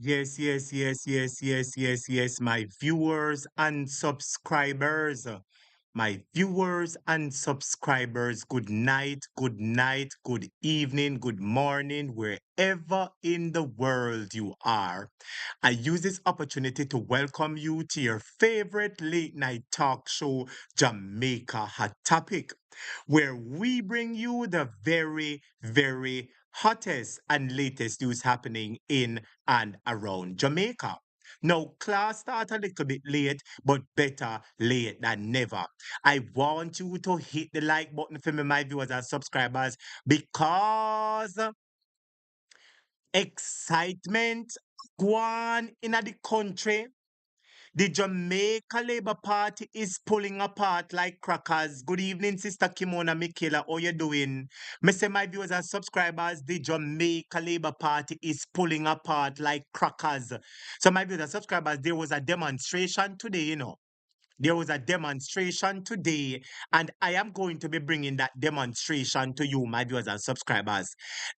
Yes, my viewers and subscribers. My viewers and subscribers, good night, good evening, good morning, wherever in the world you are. I use this opportunity to welcome you to your favorite late night talk show, Jamaica Hot Topic, where we bring you the very hottest and latest news happening in and around Jamaica. Now, class start a little bit late, but better late than never. I want you to hit the like button for me, my viewers and subscribers, because excitement gone in the country. The Jamaica Labour Party is pulling apart like crackers. Good evening, Sister Kimona Michaela. How you doing? Me say my viewers and subscribers, the Jamaica Labour Party is pulling apart like crackers. So my viewers and subscribers, there was a demonstration today, There was a demonstration today, and I am going to be bringing that demonstration to you, my viewers and subscribers.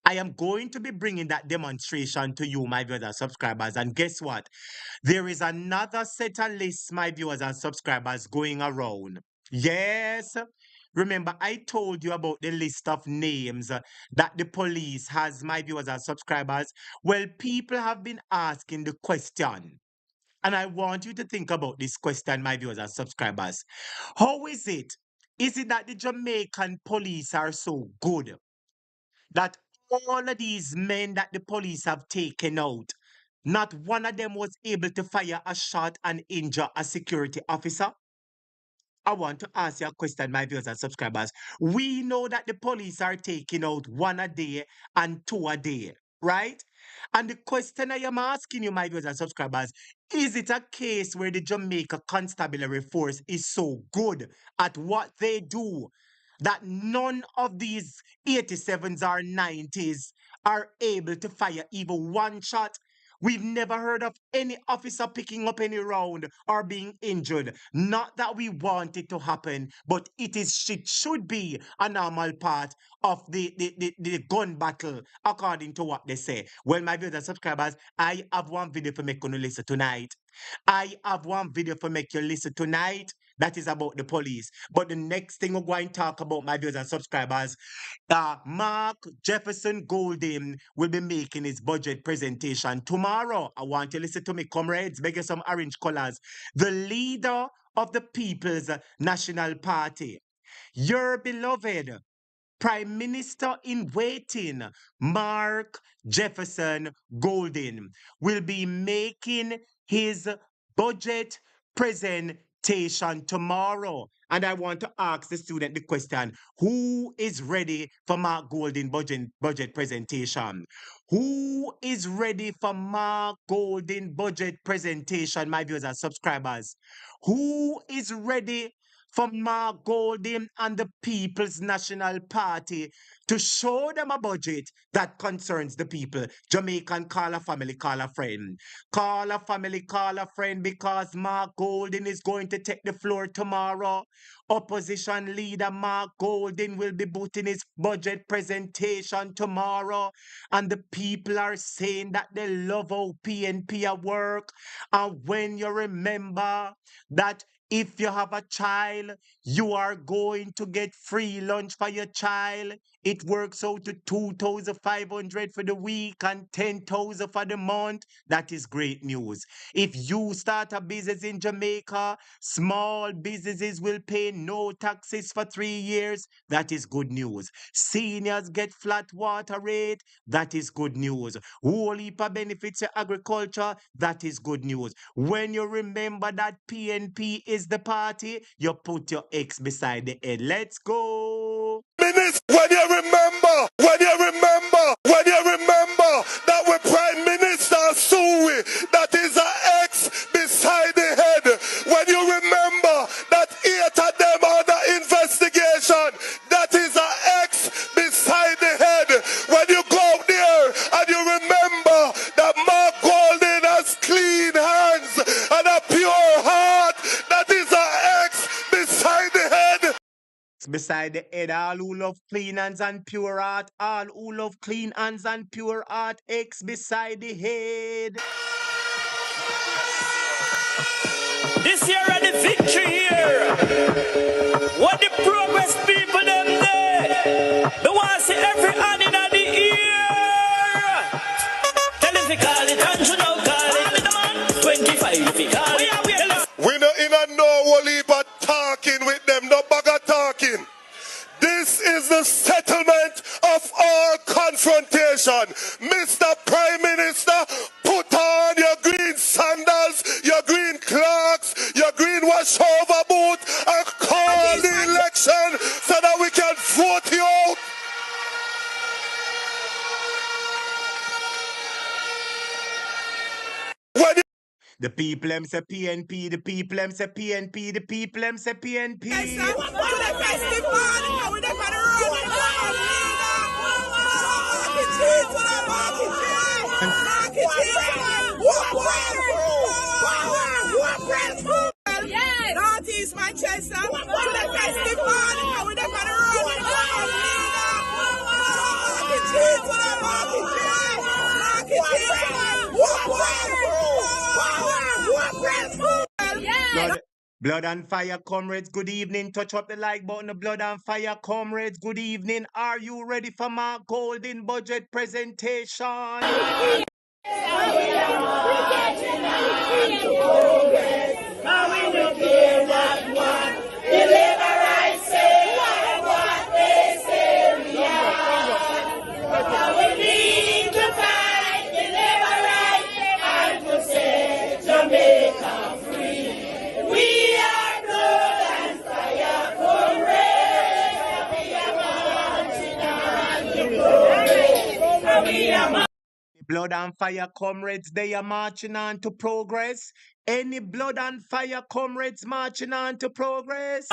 I am going to be bringing that demonstration to you, my viewers and subscribers. And guess what? There is another set of lists, my viewers and subscribers, going around. Yes. Remember, I told you about the list of names that the police has, my viewers and subscribers. Well, people have been asking the question. And I want you to think about this question, my viewers and subscribers. How is it? Is it that the Jamaican police are so good that all of these men that the police have taken out, not one of them was able to fire a shot and injure a security officer? I want to ask you a question, my viewers and subscribers. We know that the police are taking out one a day and two a day, right? And the question I am asking you, my viewers and subscribers, is it a case where the Jamaica Constabulary Force is so good at what they do that none of these 87s or 90s are able to fire even one shot? We've never heard of any officer picking up any round or being injured. Not that we want it to happen, but it should be a normal part of the gun battle, according to what they say. Well, my viewers and subscribers, I have one video for make you listen tonight. I have one video for make you listen tonight that is about the police. But the next thing we're going to talk about, my viewers and subscribers, Mark Jefferson Golden will be making his budget presentation tomorrow. I want you to listen to me, comrades. Beg you some orange colors. The leader of the People's National Party, your beloved Prime Minister in waiting, Mark Jefferson Golden, will be making his budget presentation tomorrow. And I want to ask the student the question, who is ready for Mark Golden budget presentation? Who is ready for Mark Golden budget presentation, my viewers and subscribers? Who is ready for Mark Golden and the People's National Party to show them a budget that concerns the people? Jamaican, call a family, call a friend. Call a family, call a friend, because Mark Golden is going to take the floor tomorrow. Opposition leader Mark Golden will be putting his budget presentation tomorrow. And the people are saying that they love how PNP at work. And when you remember that if you have a child, you are going to get free lunch for your child. It works out to 2,500 for the week and 10,000 for the month. That is great news. If you start a business in Jamaica, small businesses will pay no taxes for 3 years. That is good news. Seniors get flat water rate. That is good news. Whole heap of benefits to agriculture. That is good news. When you remember that PNP is the party, you put your X beside the head. Let's go. When you remember that we Prime Minister SUE, that is an X beside the head. When you remember that 8 of them under investigation, that is an X beside the head. When you go up there and you remember that Mark Golden has clean hands and a pure heart, that is an X beside the head. Beside the head, all who love clean hands and pure heart, all who love clean hands and pure heart, X beside the head. This year and the victory here. What the progress people them there? The ones see every hand in the ear. Tell if you call it, and you know call it. 25 if you call it. We no in a no whole heap of talking with them, no bugger talking. This is the settlement of all confrontation. Mr. Prime Minister, put on your green sandals, your green Clarks, your green washover boot, and call the election so that we can vote you out. When The people them say PNP, the people them say PNP, the people them say PNP. Northeast Manchester, to the festival, with the Blood and fire, comrades, good evening. Touch up the like button. The blood and fire, comrades, good evening. Are you ready for my golden budget presentation? Blood and fire comrades, they are marching on to progress. Any blood and fire comrades marching on to progress?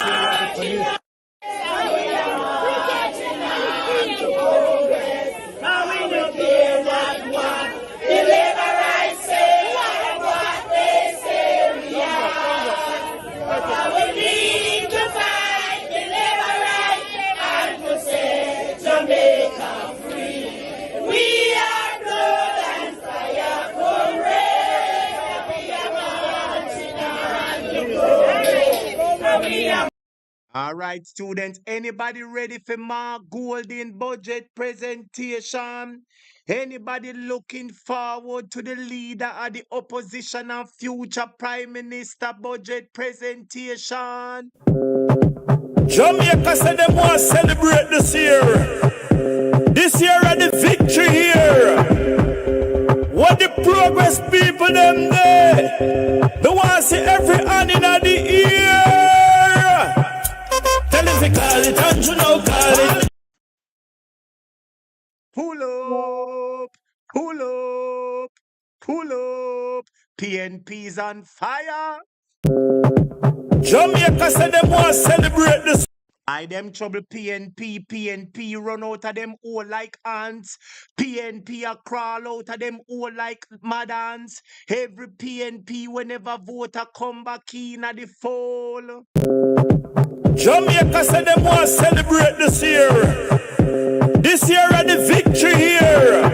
All right, students, anybody ready for my golden budget presentation? Anybody looking forward to the leader of the opposition and future prime minister budget presentation? Jamaica said they want to celebrate this year. This year and the victory here. What the progress people them there? They want to see every hand in the ear. Tell if you call it, and you know call it. Pull up, pull up, pull up. PNP's on fire. Jamaica said they want to celebrate this. I them trouble PNP run out of them all like ants. PNP a crawl out of them all like mad ants. Every PNP whenever voter come back in at the fall. Jamaica said they want to celebrate this year. This year and the victory here.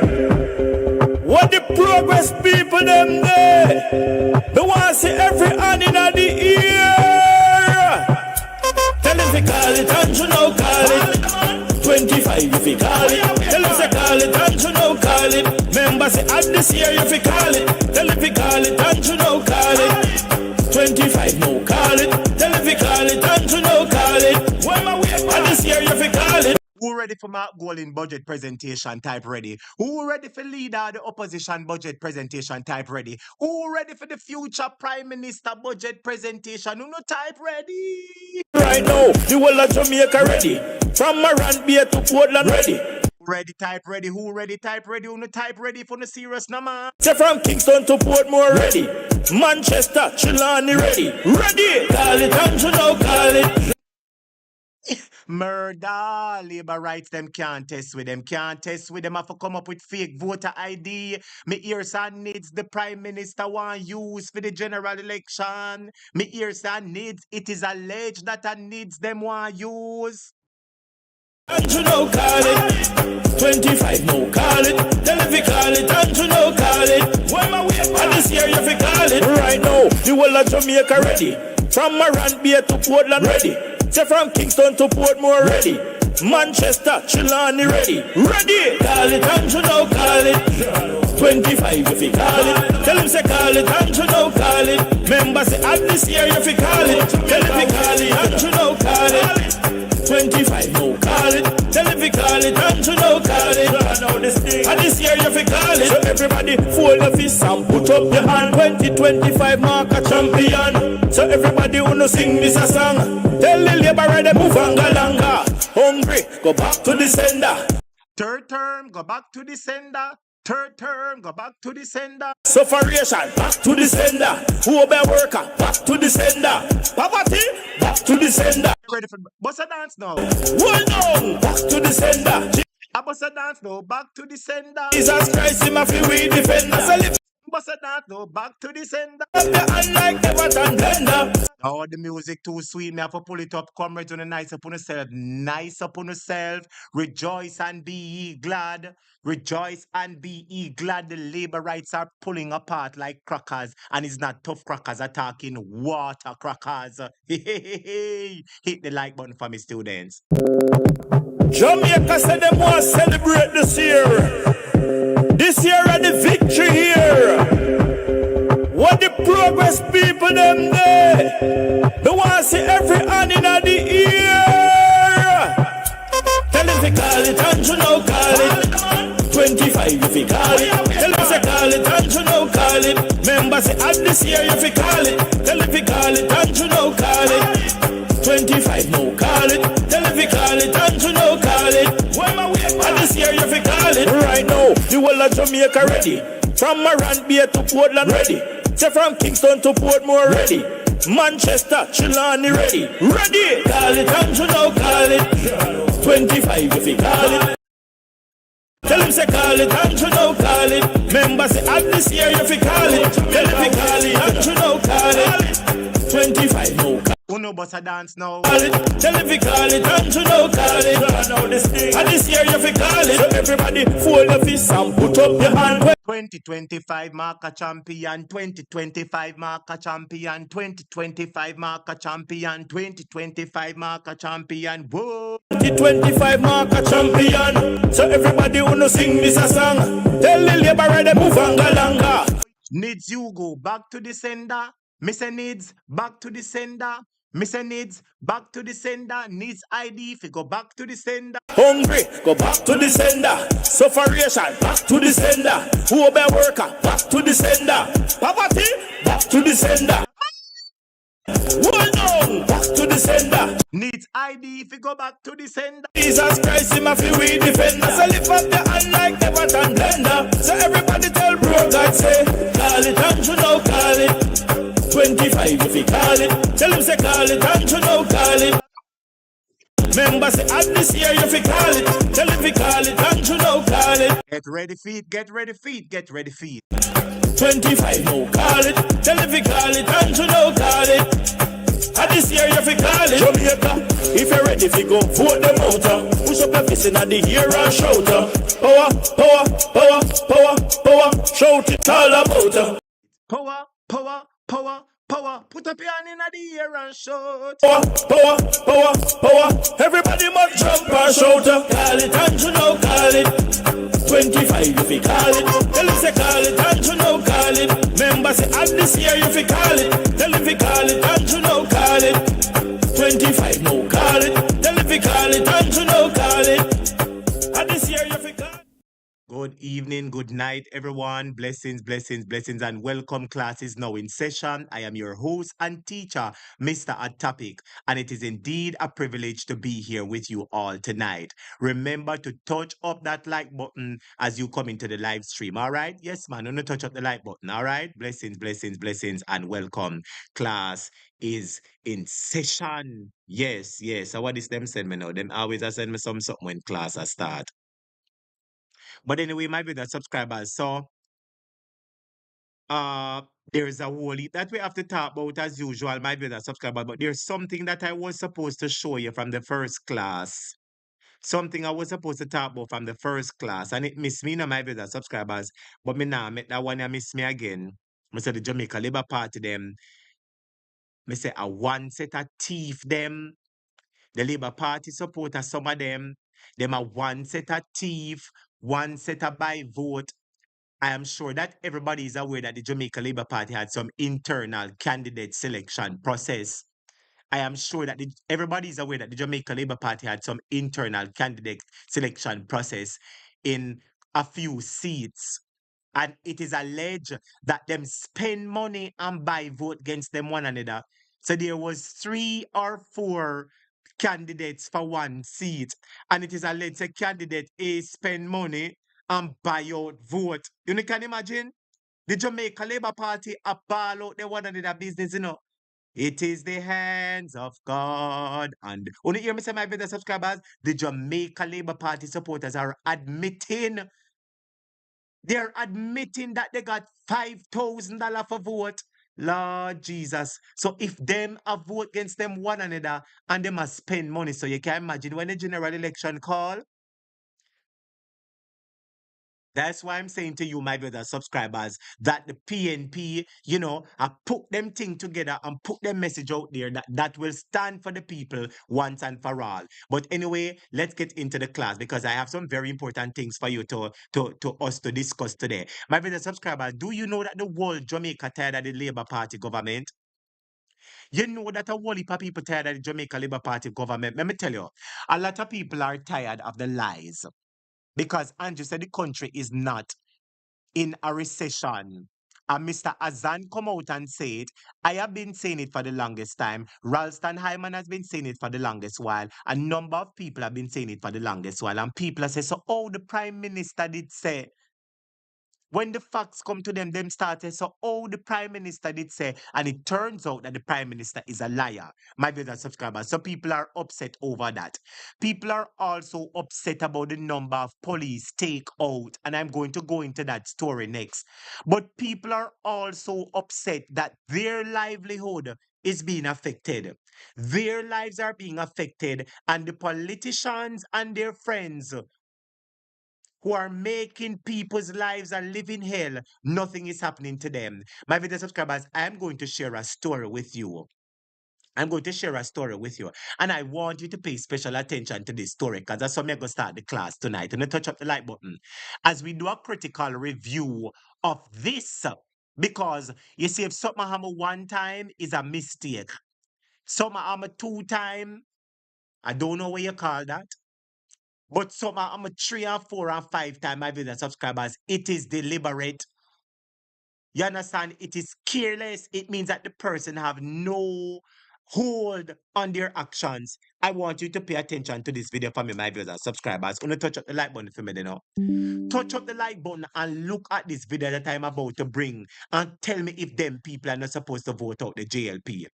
What the progress people them there? They want to see every hand in the ear. Tell if you call it, and you know call it. 25 if you call it. Tell if you call it, and you know call it. Members say at this year if you call it. Tell if you call it, and you know call it. 25 no call it. Tell if you call it, and you know call it. When my way at this year if you call it. Who ready for my golden budget presentation type ready? Who ready for leader of the opposition budget presentation type ready? Who ready for the future prime minister budget presentation? Who no type ready? Right now, the whole of Jamaica ready. From Moran Bay to Portland ready. Ready type ready? Who ready type ready? Who no type ready for the serious number? Say from Kingston to Portmore ready. Manchester, Trelawney ready. Ready. Call it and you know call it. Murder, labor rights, them can't test with them. Can't test with them. Have to come up with fake voter ID. Me ears and needs the prime minister want use for the general election. Me ears and needs, it is alleged that I needs them want use. And you know call it 25 no call it. Tell if you call it and you know call it. Why my way and this year if you call it. Right now the whole of Jamaica ready. From Moran Bay to Portland ready. Say from Kingston to Portmore ready. Manchester, Chilani ready. Ready. Call it and you know call it. 25 if you call it. Tell him say call it and you know call it. Members say at this year if you call it. Tell him you call it and you know call it. 25 no call it. Tell if you call it and you know call it. And this year if you call it. So everybody fold the fist and put up your hand. 2025 mark a champion. So everybody wanna sing this a song. Tell the labor they move and galanga. Hungry, go back to the sender. Third term, go back to the sender. Third term, go back to the sender. Sufferation, back to the sender. Who be worker, back to the sender. Poverty, back to the sender. Ready for bust a dance now? Hold on, back to the sender. I bust a dance now, back to the sender. Jesus Christ, him a fi we defender. Bust a dance now, back to the sender. Unlike Everton blender. Oh, the music too sweet. Me have to pull it up. Comrades, on the nice upon yourself. Nice upon yourself. Rejoice and be ye glad. Rejoice and be ye glad. The labor rights are pulling apart like crackers. And it's not tough crackers attacking water crackers. Hit the like button for me, students. Jamaica said they want to celebrate this year. This year are the victory here. What the progress people them there? They want to see every hand in the ear. Tell him to call it and you know call it. 25 if you call it. Tell him to call it and you know call it. Members say at this year if you call it. Tell him to call it and you know call it. 25 no call it. Tell him to call it and you know call it. Why my way at this year if you call it. Right now the whole of Jamaica ready. From Moran Bay to Portland ready. Say from Kingston to Portmore ready. Manchester, Chilani ready. Ready. Call it and you know call it. 25 if you call it. Tell him say call it and you know call it. Members say at this year if you call it. Tell him to call it and you know call it. 25 no call it. Uno bust a dance now. Tell him to call it and you know call it. And this year if you call it. So everybody fold the fist and put up your hand. 2025 marker champion, 2025 marker champion, 2025 marker champion, 2025 marker champion. Whoa! 2025 marker champion. So everybody wanna sing this a song. Tell the labor they move and galanga. Needs you go back to the sender. Mr. Needs back to the sender. Mr. Needs back to the sender. Needs ID if you go back to the sender. Hungry, go back to the sender. Sufferation, back to the sender. Who be worker, back to the sender. Poverty, back to the sender. Hold on, back to the sender. Needs ID if you go back to the sender. Jesus Christ, him a fi we defender. So lift up the hand like Everton blender. So everybody tell bro God say, call it and you know call it. 25 if you call it. Tell him say call it and you know call it. Members say at this year if you call it. Tell him if you call it and you know call it. Get ready feet, get ready feet, get ready feet. 25 no call it. Tell him if you call it and you know call it. At this year if you call it. Jamaica, if you're ready if you go vote them out. Push up your fist in the ear and shout. Power, power, power, power, power. Shout it all about. Power, power, power, power. Put up your hand in the air and shout. Power, power, power, power. Everybody must jump and shout. Call it and you know call it. 25 if you call it. Tell him say call it and you know call it. Members say at this year if you call it. Tell him if you call it and you know call it. 25 no call it. Tell him if you call it and you know call it. At this year if you call it. Good evening, good night, everyone. Blessings, blessings, blessings, and welcome. Class is now in session. I am your host and teacher, Mr. Topic, and it is indeed a privilege to be here with you all tonight. Remember to touch up that like button as you come into the live stream, all right? Yes, man, don't touch up the like button, all right? Blessings, blessings, blessings, and welcome. Class is in session. Yes, yes. So what is them send me now? Them always send me something when class start. But anyway, my video subscribers, so there's a whole heap that we have to talk about as usual, my video subscribers, but there's something that I was supposed to show you from the first class. something I was supposed to talk about from the first class, and it missed me, now my brother subscribers, but me now make that one miss me again. I say the Jamaica Labour Party them, me say a one set of thief them, the Labour Party supporters, some of them a one set of thief, one set of by vote. I am sure that everybody is aware that the Jamaica Labour Party had some internal candidate selection process. I am sure that everybody is aware that the Jamaica Labour Party had some internal candidate selection process in a few seats. And it is alleged that them spend money and buy vote against them one another. So there was 3 or 4 candidates for one seat. And it is alleged that candidate A spend money and buy out vote. You can imagine? The Jamaica Labour Party a ball out the one another business, you know. It is the hands of God. And only hear me say, my brother subscribers, the Jamaica Labour Party supporters are admitting, they're admitting that they got $5,000 for vote. Lord Jesus. So if them a vote against them one another and they must spend money, so you can imagine when the general election call. That's why I'm saying to you, my brother subscribers, that the PNP, I put them thing together and put them message out there that will stand for the people once and for all. But anyway, let's get into the class because I have some very important things for you to us to discuss today. My brother subscribers, do you know that the whole Jamaica tired of the Labour Party government? You know that a whole heap of people tired of the Jamaica Labour Party government. Let me tell you, a lot of people are tired of the lies. Because Andrew said the country is not in a recession. And Mr. Azan come out and say it. I have been saying it for the longest time. Ralston Hyman has been saying it for the longest while. A number of people have been saying it for the longest while. And people have said, so the Prime Minister did say. When the facts come to them started, so the Prime Minister did say, and it turns out that the Prime Minister is a liar, my brother subscribers. So people are upset over that. People are also upset about the number of police take out, and I'm going to go into that story next. But people are also upset that their livelihood is being affected. Their lives are being affected, and the politicians and their friends who are making people's lives a living hell, nothing is happening to them. My video subscribers, I'm going to share a story with you. I'm going to share a story with you. And I want you to pay special attention to this story because that's how I'm going to start the class tonight. And touch up the like button as we do a critical review of this. Because you see, if something happen one time is a mistake. Something happen 2 times, I don't know what you call that. But somehow I'm a 3 and 4 and 5 time my video subscribers. It is deliberate. You understand? It is careless. It means that the person have no hold on their actions. I want you to pay attention to this video for me, my viewers and subscribers. Gonna touch up the like button for me now. Touch up the like button and look at this video that I'm about to bring and tell me if them people are not supposed to vote out the JLP.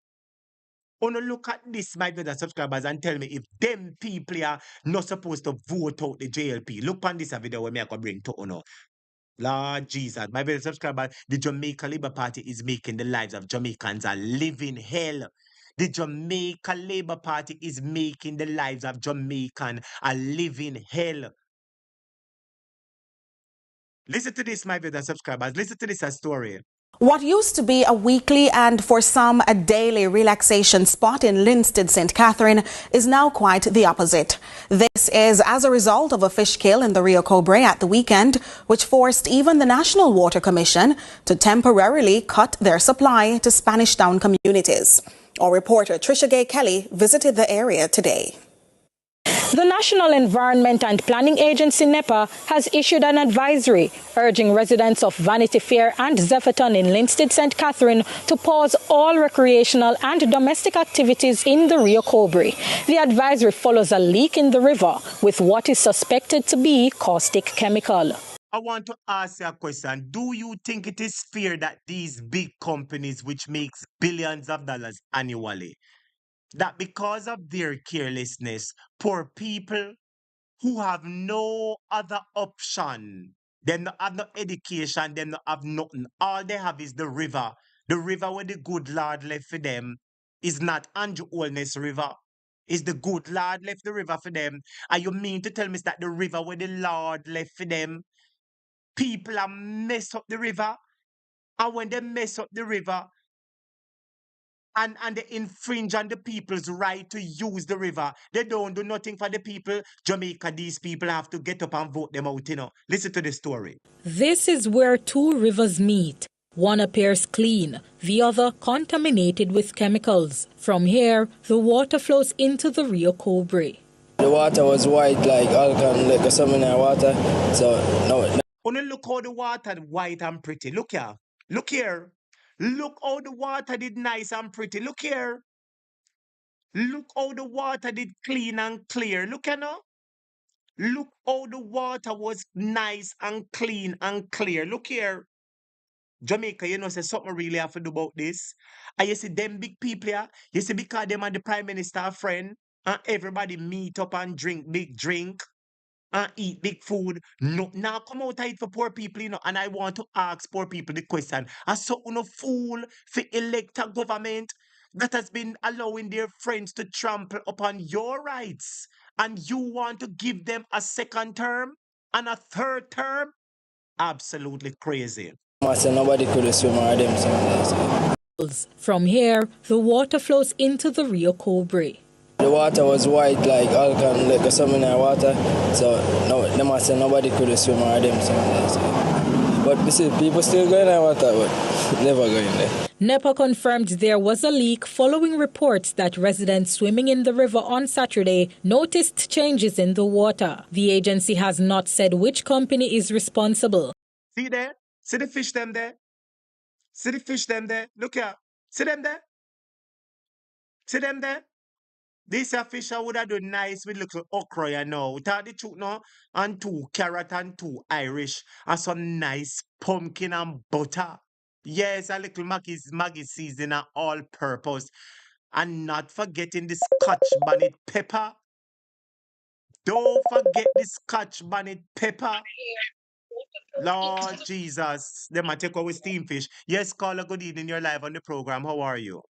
Wanna look at this, my brother subscribers, and tell me if them people are not supposed to vote out the JLP. Look on this video where me I can bring to uno. Lord Jesus, my brother subscribers, the Jamaica Labour Party is making the lives of Jamaicans a living hell. The Jamaica Labour Party is making the lives of Jamaican a living hell. Listen to this, my brother subscribers. Listen to this story. What used to be a weekly and for some a daily relaxation spot in Linstead St. Catherine is now quite the opposite. This is as a result of a fish kill in the Rio Cobre at the weekend, which forced even the National Water Commission to temporarily cut their supply to Spanish Town communities. Our reporter Trisha Gay Kelly visited the area today. The National Environment and Planning Agency, NEPA, has issued an advisory urging residents of Vanity Fair and Zephyton in Linstead St. Catherine to pause all recreational and domestic activities in the Rio Cobre. The advisory follows a leak in the river with what is suspected to be caustic chemical. I want to ask you a question. Do you think it is fair that these big companies, which makes billions of dollars annually, that because of their carelessness, poor people who have no other option, they don't have no education, they don't have nothing. All they have is the river. The river where the good Lord left for them is not Andrew Holness River. Is the good Lord left the river for them? Are you mean to tell me that the river where the Lord left for them? People are mess up the river. And when they mess up the river and they infringe on the people's right to use the river, they don't do nothing for the people. Jamaica, these people have to get up and vote them out, you know. Listen to the story. This is where two rivers meet. One appears clean, the other contaminated with chemicals. From here, the water flows into the Rio Cobre. The water was white like alcohol, like some in the water. So no. Only look how the water white and pretty. Look here. Look here. Look how the water did nice and pretty. Look here. Look how the water did clean and clear. Look here now. Look how the water was nice and clean and clear. Look here. Jamaica, you know, say something really have to do about this. And you see them big people here, you see because them and the Prime Minister friend, and everybody meet up and drink big drink and eat big food. No, now come out of it for poor people, you know, and I want to ask poor people the question. Are so no fool for elect a government that has been allowing their friends to trample upon your rights, and you want to give them a second term and a third term? Absolutely crazy. Nobody could swim or them. From here, the water flows into the Rio Cobre. The water was white like alcohol, like some in the water. So no, nobody could swim or them. But this is people still going in water, but never going there. NEPA confirmed there was a leak following reports that residents swimming in the river on Saturday noticed changes in the water. The agency has not said which company is responsible. See there? See the fish them there? See the fish them there? Look here. See them there? See them there? This a fish I would have done nice with little okra, you know. Without the truth, no? And 2 carrot and 2 Irish. And some nice pumpkin and butter. Yes, a little Maggie season and all purpose. And not forgetting the Scotch bonnet pepper. Don't forget the Scotch bonnet pepper. Lord Jesus. They might take away steam fish. Yes, caller, good evening. You're live on the program. How are you?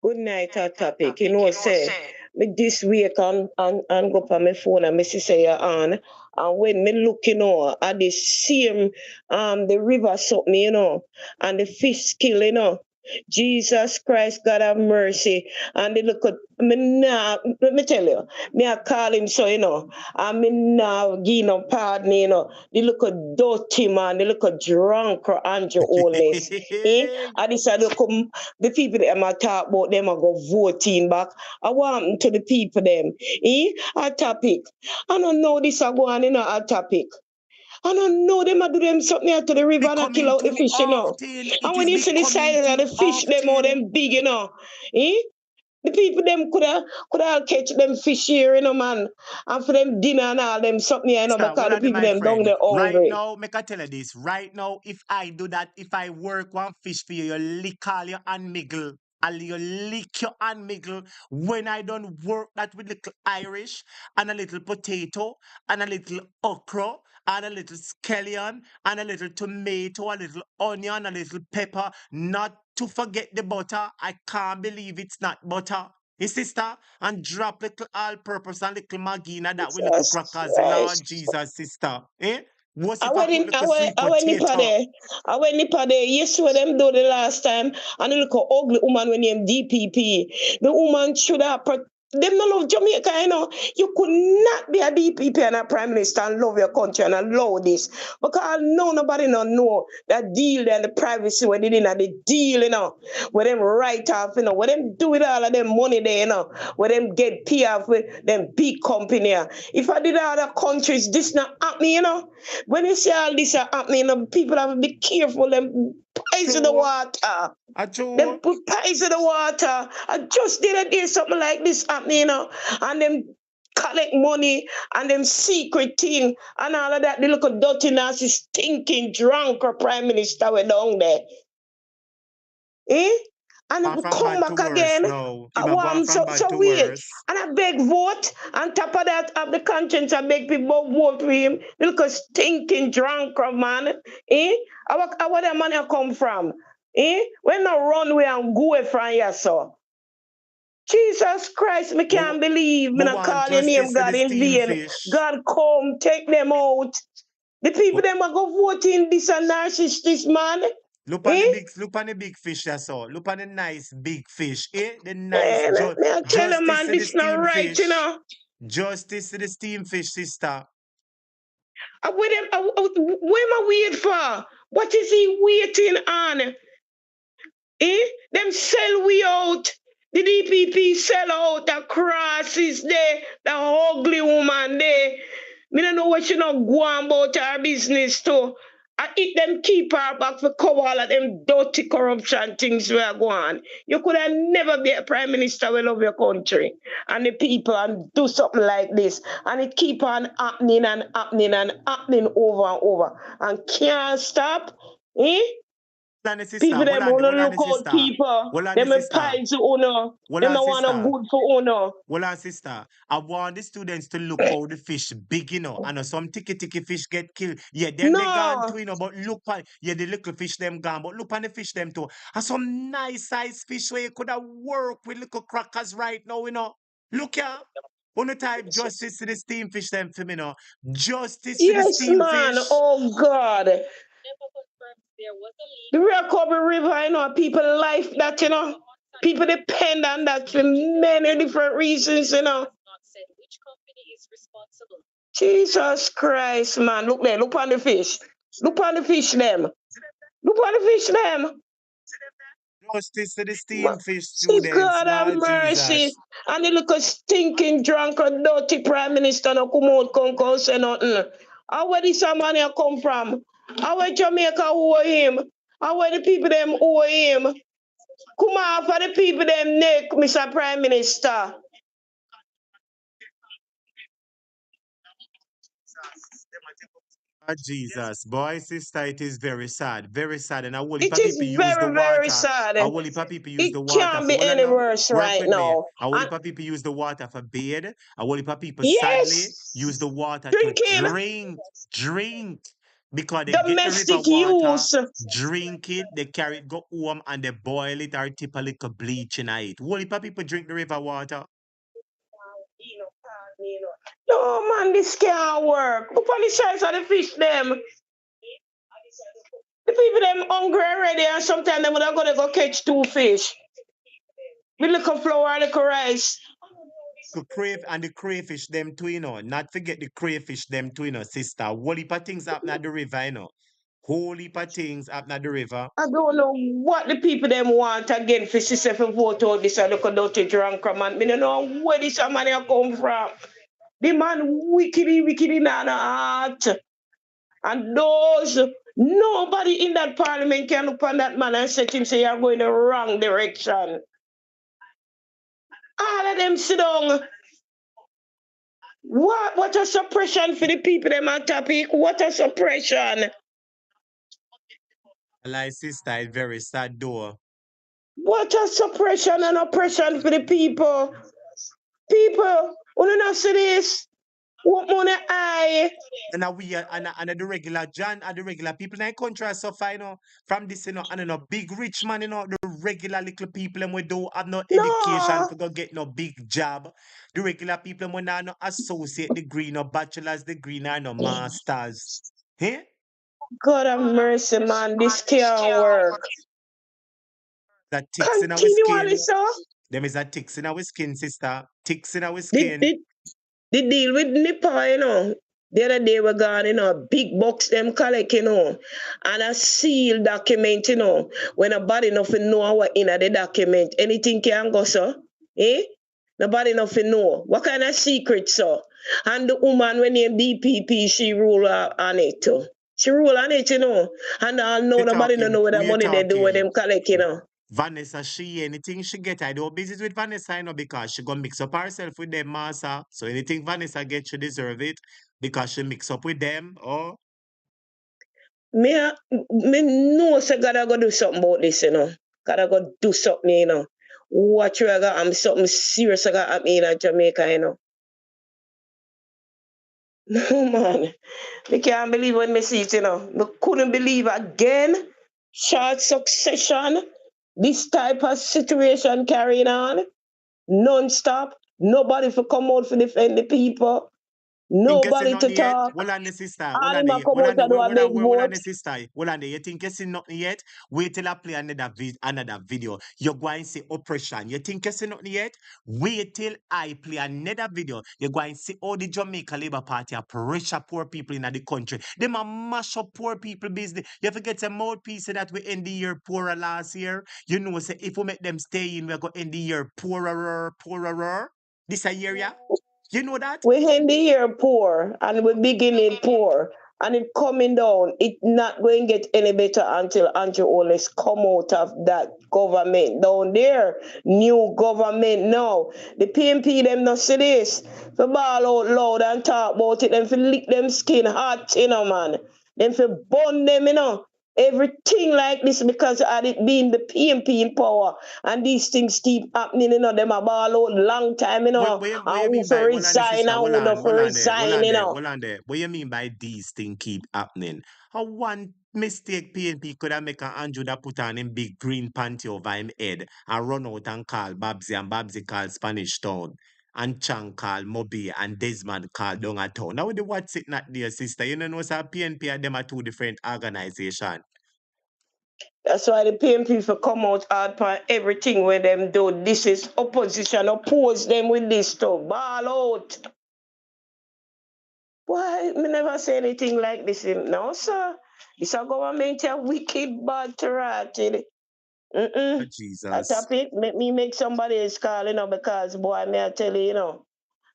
Good night, our topic. You know, say, me this week and go up on my phone and me see say you're on. And when me look, you know, at the same, the river something, you know, and the fish skill, you know. Jesus Christ, God have mercy. And they look at me now, let me tell you, me I call him so, you know, and me now give no pardon, you know. They look at dirty man, they look at drunk or Andrew Holness. And this I look the people that I talk about them I go voting back. I want to the people them. A topic. I don't know this I go on in a topic. I don't know them I do them something to the river and kill out the fish, you know. And when you see the size of the fish, them all them big, you know. The people them could have catch them fish here, you know, man. And for them dinner and all them something, you know, because the people them down there hungry. Right now, make I tell you this. Right now, if I do that, if I work one fish for you, you lick all your hand miggle. And you lick your hand miggle. When I don't work that with little Irish and a little potato and a little okra and a little scallion and a little tomato, a little onion, a little pepper, not to forget the butter. I can't believe it's not butter. His sister, and drop little all-purpose and little Magina that with little crackers. Lord Jesus, sister. Eh? What's if I went nipper there. Yes, what them do the last time. And look at ugly woman when named DPP. The woman should have them not love Jamaica, you know. You could not be a DPP and a prime minister and love your country and allow this. Because nobody know that deal and the privacy when they didn't have the deal, you know. Where them write off, you know. Where them do with all of them money there, you know. Where them get pay off with them big company. If I did other countries, this not happening, you know. When you see all this happening, you know, people have to be careful. Them poison the water. Them put pies in the water. I just did a day something like this happening, you know. And them collect money and them secret thing and all of that. They look at dirty, nasty, stinking, drunk or prime minister were down there. And it will come back again. So weird. And I beg vote. On top of that, have the conscience, I beg people vote for him. They look at stinking, drunk man. Where that money come from? When no run away and go away from here, so. Jesus Christ, me can't believe me not call your name God in vain. God come, take them out. The people them are go voting this a narcissist, man. Look on the big fish, that's all. Look on the nice big fish, The nice tell you, man, this not right, fish. you know. Justice to the steam fish, sister. What am I waiting for? What is he waiting on? Them sell we out. The DPP sell out. The cross is there. The ugly woman there. Me don't know what she not go on about her business too. I eat them keep her back for cover all of them dirty corruption things we are going. You could have never be a prime minister will love your country and the people and do something like this. And it keep on happening and happening and happening over and over. And can't stop. People them wanna look out people. Them a pies to honor. Them don't want no good for honor. Well, sister, I want the students to look how the fish big, you know. And some ticky fish get killed. Yeah, them they gone too, you know. But look, the little fish them gone. But look on the fish them too. And some nice size fish where you could have worked with little crackers right now, you know. Look here. On the type justice to the steam fish them for me, you know. Justice to the steam fish. Oh God. The Rio Cobre River, you know, people life that, you know. People depend on that for many different reasons, you know. Jesus Christ, man. Look there. Look on the fish. Look on the fish, them. Look on the fish, them. Justice to the steam fish, students. God have mercy. Jesus. And the little stinking, drunk, dirty prime minister no come out, come say nothing. How where this money come from? How where Jamaica owe him? How where the people them owe him? Come on for the people them neck, Mr. Prime Minister. Jesus, boy, sister, it is very sad, and I will it is very sad. I will people use the water. It can't be any worse right now. I will people use the water for bathe. I will people sadly use the water to drink. Because they domestic get the river water, use. Drink it, they carry it, go home, and they boil it or tip a little bleach in it. Will people drink the river water? No, man, this can't work. Look on the size of the fish, them. The people, them hungry already, and sometimes they would have got to go catch 2 fish. We look at flour, look at rice. The crayfish, them too, you know. Not forget the crayfish, them too, you know, sister. Whole heap of things happen at the river, you know. Whole heap of things happen at the river. I don't know what the people them want again for sister for vote out this and look at dirty drunk man. I don't know where this money come from. The man wicked in the heart. And those, nobody in that parliament can look on that man and say him say you're going the wrong direction. All of them sit down. What a suppression for the people them on topic. What a suppression. Like sister, it's very sad though. What a suppression and oppression for the people. People, who do not see this? What money I? And we are and the regular John and the regular people in the country suffer, you know, from this, you know, and big rich man, you know, the regular little people and we don't have no education to go get no big job. The regular people when no associate degree, no bachelor's degree, no masters. Hey? God have mercy, man. This can't work. That ticks in our skin. Them is a ticks in our skin, sister. Ticks in our skin. The deal with Nipah, you know. The other day we gone, you know, big box them collect, you know, and a seal document, you know. When nobody nothing know what in the document, anything can go, so. Nobody nothing know. What kind of secret, so? And the woman when named DPP, she rule on it too. She rule on it, you know. And I know nobody don't know what the money they do with them collect, you know. Vanessa, anything she get, I don't business with Vanessa, you know, because she gonna mix up herself with them, massa. So anything Vanessa get, she deserve it because she mix up with them, or? Me know so gotta go do something about this, you know. Gotta go do something, you know. Watch you I'm something serious I got happen in Jamaica, you know. No man. I can't believe when I see it, you know. I couldn't believe again. Short succession. This type of situation carrying on. non-stop. Nobody for come out for defend the people. Nobody to yet? talk. Hold on the sister. All them a come out and do a big Hold on vote. the sister. Hold on there. You think you see nothing yet? Wait till I play another video. You're going to see oppression. You think you see nothing yet? Wait till I play another video. You're going to see all the Jamaica Labour Party are pressure poor people in the country. Them a mash up poor people business. You forget a mouthpiece that we end the year poorer last year. You know, say if we make them stay in, we're going to end the year poorer. This a year, yeah? You know that? We end the year poor and we beginning poor. And it coming down, it not going to get any better until Andrew Holness come out of that government down there. New government now. The PNP them not see this. For ball out loud and talk about it. Them for lick them skin hot, you know, man. Them for burn them, you know. Everything like this because had it been the PNP in power and these things keep happening, you know, them a ball out long time, you know, What you and mean who for by resign and who not for resign, you know. hold on there. What you mean by these things keep happening? How one mistake PNP could have make an Andrew that put on him big green panty over him head and run out and call Babsy and Babsy call Spanish Town and Chang call Moby and Desmond call down a town. Now the what's it not there, sister? You know, so PNP and them are two different organizations. That's why the PNP for come out hard for everything when them do. This is opposition, oppose them with this stuff. Ball out. Why? Me never say anything like this. No, sir. This a government a wicked, bad, ratted. Jesus. That topic make somebody else call, you know, because boy, me I tell you, you know,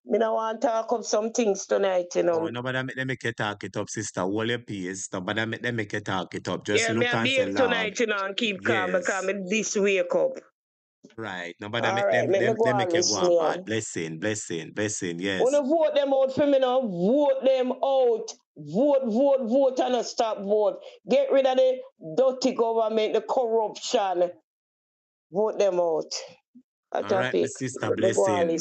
me no want to talk up some things tonight, you know. Oh, nobody make them make you talk it up, sister. Hold your peace. Nobody make them make you talk it up. Just Yeah, me look I and say, behave Lord. tonight, you know, and keep calm because me this wake up. Right. Nobody All make right, them go make on, you go on bad. listen. Blessing, yes. Wanna vote them out for me now? Vote them out. Vote and a stop vote. Get rid of the dirty government, the corruption. Vote them out. All right, my sister, blessing,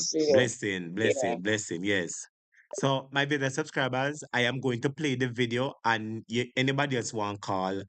yes. So, my brother subscribers, I am going to play the video and anybody else want call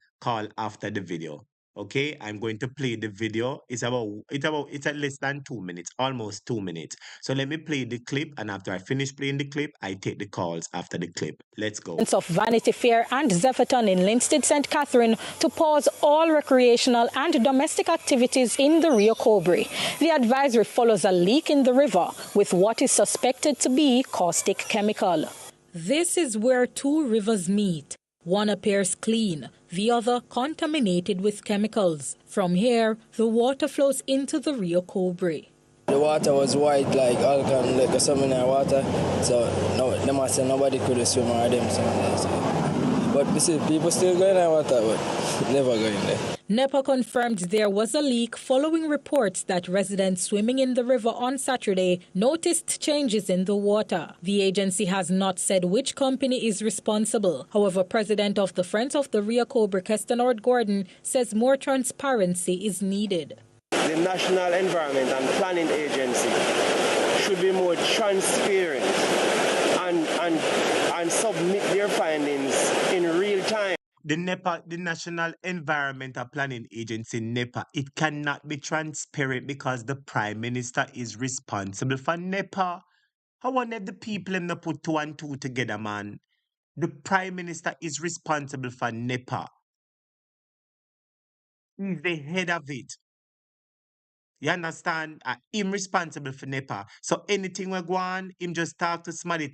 after the video. Okay, I'm going to play the video. It's at less than 2 minutes, almost 2 minutes. So let me play the clip, and after I finish playing the clip, I take the calls after the clip. Let's go. Of Vanity Fair and Zephyton in Linstead St. Catherine to pause all recreational and domestic activities in the Rio Cobre. The advisory follows a leak in the river with what is suspected to be caustic chemical. This is where two rivers meet. One appears clean, the other contaminated with chemicals. From here, the water flows into the Rio Cobre. The water was white like alcohol, like some in the water. So nobody could swim or them. But we see people still going in the water, but never going there. NEPA confirmed there was a leak following reports that residents swimming in the river on Saturday noticed changes in the water. The agency has not said which company is responsible. However, President of the Friends of the Rio Cobre, Keston Gordon, says more transparency is needed. The National Environment and Planning Agency should be more transparent and submit their findings in real time. The National Environment and Planning Agency, NEPA, it cannot be transparent because the Prime Minister is responsible for NEPA. How want the people them to put 2 and 2 together, man? The Prime Minister is responsible for NEPA. He's the head of it. You understand? Him responsible for NEPA. So anything we go on, him just talk to somebody,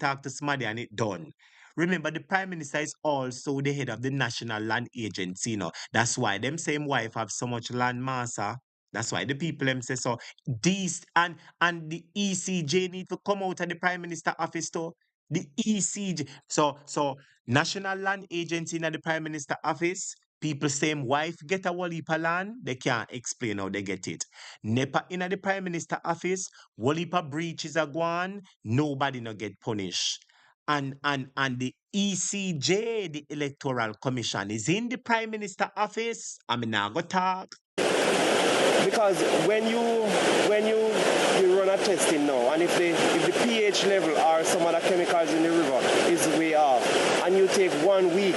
and it done. Remember, the Prime Minister is also the head of the National Land Agency, you know. That's why them same wife have so much land massa. That's why the people them say so. These and the ECJ need to come out of the Prime Minister office too. The ECJ. So National Land Agency in the Prime Minister office. People same wife get a whole heap of land, they can't explain how they get it. NEPA in the Prime Minister office, whole heap of breaches are gone, nobody no get punished. And the ECJ, the Electoral Commission, is in the Prime Minister office. I mean, now go talk. Because when you run a testing now, and if the pH level or some other chemicals in the river is way off, and you take 1 week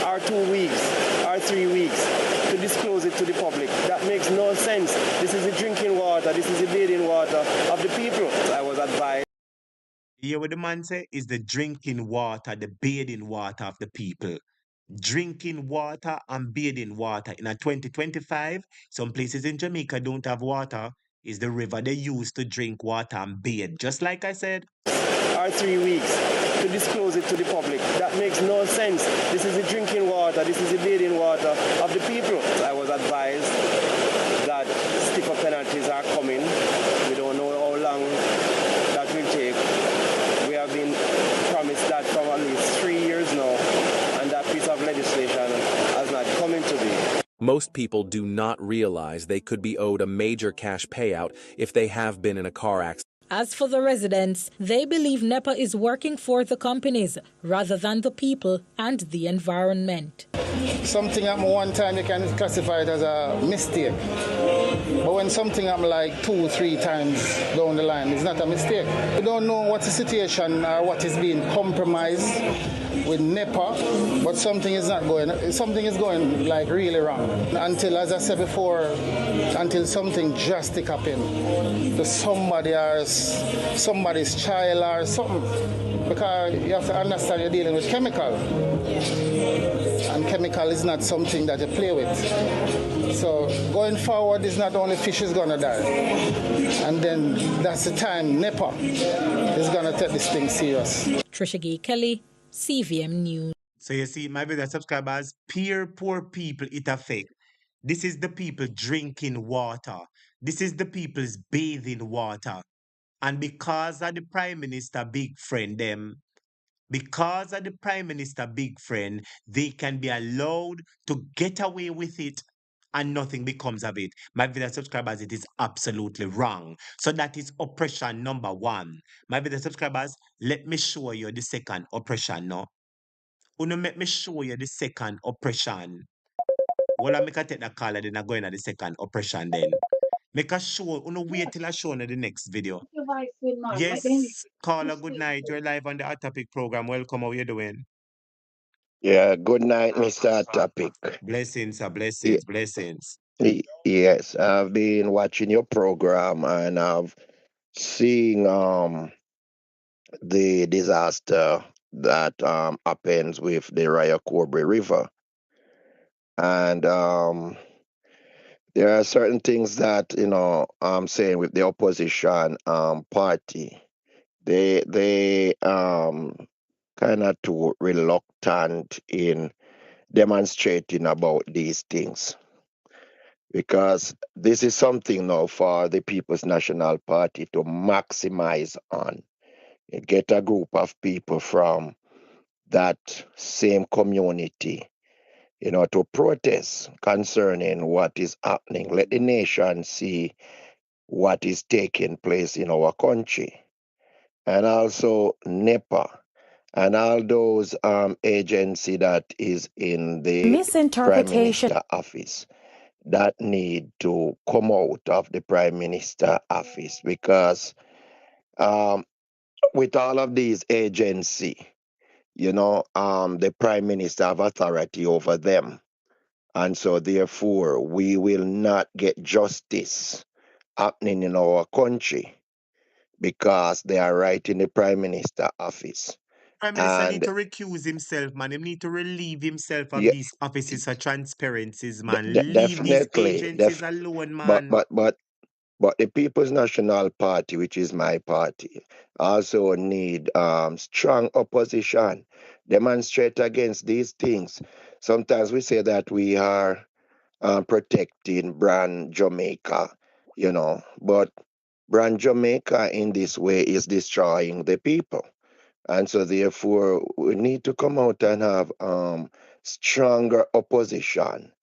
or 2 weeks or 3 weeks to disclose it to the public, that makes no sense. This is the drinking water, this is the bathing water of the hear what the man say? Is the drinking water, the bathing water of the people. Drinking water and bathing water. In a 2025, some places in Jamaica don't have water. Is the river they use to drink water and bathe. Just like I said. Or 3 weeks to disclose it to the public. That makes no sense. This is the drinking water, this is the bathing water of the people. I was advised that stiffer penalties are coming. We don't know how long that will take. We have been promised that for at least 3 years now, and that piece of legislation has not come into being. Most people do not realize they could be owed a major cash payout if they have been in a car accident. As for the residents, they believe NEPA is working for the companies rather than the people and the environment. Something happened one time, you can classify it as a mistake. But when something happened like 2, 3 times down the line, it's not a mistake. We don't know what the situation or what is being compromised with NEPA, but something is going like really wrong. Until, as I said before, until something drastic happens to somebody or somebody's child or something. Because you have to understand you're dealing with chemical. And chemical is not something that you play with. So going forward, it's not only fish is going to die. And then that's the time NEPA is going to take this thing serious. Trisha Gay Kelly, CVM News. So you see, my brother subscribers, poor people it affect. This is the people drinking water. This is the people's bathing water. And because of the Prime Minister big friend them, because of the Prime Minister big friend, they can be allowed to get away with it and nothing becomes of it. My video subscribers, it is absolutely wrong. So that is oppression number 1. My video subscribers, let me show you the second oppression now. Let me show you the second oppression. Well, I make a take the caller, then I go into the second oppression then. Make a show, wait till I show you the next video. Yes, caller, good night. You're live on the Hot Topic program. Welcome, how you doing? Yeah, good night, Mr. Topic. Blessings, blessings, blessings. Yes, I've been watching your program and I've seen the disaster that happens with the Rio Cobre River. And there are certain things that, I'm saying with the opposition party. They kind of too reluctant in demonstrating about these things, because this is something now for the People's National Party to maximize on. You get a group of people from that same community, to protest concerning what is happening. Let the nation see what is taking place in our country. And also NEPA and all those agency that is in the Prime Minister office that need to come out of the Prime Minister office, because with all of these agency, the Prime Minister have authority over them. And so therefore we will not get justice happening in our country, because they are right in the Prime Minister office. Prime Minister need to recuse himself, man. He need to relieve himself of these offices for transparencies, man. Leave these agencies alone, man. But the People's National Party, which is my party, also need strong opposition, demonstrate against these things. Sometimes we say that we are protecting brand Jamaica, but brand Jamaica in this way is destroying the people. And so therefore we need to come out and have stronger opposition.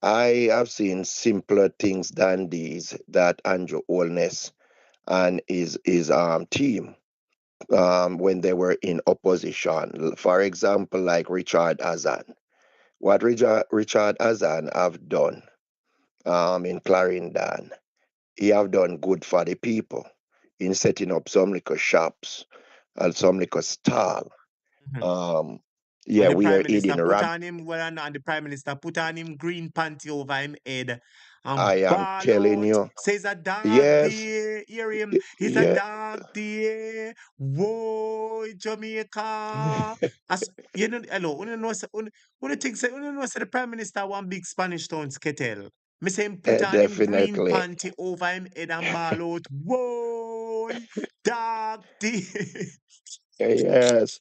I have seen simpler things than these that Andrew Holness and his team when they were in opposition. For example, like Richard Azan. What Richard Azan have done in Clarendon, he have done good for the people in setting up some liquor shops and some liquor stall. Yeah, we are eating rag. And the Prime Minister put on him green panty over him head and I am ball telling out. you. Says a dark Yes. day. Hear him. It's a Yeah. dark day. Whoa, Jamaica. As you know, hello. Uno think say uno know say the Prime Minister one big Spanish town skettle. Me say him put on him green Definitely. panty over him head and ball out. Whoa, dark day. Yes.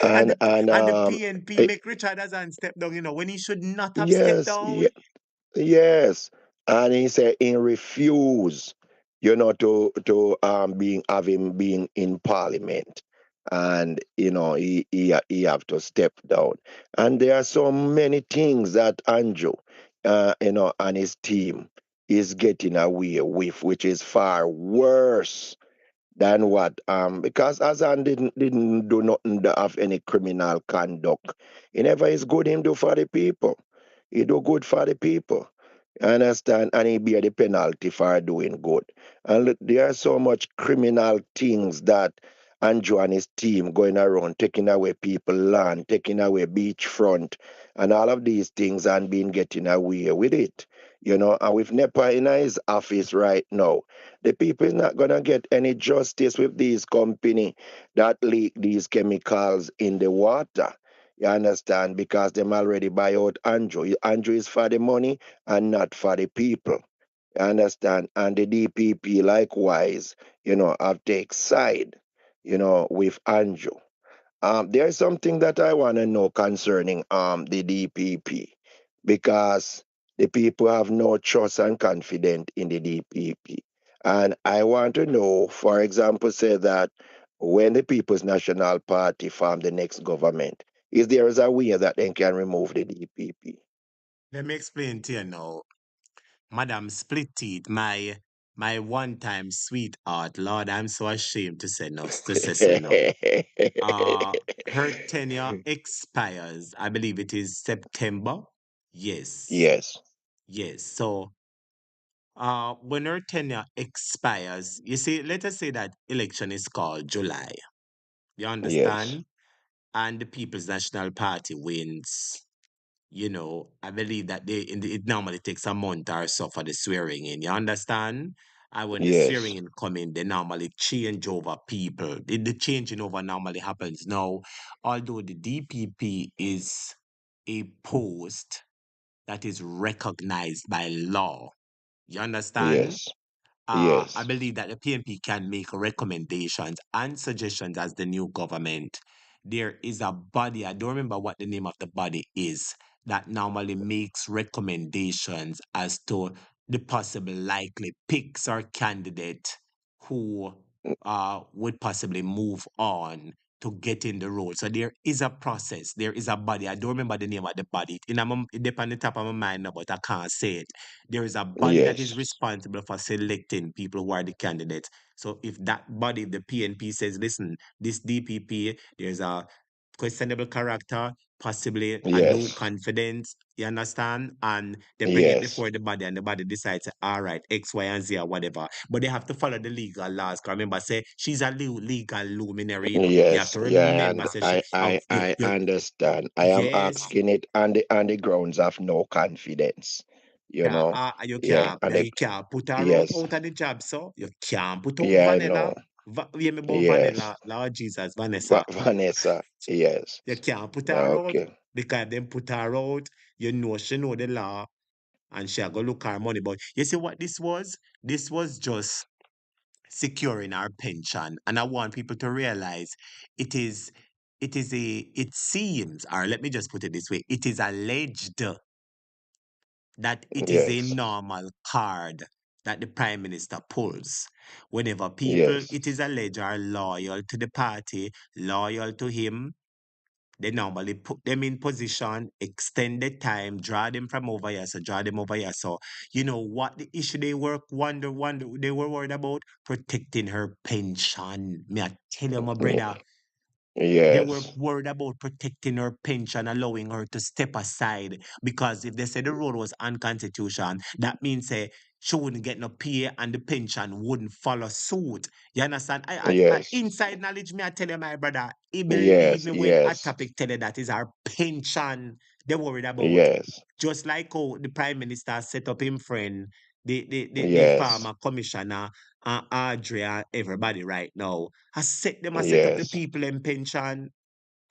And And the PNP eh, make Richard Hassan step down, when he should not have stepped yes, down. yes. And he said he refuse, to being having been in parliament. And he have to step down. And there are so many things that Andrew, and his team is getting away with, which is far worse than what because Azan didn't do nothing to have any criminal conduct. He never is good him do for the people. He do good for the people. You understand? And he bear the penalty for doing good. And look, there are so much criminal things that Andrew and his team going around taking away people land, taking away beachfront, and all of these things and been getting away with it. And with NEPA in his office right now, the people is not gonna get any justice with these company that leak these chemicals in the water. You understand? Because them already buy out Andrew. Andrew is for the money and not for the people. You understand? And the DPP likewise, have take side, with Andrew. There's something that I want to know concerning the DPP because the people have no trust and confidence in the DPP. And I want to know, for example, say that when the People's National Party form the next government, is there is a way that they can remove the DPP? Let me explain to you now. Madam Split Teeth, my one-time sweetheart. Lord, I'm so ashamed to say so now. Her tenure expires. I believe it is September. Yes. Yes, Yes. So when her tenure expires, you see, let us say that election is called July. You yes, understand? And the People's National Party wins. I believe that it normally takes a month or so for the swearing in. You understand? And when the swearing yes, in come in, they normally change over people. The changing over normally happens now. Although the DPP is a post that is recognized by law. You understand? yes, I yes, believe that the PNP can make recommendations and suggestions as the new government. There is a body, I don't remember what the name of the body is, that normally makes recommendations as to the possible likely picks or candidate who would possibly move on to get in the role. So there is a process, there is a body. I don't remember the name of the body. It depends on the top of my mind now, but I can't say it. There is a body that is yes, responsible for selecting people who are the candidates. So if that body, the PNP, says, listen, this DPP, there's a questionable character, possibly a low yes, confidence, you understand? And they bring it yes, before the body and the body decides, all right, X, Y, and Z or whatever. But they have to follow the legal laws. 'Cause remember, say, she's a legal luminary, You have yes, to yeah, remember, and say, I understand. I am yes, asking it on the grounds of no confidence. You know, yeah, you can't put her yes, out of the job, so you can't put out yeah, I Vanilla. know, Yeah, me about yes, Vanilla, Lord Jesus, Vanessa. Vanessa, yes, You can't put her out okay, because them put her out. She know the law and she go look her money. But you see what this was? This was just securing our pension. And I want people to realize it is it seems, or let me just put it this way, it is alleged that it is a yes, normal card that the prime minister pulls. Whenever people, yes, it is alleged, are loyal to the party, loyal to him, they normally put them in position, extend the time, draw them from over here, so draw them over here. So, you know what the issue they were worried about? Protecting her pension. Me, I tell you, my brother, they were yes, worried about protecting her pension, allowing her to step aside. Because if they say the rule was unconstitutional, that means she wouldn't get no pay and the pension wouldn't follow suit. You understand? I yes, inside knowledge, me, I tell you, my brother, he believe yes, me when a yes, topic tell you that is our pension. They're worried about Yes. just like how the Prime Minister set up him friend, the Yes. farmer commissioner, Audrey and everybody right now. I set them, I set up the Yes. people in pension.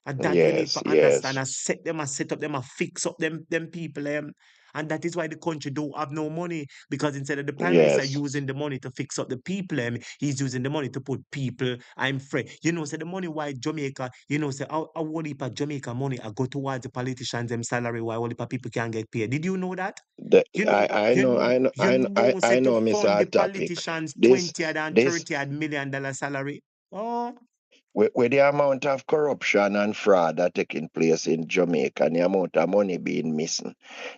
And that we need Yes. to understand. Yes. I set up them, I fix up them people. And that is why the country don't have no money. Because instead of the Prime Minister Yes. using the money to fix up the people, he's using the money to put people, I'm afraid. You know, say the money why Jamaica, you know, say I whole heap of Jamaica money I go towards the politicians, them salary, why all heap of people can't get paid. Did you know that? You know, I know, say I to know, fund Mr. the Topic. politicians This 20 and this 30 million-dollar salary. Oh, with the amount of corruption and fraud that taking place in Jamaica and the amount of money being missing,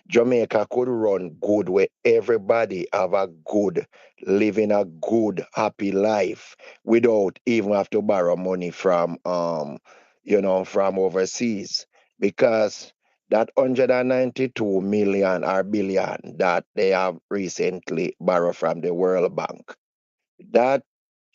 Jamaica could run good where everybody have a good, living a good, happy life without even have to borrow money from from overseas. Because that 192 million or billion that they have recently borrowed from the World Bank, that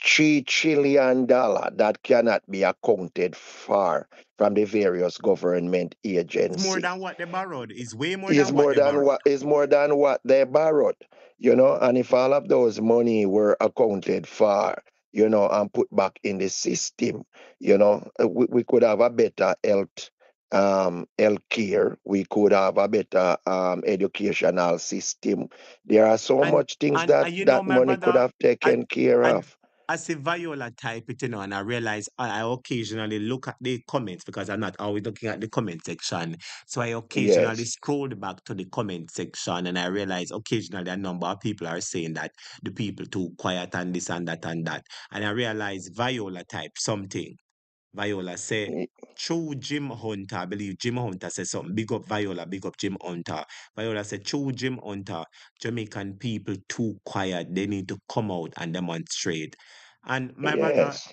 $3 trillion that cannot be accounted for from the various government it's more agency than what they borrowed. It's way more is than what more they than borrowed. what they borrowed, and if all of those money were accounted for, and put back in the system, we could have a better health care, we could have a better educational system. There are so And much things and you know, that my money could brother, have I taken care and of. I see Viola type it, and I realize I occasionally look at the comments because I'm not always looking at the comment section. So I occasionally Yes. scroll back to the comment section and I realize occasionally a number of people are saying that the people too quiet and this and that and that. And I realize Viola type something. Viola say, true Jim Hunter, I believe Jim Hunter said something. Big up Viola, big up Jim Hunter. Viola said, true Jim Hunter, Jamaican people too quiet. They need to come out and demonstrate. And my brother, Yes.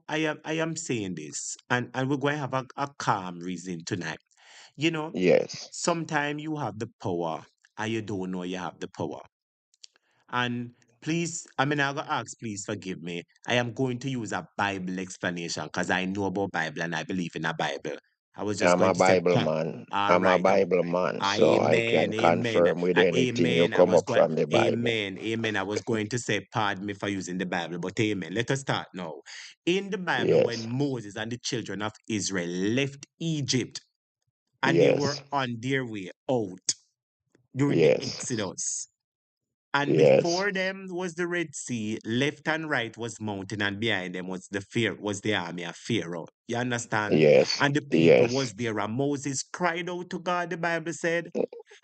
I am saying this, and we're going to have a calm reason tonight. You know, Yes. sometimes you have the power and you don't know you have the power. And please, I mean, I'm gonna ask, please forgive me. I am going to use a Bible explanation because I know about Bible and I believe in a Bible. I was just I'm going a to say, Bible man. all I'm a right now. Bible man, so I Amen, can amen, confirm with anything you amen. I come was up going, from the Bible. amen, amen. I was going to say, pardon me for using the Bible, but amen. Let us start now. In the Bible, when Yes. Moses and the children of Israel left Egypt and they were Yes. on their way out during the Yes. Exodus, and Yes. before them was the Red Sea, left and right was mountain, and behind them was the army of Pharaoh. You understand? Yes. And the people Yes. was there, and Moses cried out to God, the Bible said.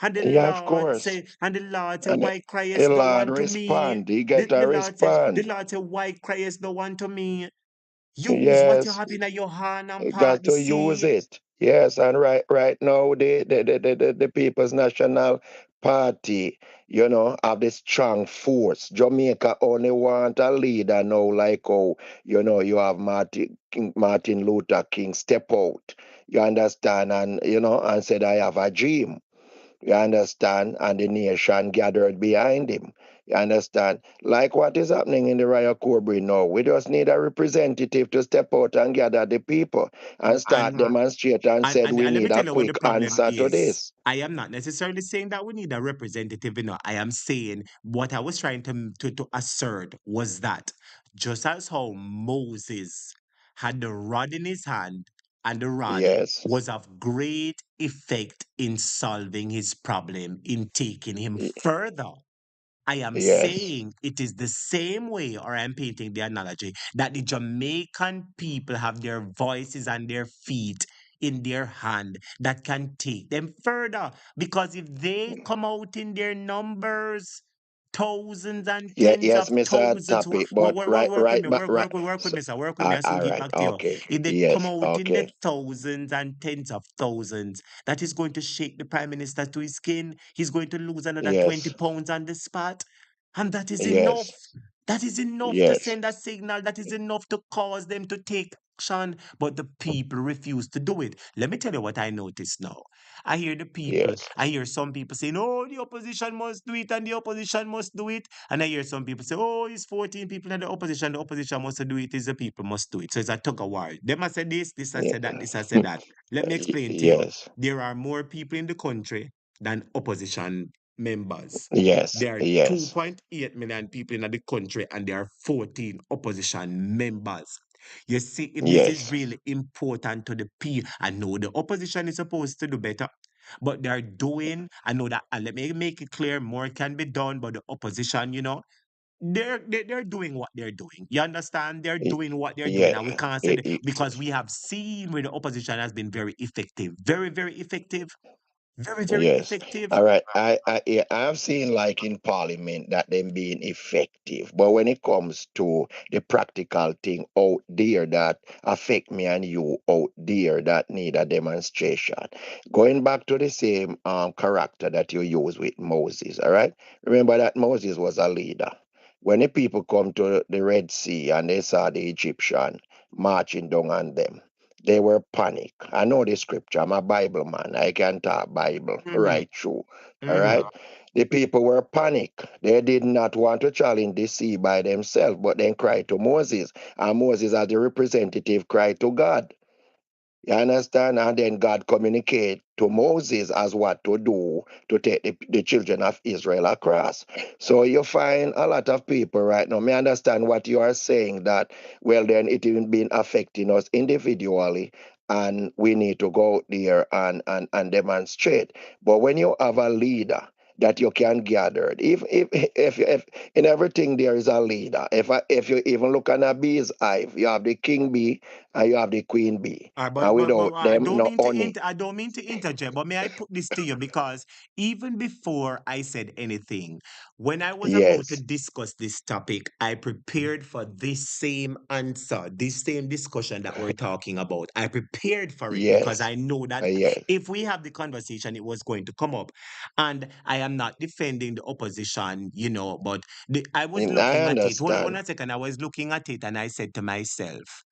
And the Yeah, of Lord course. said, and the Lord said, And why the criest thou Lord unto me? respond. He get a The respond. Lord said, why criest thou unto me? Use what you Yes. have in your hand and You part got the to use sea. it. Yes, and right now the People's National Party, have this strong force. Jamaica only want a leader now, like how, you have Martin Luther King step out. You understand? And and said, I have a dream. You understand? And the nation gathered behind him. You understand? Like what is happening in the Rio Cobre now. We just need a representative to step out and gather the people and start And demonstrate and said we and let me need tell a you what the quick problem answer to is. this. I am not necessarily saying that we need a representative, I am saying what I was trying to assert was that just as how Moses had the rod in his hand and the rod Yes. was of great effect in solving his problem, in taking him Y- further. I am Yes. saying it is the same way, or I'm painting the analogy, that the Jamaican people have their voices and their feet in their hand that can take them further. Because if they come out in their numbers, thousands and Yeah, tens yes, of Mr. thousands, Topic, but work with me, right. work with So, me, sir, work with me, I still all get right, back to you. okay. If they come Yes, out in the okay. thousands and tens of thousands, that is going to shake the prime minister to his skin. He's going to lose another 20 Yes. pounds on the spot. And that is enough. Yes. That is enough to Yes. send a signal. That is enough to cause them to take action, but the people refuse to do it. Let me tell you what I notice now. I hear the people, Yes. I hear some people saying, oh, the opposition must do it and the opposition must do it. And I hear some people say, oh, it's 14 people in the opposition must do it, is the people must do it. So it's a tug of war. Them I said this I Yeah. said that, this I said that. Let me explain to you. Yes. There are more people in the country than opposition members. Yes. There are Yes. 2.8 million people in the country and there are 14 opposition members. You see, if this is Yes. really important to the people, I know the opposition is supposed to do better, but they're doing, I know that, and let me make it clear, more can be done, but the opposition, they're doing what they're doing. You understand? They're Y- doing what they're doing. Yeah. And we can't say that because we have seen where the opposition has been very effective. Very, very effective. Very, very Yes. effective. All right. Yeah, I've seen like in Parliament that them being effective, but when it comes to the practical thing out there that affect me and you out there that need a demonstration, going back to the same character that you use with Moses. All right. Remember that Moses was a leader. When the people come to the Red Sea and they saw the Egyptian marching down on them, they were panic. I know the scripture. I'm a Bible man. I can talk Bible Mm-hmm. right through. All Mm-hmm. right. The people were panic. They did not want to challenge the sea by themselves, but then cried to Moses. And Moses, as the representative, cried to God. You understand? And then God communicate to Moses as what to do to take the children of Israel across. So you find a lot of people right now. Me understand what you are saying that, well, then it even been affecting us individually and we need to go out there and demonstrate. But when you have a leader that you can gather, if in everything there is a leader. If you even look on a bee's hive, you have the king bee and you have the queen bee. But And without I them, don't no mean to honey. I don't mean to interject, but may I put this to you because even before I said anything, when I was about to Yes, discuss this topic, I prepared for this same answer, this same discussion that we're talking about. I prepared for it because yes, I know that yes. if we have the conversation, it was going to come up. And I am not defending the opposition, but I was And I looking at it. Hold on understand. a second. I was looking at it and I said to myself,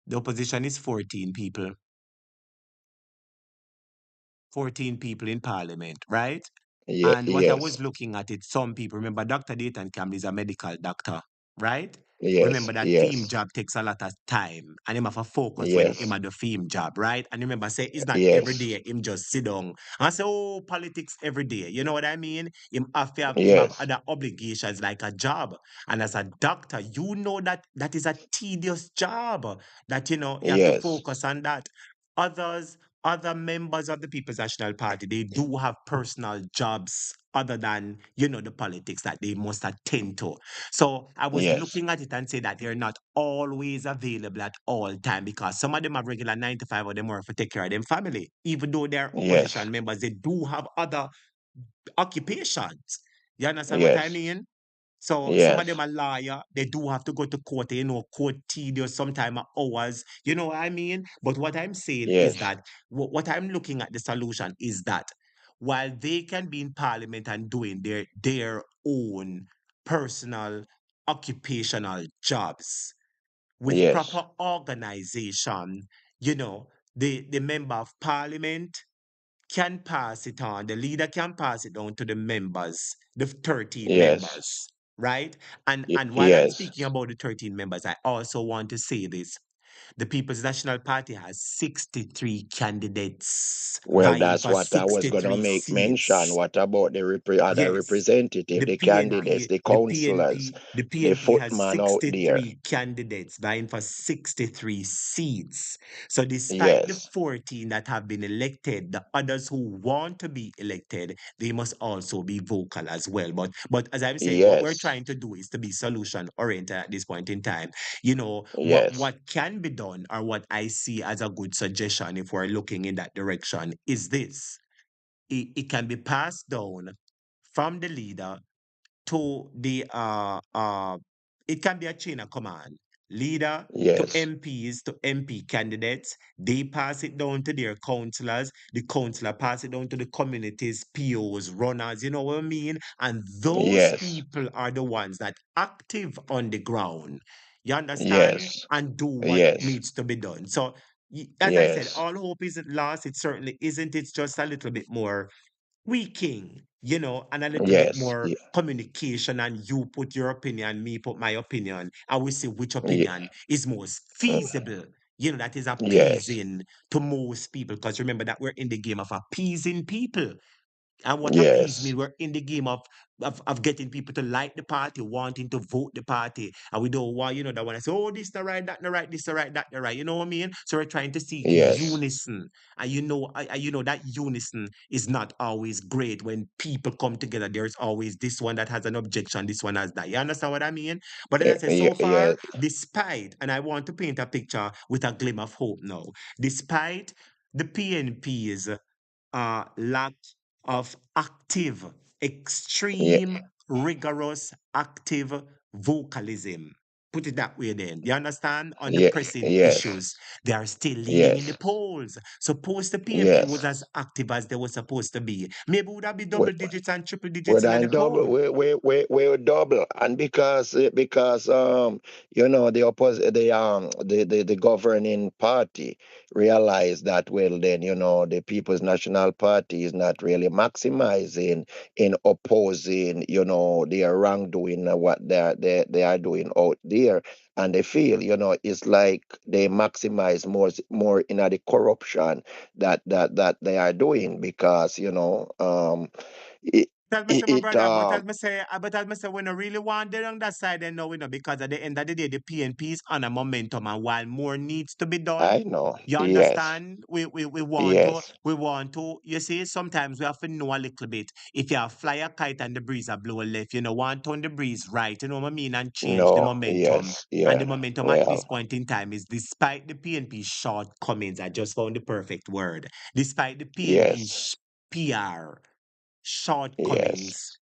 the opposition is 14 people. 14 people in parliament, right? Yeah, And what I was yes, looking at it, some people remember Dr. Dayton Campbell is a medical doctor, right? yes, Remember that theme yes, job takes a lot of time and him have a focus when him yes, at the theme job, right? And remember, say it's not every yes, day him just sit down and say, oh, politics every day. You know what I mean? Him have yes, other obligations like a job. And as a doctor, you know that is a tedious job that you have to yes, focus on that. Others other members of the People's National Party, they do have personal jobs other than, the politics that they must attend to. So I was yes, looking at it and say that they're not always available at all time because some of them have regular 9 to 5 or them work for take care of them family. Even though they're yes, opposition members, they do have other occupations. You understand what I yes, mean? So some of them yes, are lawyer. They do have to go to court. Court tedious, sometime hours. You know what I mean? But what I'm saying is yes, that what I'm looking at the solution is that while they can be in parliament and doing their own personal occupational jobs with yes, proper organization, the member of parliament can pass it on. The leader can pass it on to the members, the 13 yes, members, right? And while I'm yes. speaking about the 13 members, I also want to say this. The People's National Party has 63 candidates Well, vying that's for what I was gonna 63 make mention. seats. What about the other Yes. representative, The the candidates, PNP, the the councillors, PNP, the the PNP has footman out there? 63 candidates vying for 63 seats. So despite the Yes, 14 that have been elected, the others who want to be elected, they must also be vocal as well. But as I'm saying, what we're yes, trying to do is to be solution oriented at this point in time. What yes, can be done or what I see as a good suggestion if we're looking in that direction is this. It can be passed down from the leader to the it can be a chain of command. Leader to yes, MPs to MP candidates, they pass it down to their councillors, the councillor pass it down to the communities, POs, runners, you know what I mean? And those yes, people are the ones that active on the ground. You understand? Yes. And do what Yes. needs to be done. So, as I said, Yes. all hope isn't lost. It certainly isn't. It's just a little bit more tweaking, and a little bit Yes. more communication, and you put your opinion, me put my opinion, and we see which Ye- opinion is most feasible, that is Yes. appeasing to most people. Because remember that we're in the game of appeasing people. And what appease me, Yes. we're in the game of getting people to like the party, wanting to vote the party. And we don't want, that want to say, oh, this the right, that the right, this the right, that the right. You know what I mean? So we're trying to seek Yes. unison. And that unison is not always great when people come together. There's always this one that has an objection, this one has that. You understand what I mean? But as I said, so far, Yes. despite, and I want to paint a picture with a glimmer of hope now, despite the PNP's lack of active, extreme, rigorous, active vocalism. Put it that way then. You understand? On the pressing Yes. issues, they are still leading in the Yes. polls. Suppose the PNP was Yes. as active as they were supposed to be. Maybe would have be We, double digits and triple we're digits in the done double. poll. We double, and because the governing party realized that, well, then, the People's National Party is not really maximizing in opposing, their wrongdoing, what they are doing out there. And they feel, it's like they maximize more in the corruption that they are doing, because, it, Tell me, it, say, my it brother, but as me say, we don't really want them on that side, then no, because at the end of the day, the PNP is on a momentum, and while more needs to be done, I know. you Yes. understand? We want to, Yes. you see, sometimes we have to know a little bit. If you fly a kite and the breeze are blowing left, want to turn the breeze right, you know what I mean, and change the No. momentum. Yes. And the Yeah. momentum at this Well. point in time is, despite the PNP shortcomings, I just found the perfect word, despite the Yes. PNP PR Yes. shortcomings,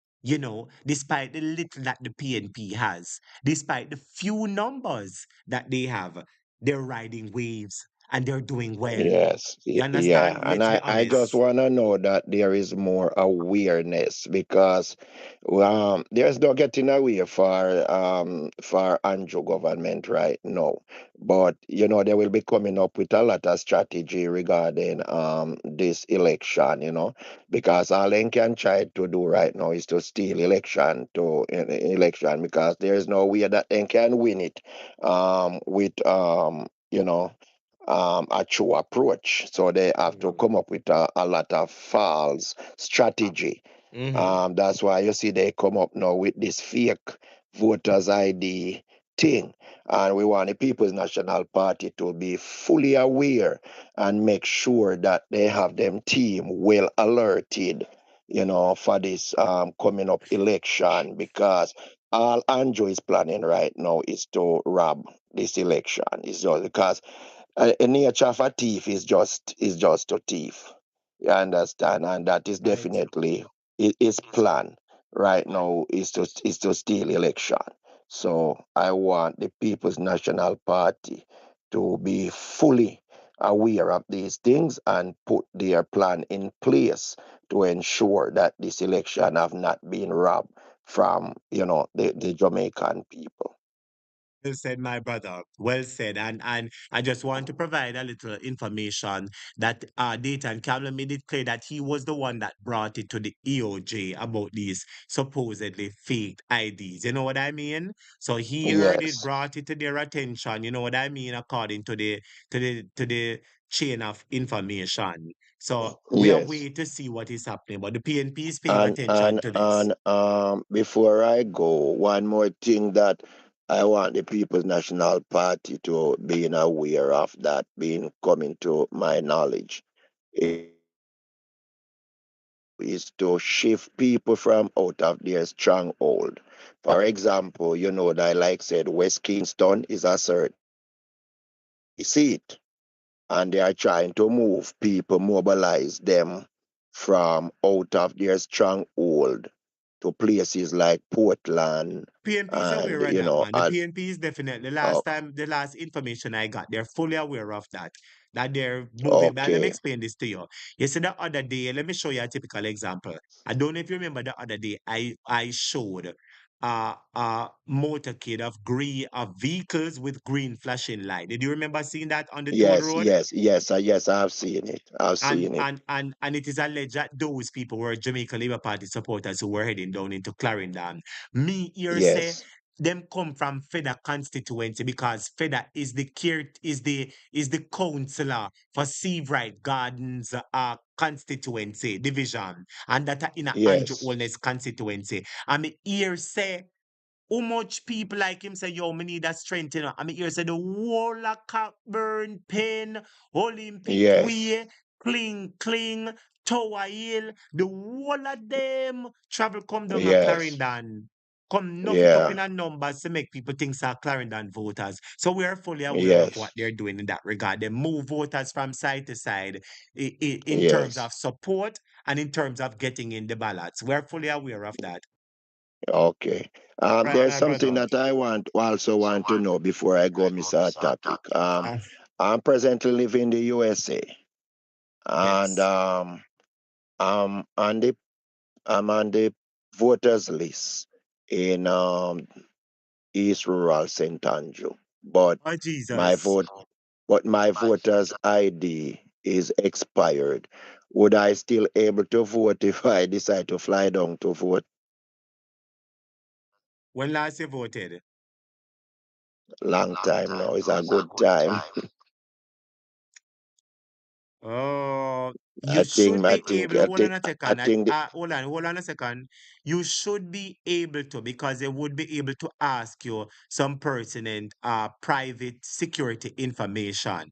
despite the little that the PNP has, despite the few numbers that they have, they're riding waves and they're doing well. Yes, You yeah, understand? and Let's be I just honest. want to know that there is more awareness, because there's no getting away for Andrew government right now, but they will be coming up with a lot of strategy regarding this election, because all they can try to do right now is to steal election, because there is no way that they can win it with a true approach. So they have to come up with a lot of false strategy. That's why you see they come up now with this fake voters ID thing. And we want the People's National Party to be fully aware and make sure that they have them team well alerted, for this coming up election, because all Andrew is planning right now is to rob this election. It's just because a nature of a thief is just a thief. You understand, and that is Right. definitely his plan right now is to steal election. So I want the People's National Party to be fully aware of these things and put their plan in place to ensure that this election have not been robbed from the Jamaican people. Well said, my brother. Well said. And I just want to provide a little information that Dayton Cameron made it clear that he was the one that brought it to the EOJ about these supposedly fake IDs. You know what I mean? So he heard it, Yes. brought it to their attention. You know what I mean? According to the chain of information. So we are Yes. waiting to see what is happening. But the PNP is paying And attention and to this. and before I go, one more thing that I want the People's National Party to being aware of, that being coming to my knowledge, is to shift people from out of their stronghold. For example, that, like said, West Kingston is a certain seat, and they are trying to move people, mobilize them from out of their stronghold to places like Portland, PNP is and aware of that, man. The at, PNP is definitely, oh, the last information I got, they're fully aware of that. That they're moving. But let me okay, explain this to you. You see, the other day, let me show you a typical example. I don't know if you remember the other day, I showed. motorcade of vehicles with green flashing light. Did you remember seeing that on the toll Yes, road? yes, yes, yes, I've seen it. I've And seen it. and it is alleged that those people were Jamaica Labour Party supporters who were heading down into Clarendon. Me here say Yes, them come from Feda constituency because Feda is the is the councillor for Seavright Gardens constituency division, and that are in a Andrew yes, Holness constituency. And me here say how much people like him say, yo, me need that strength, you know. I mean, here say the whole of Cockburn, Pen, Olympic yes, Way, Cling, Tower Hill, the whole of them travel come down a yes, Clarendon. Come nuff it up yeah, in a numbers to make people think are Clarendon voters. So we are fully aware of what yes, they're doing in that regard. They move voters from side to side in terms yes. of support and in terms of getting in the ballots. We're fully aware of that. Okay. Right, There's my something brother. that I also want to know before I go, Mr. Topic. I'm presently living in the USA, and Yes. I'm on the voters list in East Rural St. Andrew, but Oh, my Jesus. vote, but my voters ID is expired. Would I still able to vote if I decide to fly down to vote? When last you voted? Long time now. It's a good time. Oh, you I should think, I be think, able. I Hold on think, a I second. think, Hold on a second. You should be able to because they would be able to ask you some pertinent, private security information,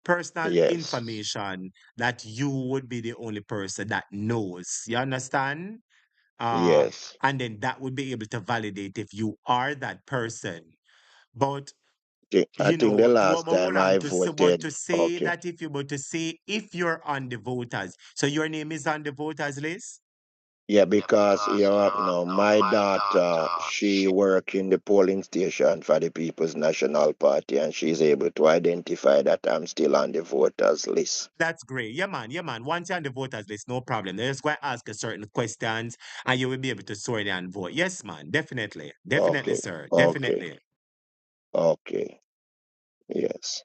personal yes, information that you would be the only person that knows. You understand? Uh, yes. and then that would be able to validate if you are that person. But I you think the know, last hold time on I to say, but voted, to say okay, that if you but to say if you're on the voters, so your name is on the voters list. yeah, because my daughter, she work in the polling station for the People's National Party, and she's able to identify that I'm still on the voters list. That's great. Yeah, man. Yeah, man. Once you're on the voters list, no problem. They're just going to ask a certain questions and you will be able to sort it and vote. Yes, man. Definitely. Definitely, Okay, sir. okay, Definitely. okay, yes.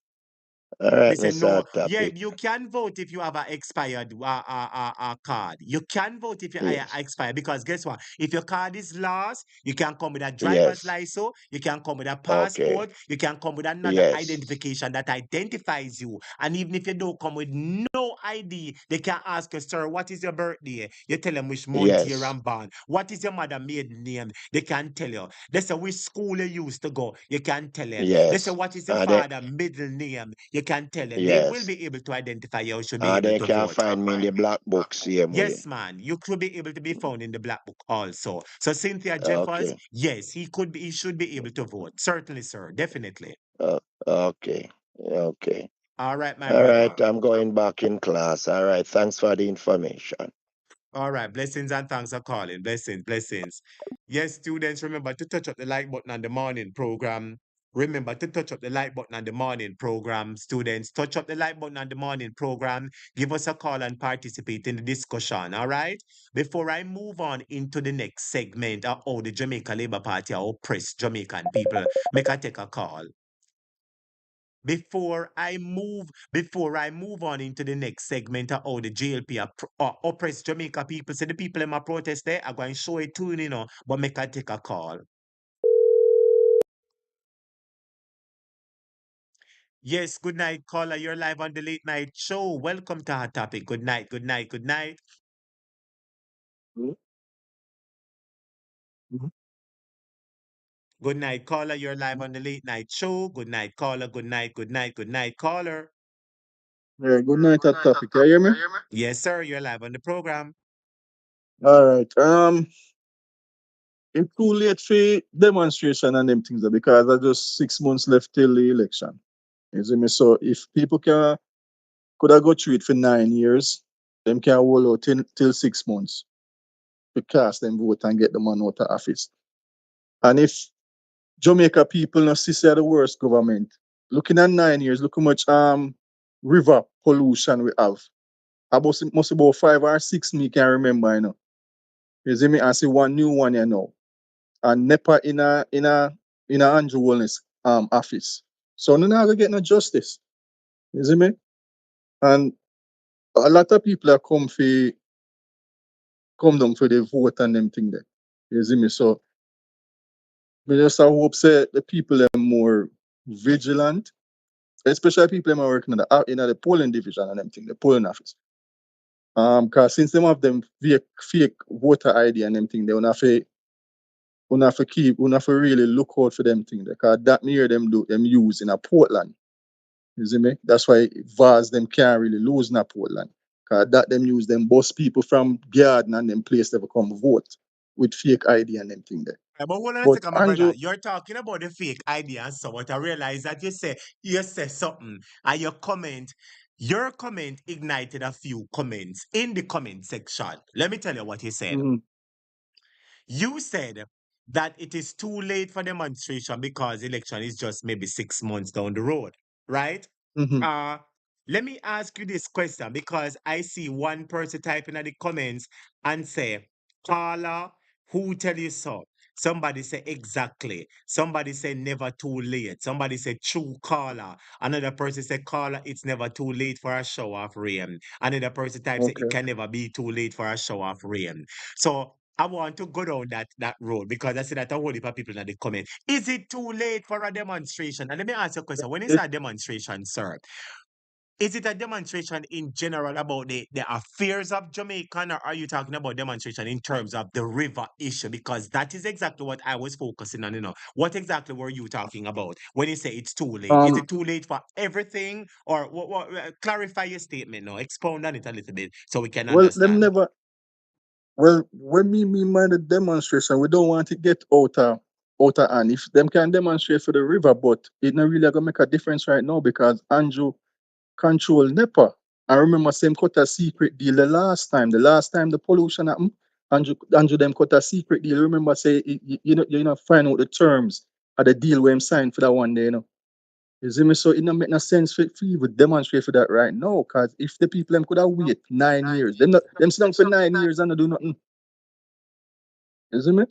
All right, Me say Mr. no. Yeah, Topic. you can vote if you have an expired card. You can vote if you Yes, expired because guess what? If your card is lost, you can come with a driver's yes, license. You can come with a okay, passport. You can come with another yes, identification that identifies you. And even if you don't come with no ID, they can ask you, sir, what is your birthday? You tell them which month you're yes, born. What is your mother maiden name? They can tell you. They say which school you used to go. You can tell them. They say yes. what is your And then, father middle name? You can tell them. They will yes. be able to identify you. Should be And able they to can vote. find me in the black book same way. Yes, man. You could be able to be found in the black book also. So Cynthia Jeffers, Okay. yes, he could be. He should be able to vote. Certainly, sir. Definitely. Uh, okay. Okay. All right, my All right. brother. I'm going back in class. All right. Thanks for the information. All right, blessings and thanks for calling. Blessings, blessings. Yes, students, remember to touch up the like button on the morning program. Remember to touch up the like button on the morning program. Students, touch up the like button on the morning program. Give us a call and participate in the discussion. All right. Before I move on into the next segment of how the Jamaica Labour Party oppress Jamaican people, make I take a call. Before I move on into the next segment of how the JLP oppress Jamaica people, say the people in my protest there are going to show it to you, but make I take a call. Yes, good night, caller. You're live on the late night show. Welcome to our topic. Good night, good night, good night. Good night, caller. You're live on the late night show. Good night, caller. Good night, good night, good night, caller. Yeah, good night at topic. Can you hear me? Yes, sir. You're live on the program. All right. It's too late for demonstration and them things there because there's just 6 months left till the election. You see me? So if people could have go through it for 9 years, them can hold out till 6 months to cast them vote and get the man out of office. And if Jamaica people not see say the worst government, looking at 9 years, look how much river pollution we have. About must about 5 or 6 me can remember, you know. You see me? I see one new one, you know. and NEPA in a Andrew Holness office. So no gonna get no justice. You see me? And a lot of people are come down for the vote and them thing there. You see me? So we just hope say the people are more vigilant, especially people that are working in the polling division and them thing, the polling office. Cause since them have them fake voter ID and them thing, they wanna really look out for them thing there. Cause that near them use in a Portland. You see me? That's why VARs them can't really lose in a Portland. Cause that them use them bus people from Garden and them place they come vote with fake ID and them thing there. But hold on a But second, my Andrew, brother. You're talking about the fake idea and so what I realize that you say something and your comment ignited a few comments in the comment section. Let me tell you what you said. You said that it is too late for demonstration because election is just maybe 6 months down the road, right? Uh, let me ask you this question because I see one person typing in the comments and say, Carla, who tell you so? Somebody say exactly. Somebody say never too late. Somebody say true Carla. Another person say Carla, it's never too late for a shower of rain. Another person types say it can never be too late for a shower of rain. So I want to go down that road because I see that a whole heap of people in the comment. Is it too late for a demonstration? And let me ask you a question. When is a demonstration, sir? Is it a demonstration in general about the affairs of Jamaica, or are you talking about demonstration in terms of the river issue? Because that is exactly what I was focusing on, What exactly were you talking about when you say it's too late? Is it too late for everything? Or clarify your statement now. Expound on it a little bit so we can well, them understand. never. Well, when me mind the demonstration, we don't want to get out of hand. If them can demonstrate for the river, but it not really gonna make a difference right now because Andrew control NEPA. I remember same cut a secret deal the last time. The last time the pollution happened, Andrew them cut a secret deal. Remember say you know find out the terms of the deal we signed for that one day, You see me? So it don't make no sense for you to demonstrate for that right now. Cause if the people them could have wait 9 years, them sit down for 9 years and not do nothing. You see me?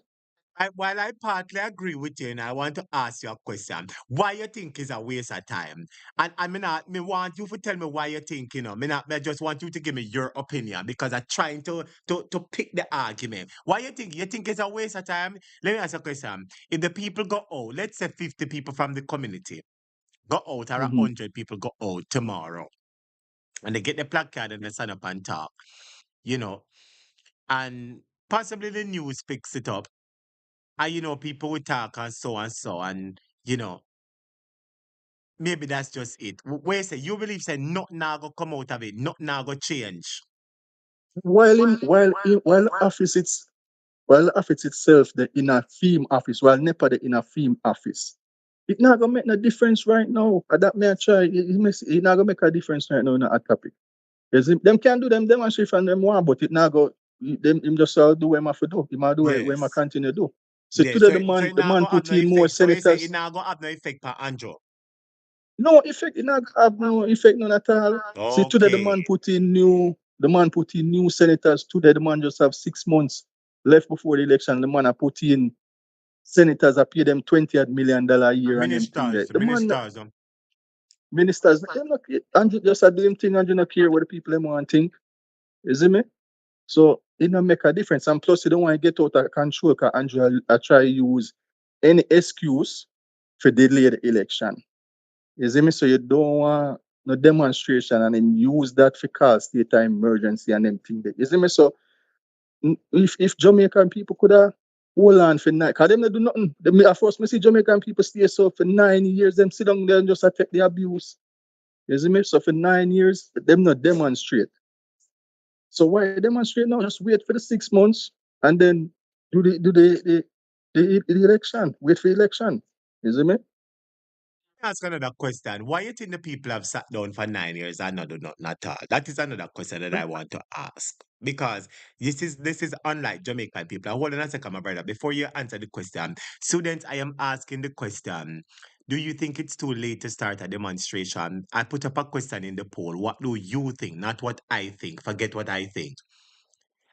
While I partly agree with you, and I want to ask you a question, why you think is a waste of time? And I mean, me want you to tell me why you think, I just want you to give me your opinion because I'm trying to pick the argument. Why you think? You think it's a waste of time? Let me ask you a question. If the people go out, let's say 50 people from the community go out, or 100 people go out tomorrow, and they get the placard and they stand up and talk, and possibly the news picks it up. And people will talk and so, and maybe that's just it. Where say you believe say nothing now go come out of it, nothing now go change. While office itself, the inner theme office, while NEPA the inner theme office, it not gonna make no difference right now. And that may I try. It not gonna make a difference right now in that topic. Them can do them demonstration them want, but it not go. Them him just do what him have to do. He might do what him continue to do. So Yes. today So the it now man go have put no in more effect. So you say it senators. now go have no effect for Andrew. No effect. It not have no effect none at all. See today the man put in new senators. Today the man just have 6 months left before the election. The man a put in senators. I pay them $20 million a year and them thing there. The man ministers them not Andrew just a doing thing and you not care what the people them want think. You see me? So it don't make a difference. And plus you don't want to get out of control because Andrew I try to use any excuse for delay the election. You see me? So you don't want no demonstration and then use that for cause state of emergency and them thing there. You see me? So if Jamaican people could have hold on for 9, because them not do nothing. At first me see Jamaican people stay so for 9 years, them sit down there and just take the abuse. You see me? So for 9 years, them not demonstrate. So why demonstrate now? Just wait for the 6 months and then do the election. Wait for election. You see me? Ask another question. Why you think the people have sat down for 9 years and not do nothing at all? That is another question that I want to ask. Because this is unlike Jamaican people. Hold on a second, my brother. Before you answer the question, students, I am asking the question. Do you think it's too late to start a demonstration? I put up a question in the poll. What do you think? Not what I think. Forget what I think.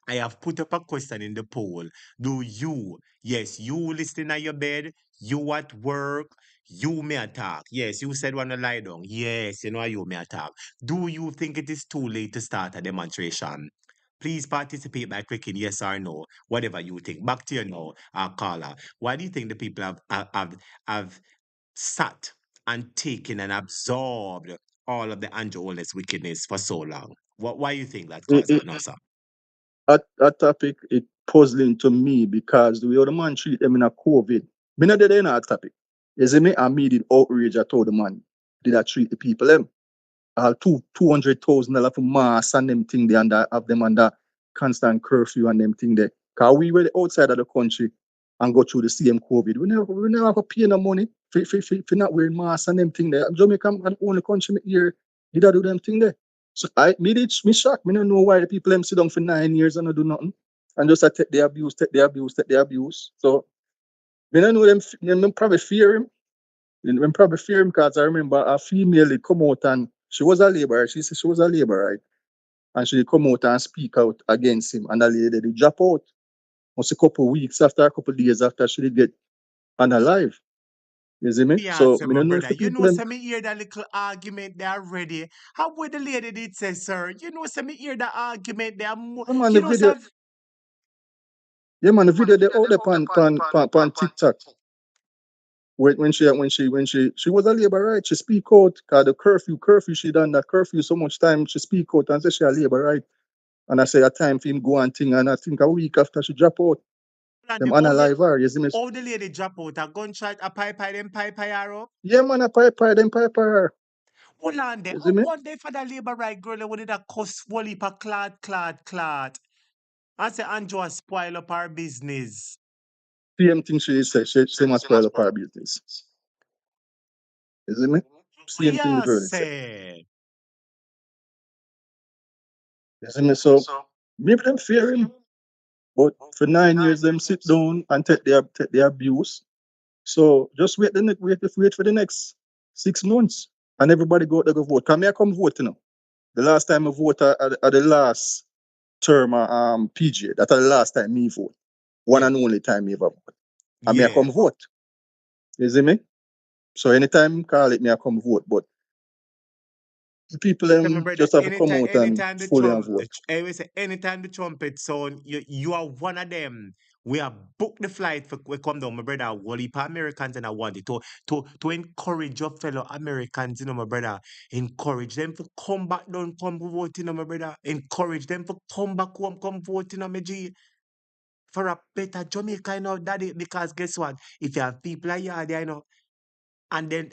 I have put up a question in the poll. Do you, yes, you listening at your bed, you at work, you may attack. Yes, you said wanna lie down. Yes, you know you may attack. Do you think it is too late to start a demonstration? Please participate by clicking yes or no, whatever you think. Back to you now, caller. Why do you think the people have sat and taken and absorbed all of the Andrew Holness wickedness for so long? Why you think that It, cause it, that now, sir? that topic it puzzling to me because the way the man treat them in a COVID. Me not dead in that topic. You see me? Immediate outrage at how the man did I treat the people them. $200,000 for mass and them thing they under have them under constant curfew and them thing there. Cause we were outside of the country and go through the same COVID. We never have to pay no money for not wearing masks and them thing there. Jamaica and the only country here did I do them thing there. So me shocked. Me don't know why the people them sit down for 9 years and not do nothing. And just take the abuse, take the abuse, take the abuse. So me don't know them probably fear him. Them probably fear him because I remember a female had come out and she was a laborer. She said she was a laborer, right? And she come out and speak out against him. And the lady did drop out. Almost a couple of weeks after, a couple of days after she did get unalive. You see me? Me So answer, me my don't know if brother. the You people know, them some me hear that little argument they already. How would the lady did say, sir? You know, some me hear the argument they are yeah, man, you the know, video, some yeah, man, the video they out there on TikTok. When she was a labor right, she speak out because the curfew she done that curfew so much time she speak out and say she a labor right. And I say a time for him go and thing and I think a week after she drop out, and them them unalive her, you see me? all the lady drop out a gunshot, a pipe, them pipe, her up. Yeah, man, a pipe them pipe her. Hold on there. You I see me? wonder for the labor right girl with that cuss whole heap of clot. I say Andrew spoil up our business. Same thing she said, she must spoil up her business. You see me? What Same thing the you girl said. say? You see me? So maybe them fear him. But for 9 years them sit down and take their abuse. So just wait for the next 6 months. And everybody go out there go vote. Come here, come vote, you know. The last time I vote at the last term PGA. That's the last time me vote. One Yeah. and only time me ever vote. And me I Yeah. come vote. You see me? So anytime call it me I come vote. But the people So my brother, just have to come out and anytime the fully and vote. I always say anytime the trumpet sound, you are one of them. We have booked the flight for we come down, my brother. Whole heap of Americans and I want it to encourage your fellow Americans, you know, my brother. Encourage them to come back down, come vote, you know, my brother. Encourage them to come back home, come vote, you know, my G. For a better Jamaica, you know, daddy. Because guess what? If you have people like you, you know. And then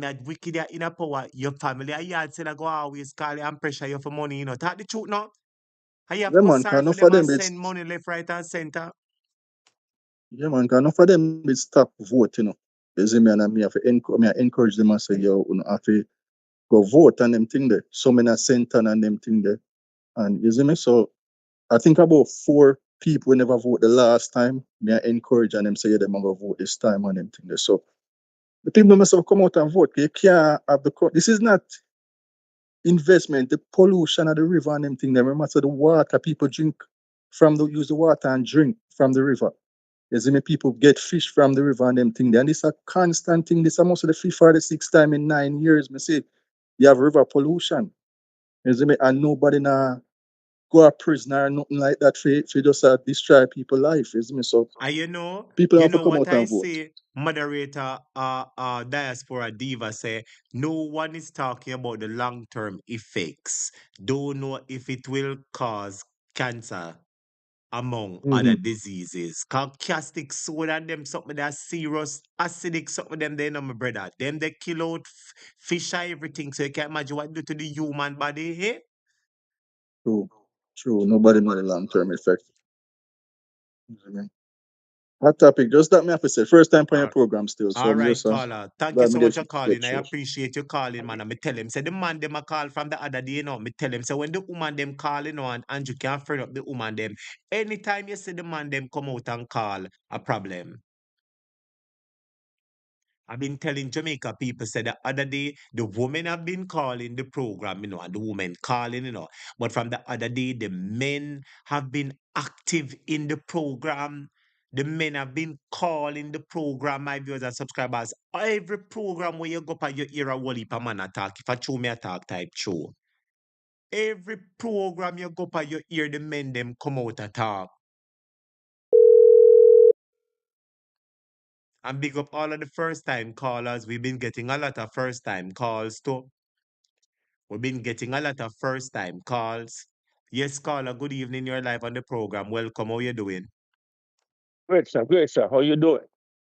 that wicked are in a power, your family are yard say go always call you and pressure you for money, you know. Talk the truth now. And you have to Yeah go man, sorry can for enough them of and them it's send money left, right, and center. yeah man, can enough of them it's stop vote, you know. You see me and me have to encourage them and say, yo, you know, have to go vote and them thing there. So many center and them thing there. And you see me? So I think about 4 people never vote the last time. Me I encourage and them say yeah, them gonna vote this time and them thing there. So the people must have come out and vote. You can't have this is not investment, the pollution of the river and them thing there. Remember so the water people drink use the water and drink from the river. You see me, people get fish from the river and them thing there. And this is a constant thing. This is almost the 5th or the 6th time in 9 years. Me say you have river pollution. You see me, and nobody now go a prisoner or nothing like that for just destroy people's life. You see me? So And people you have to know come what out I and vote. say, moderator Diaspora Diva say, no one is talking about the long-term effects. Don't know if it will cause cancer among other Mm-hmm. diseases. Caustic soda and them something that serious acidic something them they know my brother. Them they kill out fish and everything. So you can imagine what it do to the human body, eh? True. True. Nobody know the long term effect. You see me? Hot topic. Just that me have to say. First time on your program still. So All I'm right, just caller. Thank you glad so me much get for get calling. I through. appreciate you calling, man. And me tell him, say the man them a call from the other day, you know. Me tell him, say when the woman them calling on and you can't friend up the woman them. Anytime you see the man them come out and call, a problem. I've been telling Jamaica people said the other day, the women have been calling the program, and the women calling, but from the other day, the men have been active in the program. The men have been calling the program, my viewers and subscribers. Every program where you go up, you hear a whole heap of man attack. If I show me attack type show. Every program you go up, you hear the men them come out attack. And big up all of the first time callers. We've been getting a lot of first time calls too. We've been getting a lot of first time calls. Yes, caller, good evening. You're live on the program. Welcome. How you doing? Great, sir. Great, sir. How you doing?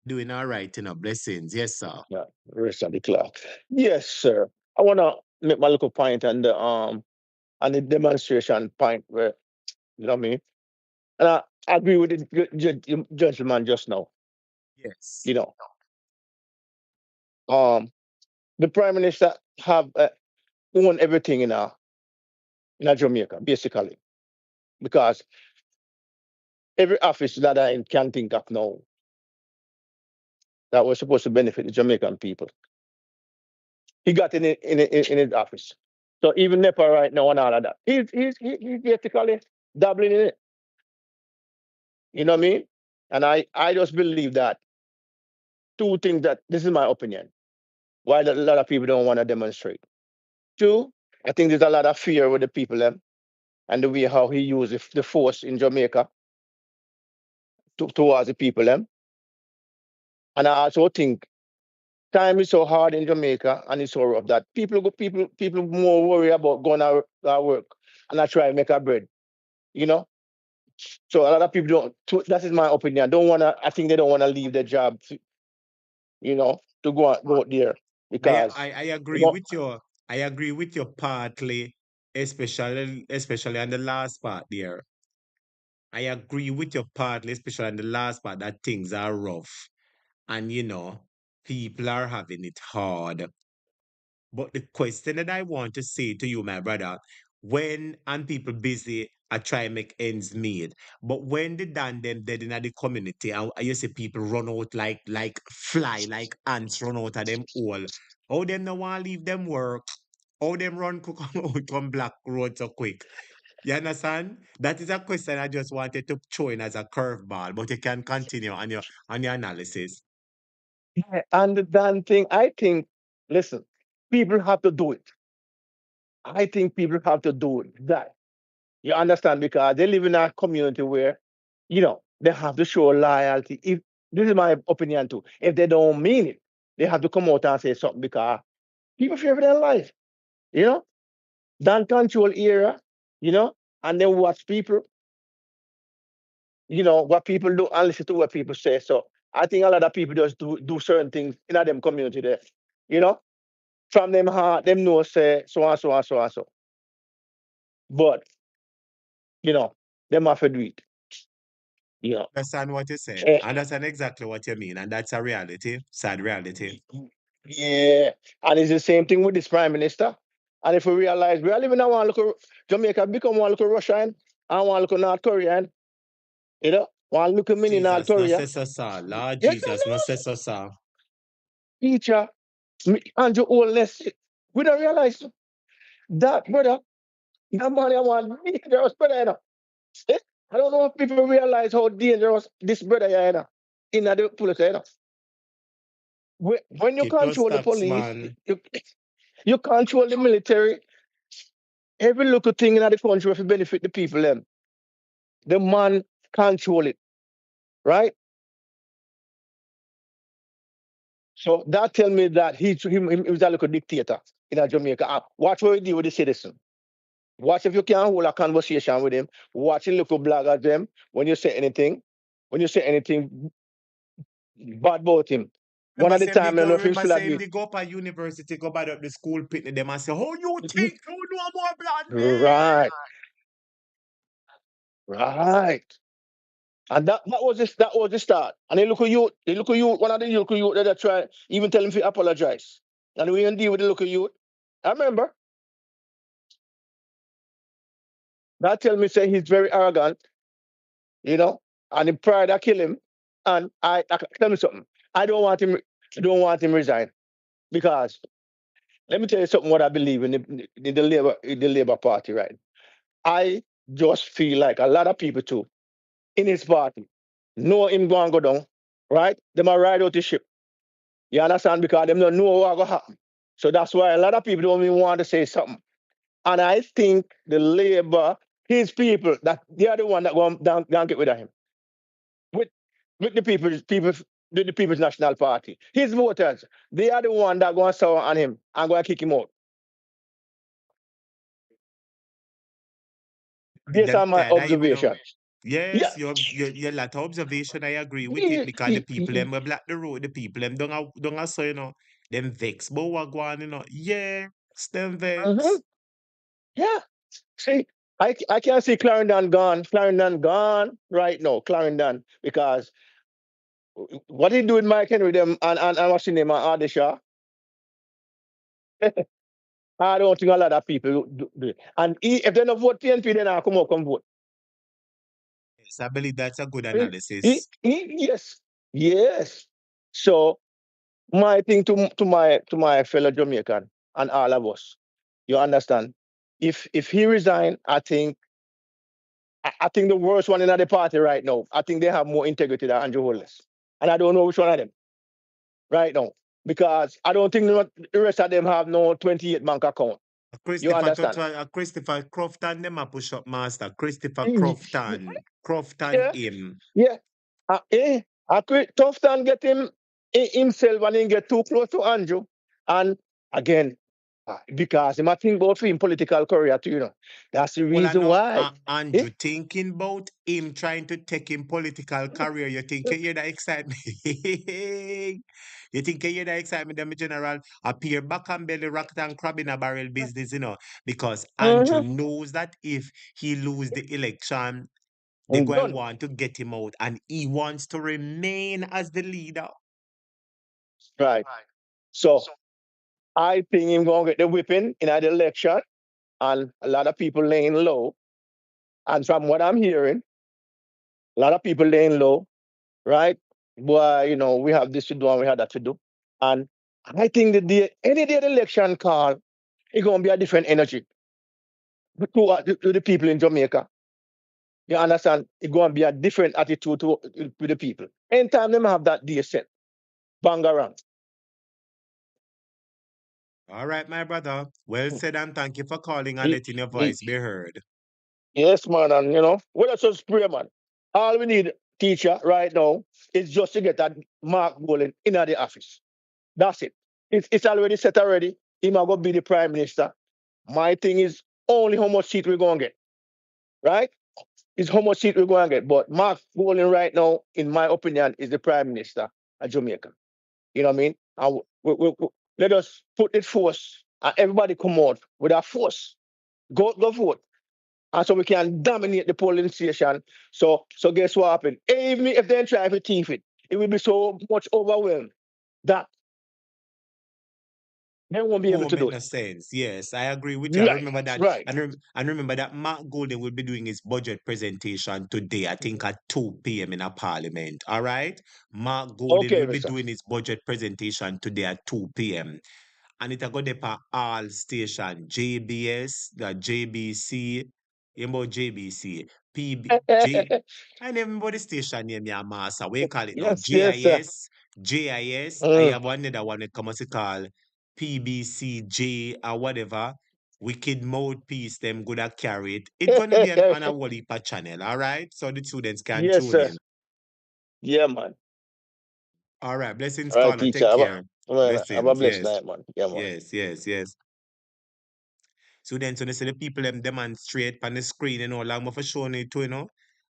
Doing all right, blessings. Yes, sir. Yeah, rest of the Clarke. Yes, sir. I wanna make my little point on the demonstration point where you know what I mean? And I agree with the gentleman just now. Yes. You know, the prime minister have own everything in Jamaica, basically. Because every office that I can think of now that was supposed to benefit the Jamaican people, he got in his office. So even NEPA right now and all of that, he's basically dabbling in it. You know what I mean? And I just believe that two things that this is my opinion. Why a lot of people don't want to demonstrate. Two, I think there's a lot of fear with the people and the way how he uses the force in Jamaica towards the people And I also think time is so hard in Jamaica and it's so rough that people more worry about going to work and I try to make a bread. You know? So a lot of people don't. That is my opinion. Don't want to. I think they don't want to leave their job. To go out there because I agree with you. I agree with you partly, especially on the last part there. I agree with you partly, especially on the last part that things are rough. And people are having it hard. But the question that I want to say to you, my brother, when and people busy, I try and make ends meet. But when they done them dead in the community, and you see people run out like fly, like ants run out of them all. How them no want to leave them work? How them run come out on black road so quick? You understand? That is a question I just wanted to throw in as a curveball, but you can continue on your analysis. Yeah, and the damn thing, I think, listen, people have to do it. I think people have to do it. That you understand because they live in a community where, they have to show loyalty. If this is my opinion too, if they don't mean it, they have to come out and say something because people fear for their life. You know, don't control era. And then watch people. What people do and listen to what people say. So I think a lot of people just do certain things in them community there. From them heart, them know say so and so and so and so. But them have to do it. Understand what you say. Eh, Understand exactly what you mean, and that's a reality, sad reality. Yeah. And it's the same thing with this prime minister. And if we realize we are living in one local Jamaica become one local Russian and one local North Korean, one local mini North Jesus, no Korea. say so, sir. Lord Yeah, Jesus, no say so, sir. teacher, Andrew Holness. We don't realize that, brother. That man is one dangerous brother. I don't know if people realize how dangerous this brother is in the police. When you It just control the tax, police, man. you control the military, every little thing in the country will benefit the people. The man control it, right? So that tell me that he was a little dictator in Jamaica. Watch what he do with the citizen. Watch if you can hold a conversation with him. Watch him look blog them when you say anything. When you say anything bad about him. One at the time, I don't know if him Remember still saying agree. they go up at university, go bad up the school picnic, them and say, "How you think you know more blood, man?" Right, right. And that was the start. And they look at you, one of the local youth that try, even tell him to apologize. And we didn't deal with the local youth. I remember. That tell me say he's very arrogant, and the pride I kill him. And I tell me something. I don't want him. don't want him resign. Because let me tell you something what I believe in the Labour Party, right? I just feel like a lot of people too in his party know him going to go down, right? They might ride out the ship. You understand? Because them don't know what's going to happen. So that's why a lot of people don't even want to say something. And I think the Labour, his people, that they are the one that go down get rid of him. With the People's National Party. His voters, they are the one that going to sour on him and going to kick him out. Based on my observation. Yes, your latter observation, I agree with it because the people them will block the road, the people them don't so you know, them vex but what go on, you know. Yes, them vex. Yeah. See, I can't see Clarendon gone right now, Clarendon, because what he do with Mike Henry them and what's his name, Adisha? I don't think a lot of people do it. And if they don't vote PNP, then I'll come vote. Yes, I believe that's a good analysis. Yes. So my thing to my fellow Jamaican and all of us, you understand? If he resign, I think the worst one in the party right now, I think they have more integrity than Andrew Holness. And I don't know which one of them right now. Because I don't think the rest of them have no 28 bank account. You understand? Christopher Crofton, them a push up master. Christopher Crofton. Him. Yeah. Tufton get him himself and he get too close to Andrew. And again, because he might think about him political career too, you know. That's the reason why. Andrew thinking about him trying to take him political career. You think you hear that excitement? You think you hear that excitement, them general? Appear back and belly rock and crab in a barrel business, you know. Because Andrew knows that if he lose the election, they're going to want to get him out, and he wants to remain as the leader. Right. So I think he's going to get the whipping in the election, and a lot of people laying low. And from what I'm hearing, a lot of people laying low, right? But, you know, we have this to do and we have that to do. And I think any day the election call, it's going to be a different energy to the people in Jamaica. You understand? It's going to be a different attitude to the people. Anytime them have that day set, bang around. All right, my brother. Well said, and thank you for calling and letting your voice be heard. Yes, man, and you know, we're not just spray, man. All we need, teacher, right now, is just to get that Mark Golan in the office. That's it. It's already set already. He might go be the prime minister. My thing is only how much seat we're going to get, right? It's how much seat we're going to get. But Mark Golan right now, in my opinion, is the prime minister of Jamaica. You know what I mean? And let us put it force, and everybody come out with a force. Go vote. And so we can dominate the polling station. So guess what happened? Even if they try to thief it, it will be so much overwhelmed that they won't be able to do it. No sense. Yes, I agree with you. I remember that. Right. And remember that Mark Golden will be doing his budget presentation today, I think at 2 p.m. in a parliament. All right? Mark Golden will be doing his budget presentation today at 2 p.m. And it'll go there for all station, JBS, the JBC, JBC, PB, I never remember the station name, yeah, master. We call it now GIS. I have another one that comes to call PBCJ or whatever. Wicked Mouthpiece, them good at carry it. It's gonna be on a whole heap of channel, all right? So the students can tune in. Yeah, man. All right, blessings, all right, caller. teacher. Take care. Have a blessed Blessings. night, man. Yeah, man. Yes. So then, so they say the people them demonstrate on the screen, you know, like me for showing it to, you know.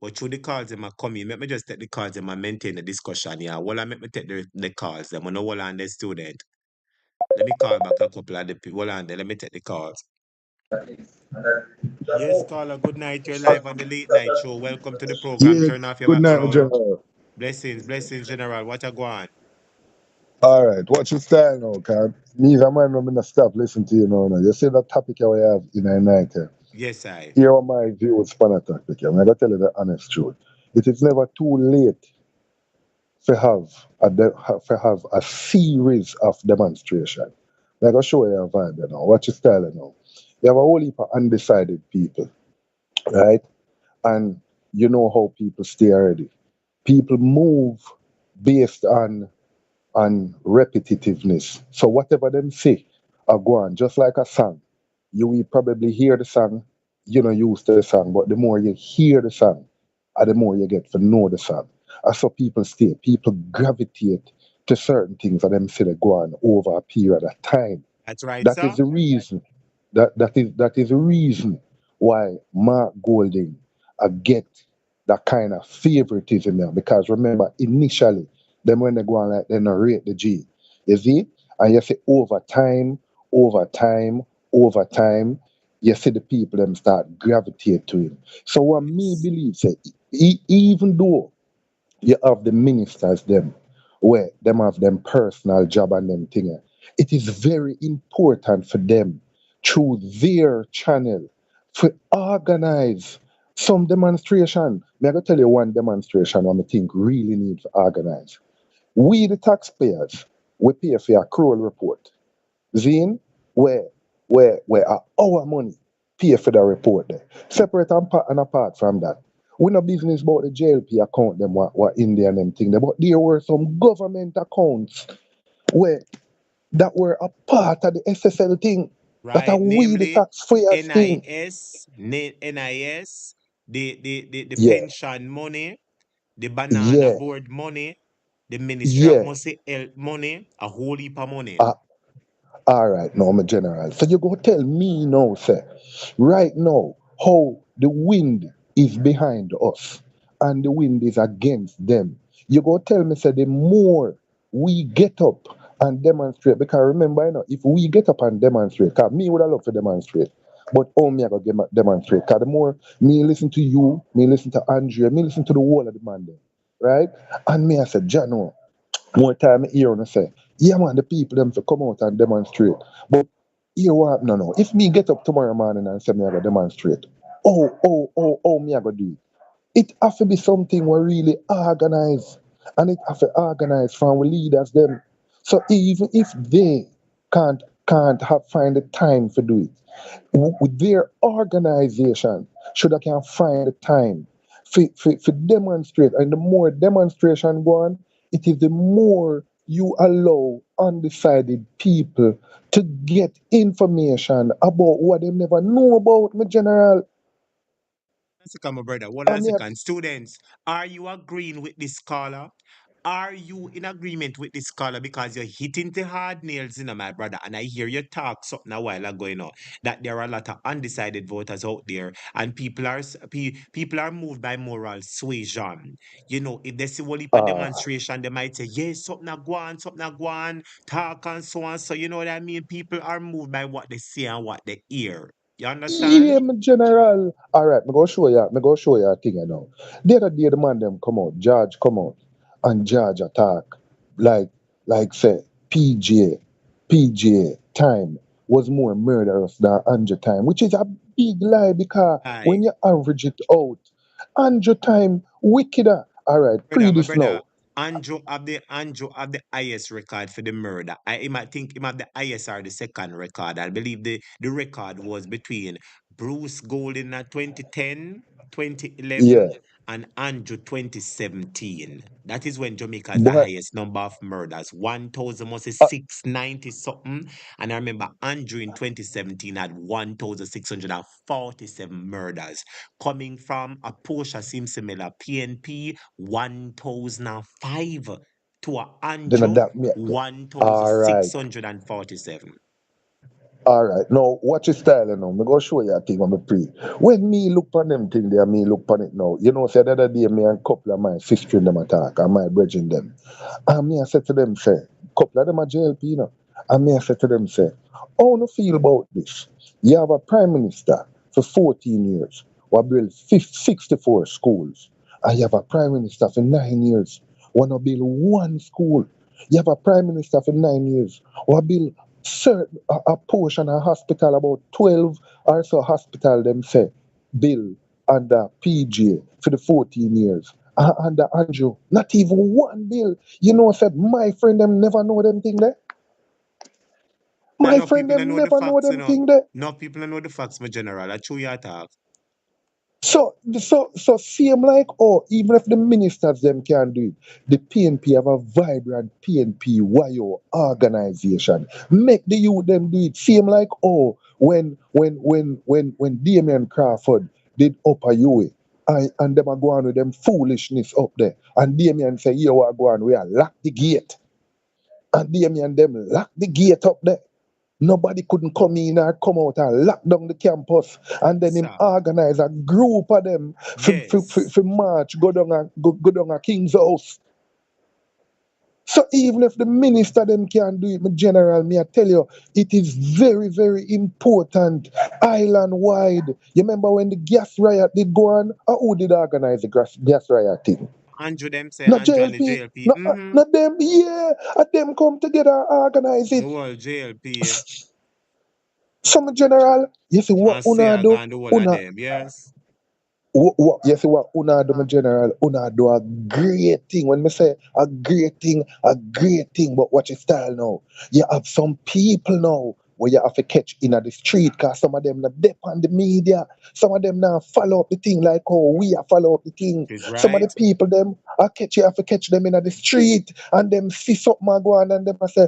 But through the calls them are coming. Let me just take the calls them and maintain the discussion. Yeah, well, I make me take the calls them. I know all on the student. Let me call back a couple of the people. Hold on there. Let me take the calls. Yes, caller. Good night. You're live on the late night show. Welcome to the program. Yeah, Turn off your good night, background. General. Blessings, General. What you go on? All right, what's your style now, cause me, I'm gonna stop listening to you now. You see that topic I have in the night. Yes, I. Here are my views on that topic. I'm gonna tell you the honest truth. It is never too late have a series of demonstration. I'm gonna show you a vibe you know. Watch your style you know. You have a whole heap of undecided people, right? And you know how people stay already. People move based on repetitiveness. So whatever them say are go on, just like a song. You will probably hear the song, you know, used to the song, but the more you hear the song, the more you get to know the song. And so people stay, people gravitate to certain things and them say they go on over a period of time. That's right, That sir. is the reason. That is the reason why Mark Golding get that kind of favoritism now. Because remember, initially, them when they go on like they narrate the G. You see? And you see over time, over time, over time, you see the people them start gravitate to him. So what me believe say, even though you have the ministers them where them have them personal job and them thing. It is very important for them through their channel to organize some demonstration. Me I go tell you one demonstration I think really need to organize. We the taxpayers, we pay for a cruel report. Zine, where our money pay for the report there. Separate and apart from that. We no business about the JLP account them what India and them thing there, but there were some government accounts where that were a part of the SSL thing. That are Right, we the namely taxpayers thing. NIS, the Yeah, pension money, the banana yeah, board money, the Ministry of yeah. Health money, a whole heap of money. All right, now I'm a general. So you go tell me now, sir, right now, how the wind is behind us and the wind is against them. You go tell me, sir, the more we get up and demonstrate, because remember, you know, if we get up and demonstrate, because me would have loved to demonstrate, but how me I go demonstrate? Because the more me listen to you, me listen to Andrea, me listen to the whole of the man there, right? And me I said, Jano, more time I hear and say, yeah man, the people them to come out and demonstrate. But here what no. If me get up tomorrow morning and say me I go demonstrate, me I go do it. It have to be something we really organize. And it have to organize from we leaders them. So even if they can't have find the time to do it, with their organization should I can find the time for demonstrate. And the more demonstration go on, it is the more you allow undecided people to get information about what they never know about, my general. Second, my brother. Hold on I a mean, second. Students, are you agreeing with this scholar? Are you in agreement with this scholar? Because you're hitting the hard nails, my brother. And I hear you talk something a while ago, that there are a lot of undecided voters out there, and people are moved by moral suasion. If they see one heap of demonstration, they might say, yes, something a go on, talk and so on. So you know what I mean? People are moved by what they see and what they hear. You understand? yeah, my general. All right, me go show you a thing, The other day, the man them come out, George come out, and George attack, like, say, PJ time was more murderous than Andrew time, which is a big lie because Aye. when you average it out, Andrew time wickeder. All right, pre My this brother, now. Andrew have the highest record for the murder. He might think him have the highest or the second record. I believe the record was between Bruce Golden at 2010, 2011, Yeah, and Andrew 2017. That is when Jamaica has the but highest number of murders. 1,690 something. And I remember Andrew in 2017 had 1,647 murders. Coming from a Portia similar PNP 1005 to a then Andrew that me. All right. 1647. All right. Now, watch your style, Me go show you a thing on me pre. When me look on them thing there, me look on it now. Say the other day, me and couple of my sister in them attack, and my brethren them. And me I said to them, say, couple of them are JLP, And me I said to them, say, how do you feel about this? You have a prime minister for 14 years, who build 64 schools. And you have a prime minister for 9 years, who build one school. You have a prime minister for 9 years, who build certain a portion of hospital, about 12 or so hospital them say, bill under PJ for the 14 years. under Andrew. Not even one bill. You know, said my friend them never know them thing there. My No friend people don't them know the never know facts, you them know. thing there. No people don't know the facts, my general. I chew your talk. So same like even if the ministers them can do it, the PNP have a vibrant PNP YO organization. Make the youth them do it. Same like when Damien Crawford did Upper UA and them are going with them foolishness up there. And Damien say, "Here we are going, we are lock the gate." And Damien them lock the gate up there. Nobody couldn't come in or come out and lock down the campus. And then him organize a group of them for march, go down a King's house. So even if the minister them can do it, my general, me I tell you, it is very, very important island wide. You remember when the gas riot did go on? Who did organize the gas riot thing? Andrew them say Not Andrew and the JLP. JLP. Not them, yeah. Them come together and organize it. The whole JLP. Some general, you see what And una do? and the whole of them, yes. You see what una do, my general? Una do a great thing. When me say a great thing, but watch your style now. You have some people now where you have to catch in the street because some of them not dep on the media. Some of them now follow up the thing like how we are follow up the thing. Some of the people them you have to catch them in the street and them see something a go on and them I say,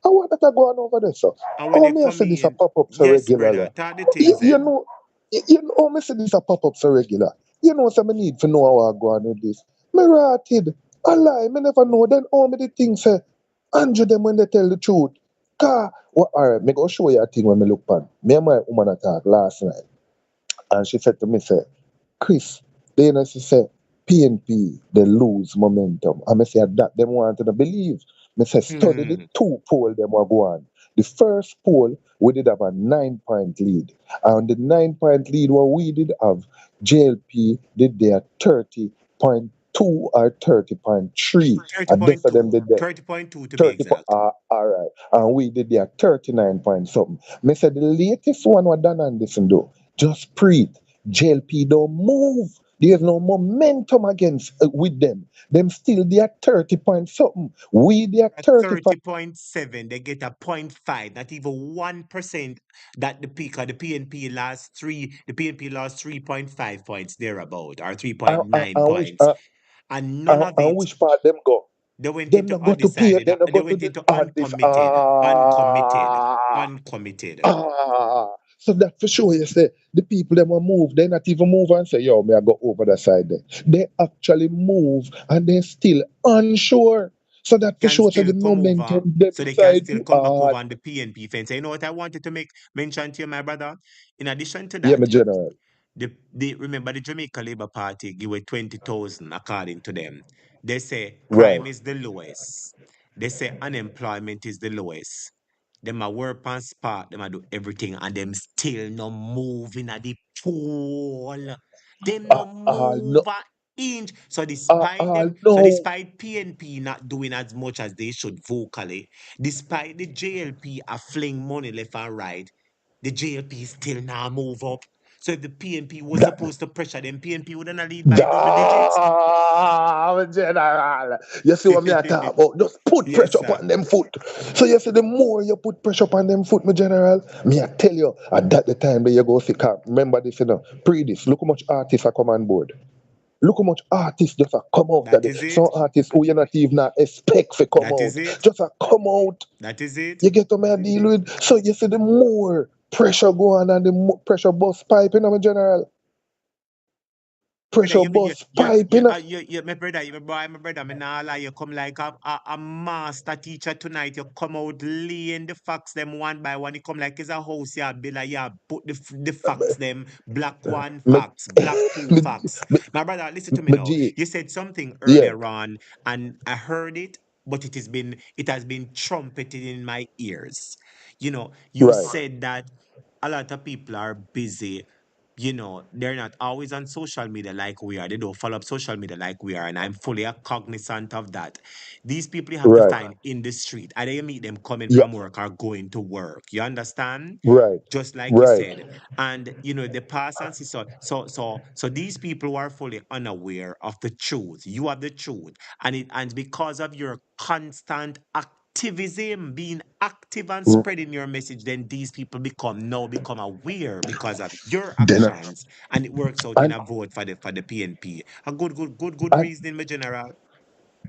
I want that go on over there, so. And when Oh, they me I come say this a in, pop up so yes, regularly. brother, talk the things You then. know, me say this a pop up so regular. You know, so me need to know how I go on with this. Me ratted. I lie, me never know. Then all me the things say, Andrew them when they tell the truth. Alright, me go show you a thing when me look pan. Me and my woman attack last night. And she said to me, say, Chris, then she said, PNP, they lose momentum. And I say that them wanted to believe. Me say, study the two poll them were go on. The first poll, we did have a 9-point lead. And the 9-point lead, what we did have, JLP did their 30.2 or 30.3. And both of them 30.2. did their 30.2 to be 30 exact. all right. And we did their 39 point something. Me said the latest one what done on this do. Just breathe. JLP don't move. There's no momentum against with them. Them still they are 30 point something. We they are 30 point. 30.7, they get a 0.5, not even 1% that the peak of the PNP the PNP lost 3.5 points thereabout, or 3.9 points. And none of it, which part them go? they went Them into not go to pay. undecided, They not they go to went the into this. uncommitted. So that for sure you say the people them will move, they not even move and say, yo, may I go over the side there. They actually move and they still unsure. So that for Can sure so still the come over, momentum them so they can side. still come back over on the PNP fence. You know what I wanted to make mention to you, my brother? In addition to Yeah, that, my general. remember the Jamaica Labour Party give away 20,000 according to them. They say Right. crime is the lowest. They say unemployment is the lowest. Them a work on spot, them a do everything, and them still no moving at the poll. Them no No, move a inch. So despite them, so no. despite PNP not doing as much as they should vocally, despite the JLP a fling money left and right, the JLP still not move up. So if the PNP was supposed to pressure them, PNP wouldn't lead by double digits. General. You see what me I talk about? Just put Yes, pressure sir. upon them foot. So you see the more you put pressure upon them foot, my general, me I tell you, at that the time that you go see remember this, pre this, look how much artists are come on board. Look how much artists just are come out That there. is it. Some artists who you not even expect to come That out. is it. Just a come out. That is it. You get to me I deal with. So you see the more pressure go on and the more pressure bust pipe, my general. Brother, Pressure bust pipe, my brother, my brother, me nah lie, you come like a master teacher tonight. You come out laying the facts them one by one. You come like it's a house, yeah, bill, yeah, put the facts them, black one Me, facts, black two me, facts. me, My brother, listen to me me now. G. You said something Yeah, earlier on, and I heard it, but it has been trumpeted in my ears. You know, you right. said that a lot of people are busy, you know, they're not always on social media like we are. They don't follow up social media like we are, and I'm fully cognizant of that. These people you have to Right. find in the street. Either you meet them coming Yeah. from work or going to work. You understand? Right. Just like you Right. said. And you know, the past and so these people who are fully unaware of the truth. You have the truth. And because of your constant activism, being active and Mm. spreading your message, then these people become aware because of your Then actions, and it works out in and a vote for the PNP. A good and reasoning, my general.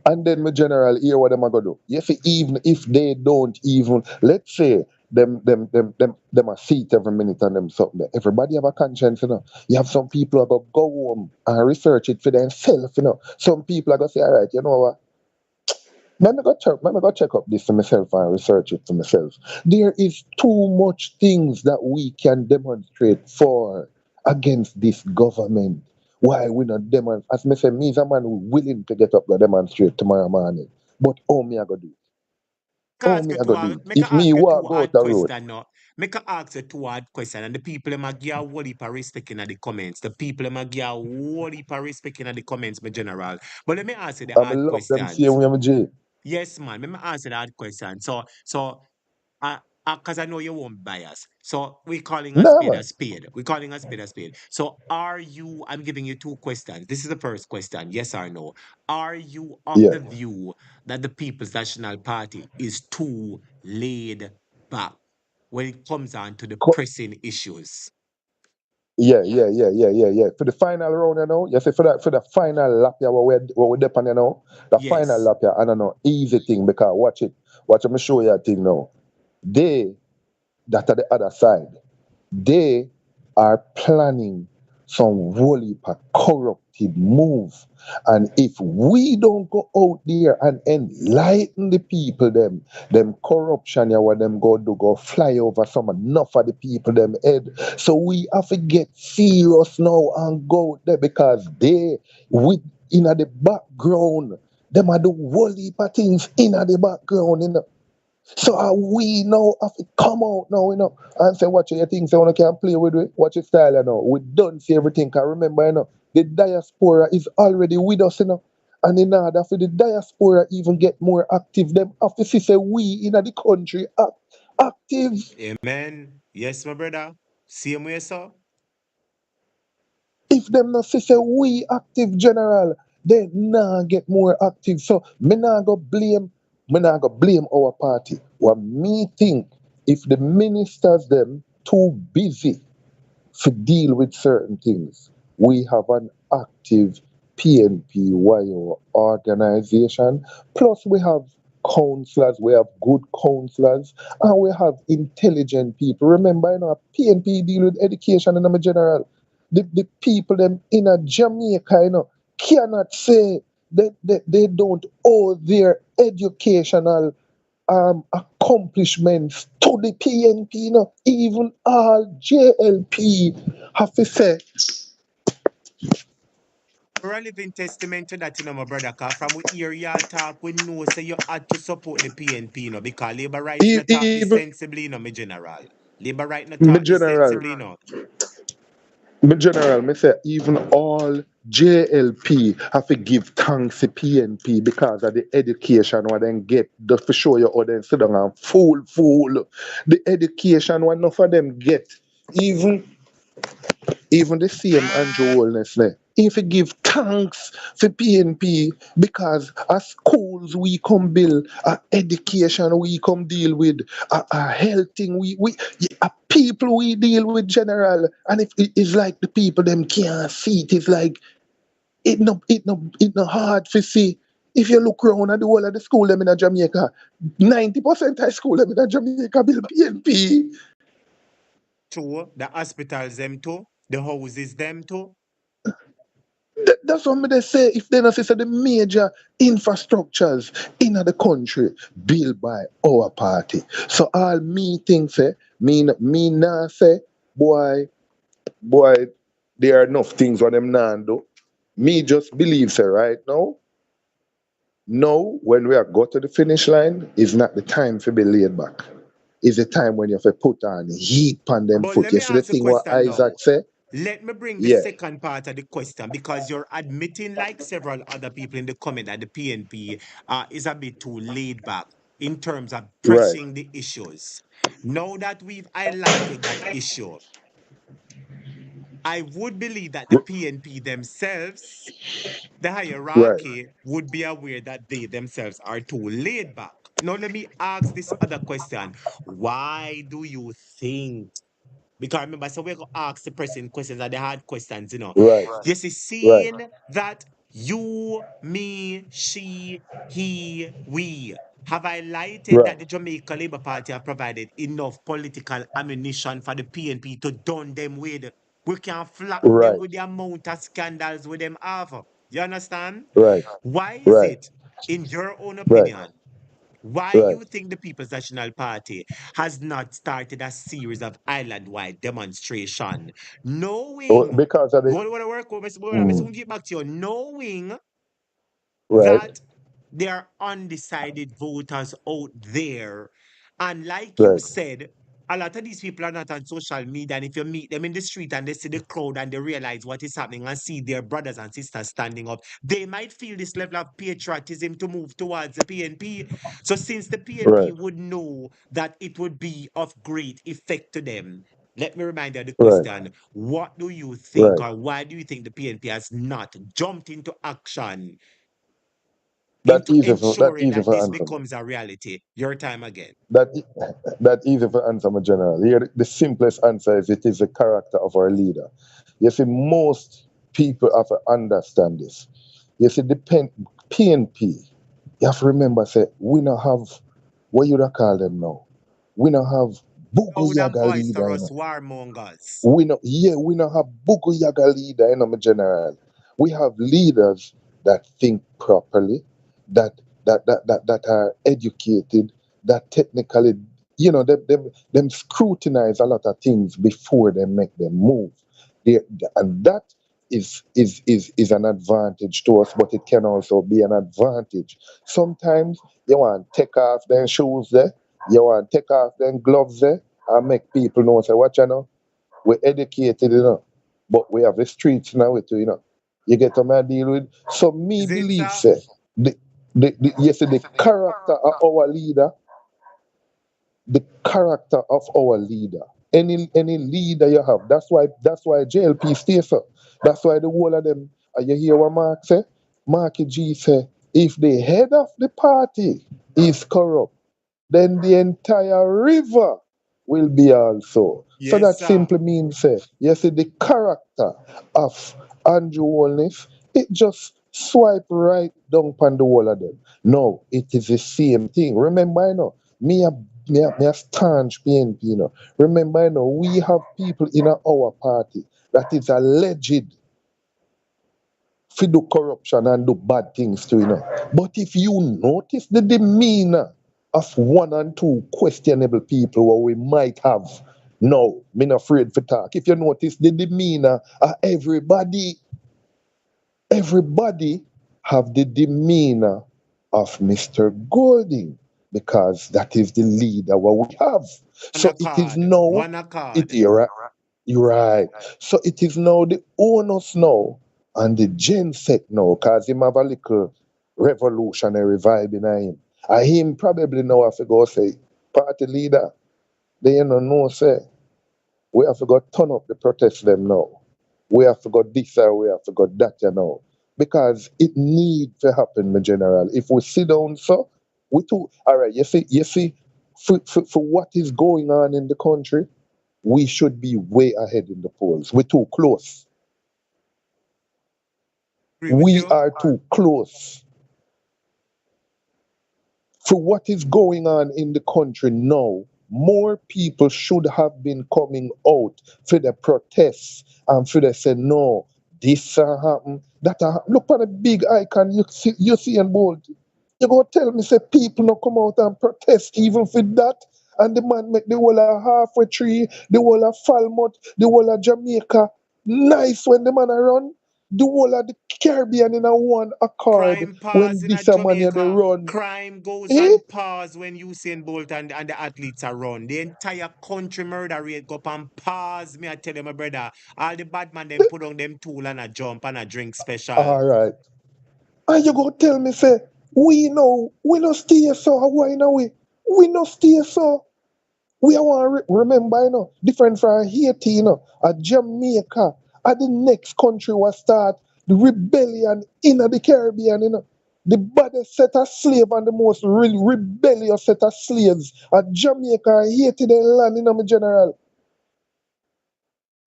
and then my general hear what them are gonna do. You see, even if they don't even let's say them a seat every minute and them something there. Everybody have a conscience, you know. You have some people who are gonna go home and research it for themselves, you know. Some people are gonna say, all right, you know what? Let me go check up this for myself and research it for myself. There is too much things that we can demonstrate for against this government. Why we not demonstrate? As me say, me is a man who willing to get up and demonstrate tomorrow morning. But how me I go do it? How me I go do it? Make If a me ask you walk two out hard the road, question now. Make a ask you two hard question, and the people them a give a whole heap of respect in the comments. The people them a give a whole heap of respect in the comments, my general. But let me ask you the I'm hard love them same questions. way I'm J. Yes, man. Let me answer that question. Uh, because I know you won't bias. So we're calling a Nah spade man. a spade. We're calling a spade a spade. So are you, I'm giving you two questions. This is the first question, yes or no. Are you of Yeah. the view that the People's National Party is too laid back when it comes on to the pressing issues? Yeah. For the final round, you know, you see for the final lap, yeah, what we depend, you know, the final Yes. lap, yeah, I don't know, easy thing because watch me show you a thing now. They that are the other side, they are planning some whole heap of corrupted move. And if we don't go out there and enlighten the people, them corruption, yeah, what them go fly over some enough of the people them head. So we have to get serious now and go there because they with in the background, them are the whole heap of things in the background, you know. So we now have to come out now, you know, and say what you think, so one can play with it, watch your style, you know. We don't see everything. Cause remember, you know, the diaspora is already with us, you know. And in order for the diaspora even get more active, them have to say we in the country active. Amen. Yes, my brother. Same way, sir. If them not say we active general, they nah get more active. So me nah go blame our party. What me think, if the ministers them too busy to deal with certain things, we have an active PNPYO organization. Plus we have counselors, we have good counselors, and we have intelligent people. Remember, you know, PNP deal with education in the general. The people them in a Jamaica, you know, cannot say that they don't owe their educational accomplishments to the PNP, you know. Even all JLP have to say, We're a living testament to that, you know, my brother. Cause from we hear y'all talk, we know say you had to support the PNP, you know, because labor right not talk this even sensibly, you know, my general. Labor right not my talk this general, sensibly, you know. me say, even all JLP have to give thanks to PNP because of the education what they get, just to show you how they sit down and fool. The education what enough of them get, even the same Andrew Holness there. If you give thanks for PNP because as schools we come build, education we come deal with, a health thing a people we deal with general, and if it is like the people them can't see it, it's like it no hard to see. If you look around at the whole of the school them in a Jamaica, 90% of school them in a Jamaica build PNP. True, the hospitals them too, the houses them too. That's what they say. If they not say the major infrastructures in the country built by our party. So all me think say, me nah say, boy, there are enough things what them nah do. Me just believe say right now. Now, when we are got to the finish line, is not the time to be laid back. It's the time when you have to put on heat on them But foot. let You me see the ask a thing what question Isaac now. say? Let me bring the Yeah. second part of the question, because you're admitting, like several other people in the comment, that the PNP is a bit too laid back in terms of Right. pressing the issues. Now that we've highlighted that issue, I would believe that the PNP themselves, the Right. hierarchy, would be aware that they themselves are too laid back. Now, let me ask this other question. Why do you think? Because remember, so we're going to ask the person questions, and the hard questions, you know. Right. You see, Right. seeing that you, me, she, he, we have highlighted Right. that the Jamaica Labour Party have provided enough political ammunition for the PNP to done them with. We can flatten them Right. with the amount of scandals with them have. You understand? Right. Why is Right. it, in your own Right. opinion, why Right. you think the People's National Party has not started a series of island-wide demonstration, knowing, Because of the what I work over, I mm, soon get back to you, knowing right. that there are undecided voters out there. And like you Right. said, a lot of these people are not on social media. And if you meet them in the street and they see the crowd and they realize what is happening and see their brothers and sisters standing up, they might feel this level of patriotism to move towards the PNP. So since the PNP Right. would know that it would be of great effect to them, let me remind you of the Right. question. What do you think, Right. or why do you think the PNP has not jumped into action That into easy for that ensuring easy that for this answer me. becomes a reality? Your time again. That that easy for answer my general. Here the simplest answer is it is the character of our leader. You see, most people have to understand this. You see, the PNP, you have to remember, say, we not have what you call them now. We not have Bugu Loud and Yaga leader, you boisterous know. warmongers. We don't have Bugu Yaga leader, you know, my general. We have leaders that think properly, that are educated, that technically, you know, them scrutinize a lot of things before they make them move. And that is an advantage to us, but it can also be an advantage. Sometimes you want to take off them shoes there, you want to take off them gloves there, and make people know, say, what you know, we're educated, you know, but we have the streets now too, you know. You get what I deal with? So me Is it, believe, sir? say, you see, the character of our leader, the character of our leader. Any leader you have, that's why JLP stays up. That's why the whole of them, you hear what Mark say? Marky G say, if the head of the party is corrupt, then the entire river will be also. So Yes, that sir. simply means, say, you see, the character of Andrew Holness, it just swipe right down upon the wall of them. No, it is the same thing. Remember, you know, me a staunch PNP, you know. Remember, you know, we have people in our party that is alleged to do corruption and do bad things too, you know. But if you notice the demeanor of one and two questionable people what we might have, no, me not afraid for talk. If you notice the demeanor of everybody have the demeanor of Mr. Golding, because that is the leader what we have. One So it is accord. now, One it accord. you're right. So it is now the onus now and the gen set now, cause him have a little revolutionary vibe in him. And him probably now have to go say, party leader, they you know say, we have to go turn up the protest them now. We have to go this or we have to go that, you know. Because it need to happen, my general. If we sit down so, we too all right, you see, for what is going on in the country, we should be way ahead in the polls. We're too close. Agree with We you. are too close. For what is going on in the country now, more people should have been coming out for the protests and for the say no, this happen, that look at the big icon you see in bold. You go tell me say people not come out and protest even for that, and the man make the whole of halfway tree, the whole of Falmouth, the whole of Jamaica nice when the man a run. the whole of the Caribbean in a one accord Crime when pause in a this a man here they Jamaica. run. Crime goes Eh? on pause when Usain Bolt and the athletes are run. The entire country murder rate go up and pause. Me I tell you, my brother. All the bad man them put on them tool and a jump and a drink special. All right. And you go tell me, say, we know, we no stay so, why now we no stay so. We want remember, different from Haiti, at Jamaica, at the next country was start the rebellion in the Caribbean, The baddest set of slave and the most rebellious set of slaves at Jamaica and Haiti, the land, my general.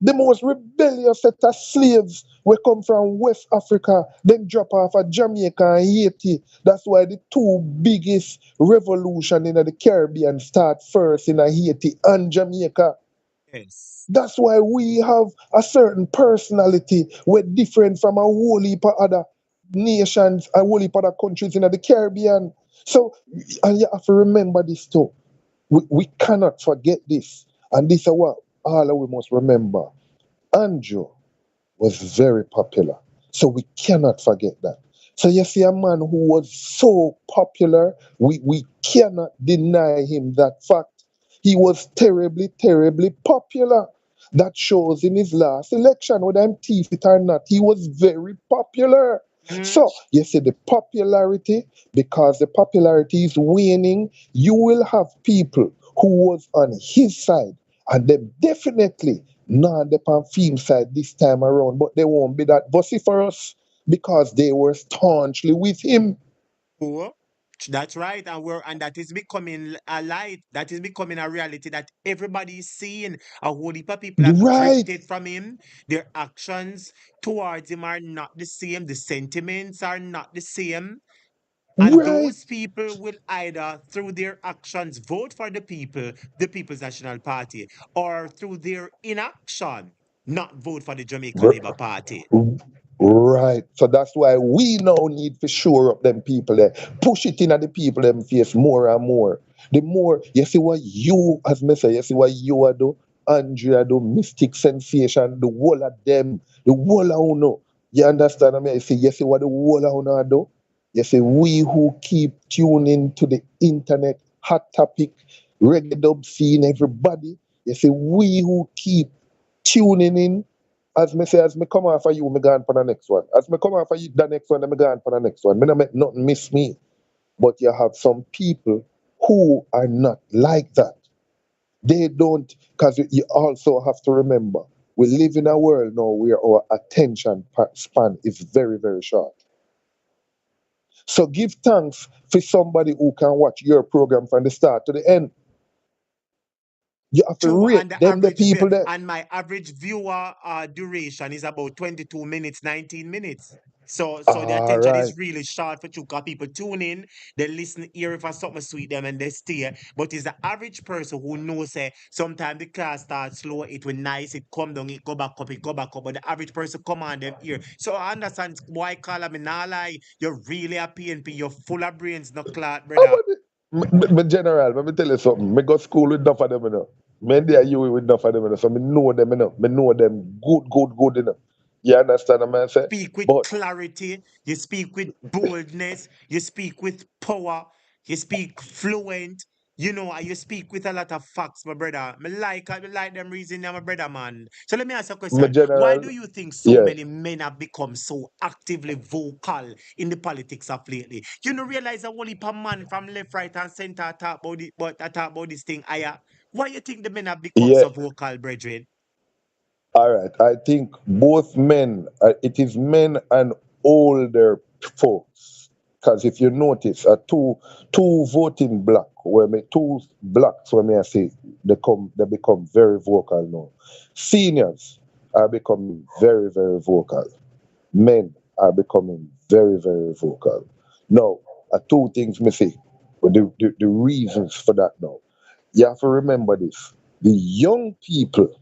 The most rebellious set of slaves will come from West Africa, then drop off at Jamaica and Haiti. That's why the two biggest revolution in the Caribbean start first in Haiti and Jamaica. Yes. That's why we have a certain personality. We're different from a whole heap of other nations, a whole heap of other countries in the Caribbean. So, and you have to remember this too. We cannot forget this. And this is what all of we must remember. Andrew was very popular. So we cannot forget that. So you see a man who was so popular, we cannot deny him that fact. He was terribly, terribly popular. That shows in his last election, whether I'm thief it or not, he was very popular. So you see the popularity, because the popularity is waning, you will have people who was on his side, and they definitely not the Pampheme side this time around, but they won't be that vociferous because they were staunchly with him. Oh, that's right, and that is becoming a light. That is becoming a reality that everybody is seeing. A whole heap of people have Right, drifted from him. Their actions towards him are not the same. The sentiments are not the same. And right. those people will either, through their actions, vote for the People's National Party, or through their inaction, not vote for the Jamaica Labour Party. Right. So that's why we now need to shore up them people there. Push it in at the people them face more and more. The more you see what you, as me say, you see what you are do, Andrea do, Mystic Sensation, the whole of them, the whole of uno. You understand me? You see what the whole of uno do? You see, we who keep tuning to the internet, hot topic, reggae dub scene, everybody. You see, we who keep tuning in. As me say, as me come off of you, me gone for the next one. As me come off of you, the next one, me gone for the next one. Me no make nothing miss me. But you have some people who are not like that. They don't, because you also have to remember, we live in a world now where our attention span is very, very short. So give thanks for somebody who can watch your program from the start to the end. You have to True, rate and the people there. and my average viewer duration is about 22 minutes, 19 minutes. So the All attention right. is really short for you, because people tune in, they listen here if I something sweet them and they stay. But it's the average person who knows sometimes the class starts slow, it will nice, it come down, it go back up, it go back up. But the average person come on them here. So I understand why call me now lie. You're really a PNP, you're full of brains, no Clarke, brother. Me general, let me tell you something. Me go school with enough of them, Me there you with enough of them, so me know them, Me know them good, You understand what I'm saying? Speak with But clarity, you speak with boldness, you speak with power, you speak fluent, and you speak with a lot of facts, my brother. I like them reason, my brother, man. So let me ask you a me question. Why do general, you think so yeah. many men have become so actively vocal in the politics of lately? You don't realize a whole heap of man from left, right, and center talk about it, but I talk about this thing higher. Why you think the men have become Yeah. so vocal, brethren? All right. I think both men, it is men and older folks. Because if you notice, two voting black, two blacks, when I say they become very vocal now. Seniors are becoming very, very vocal. Men are becoming very, very vocal. Now, two things me say, but the reasons for that now. You have to remember this. The young people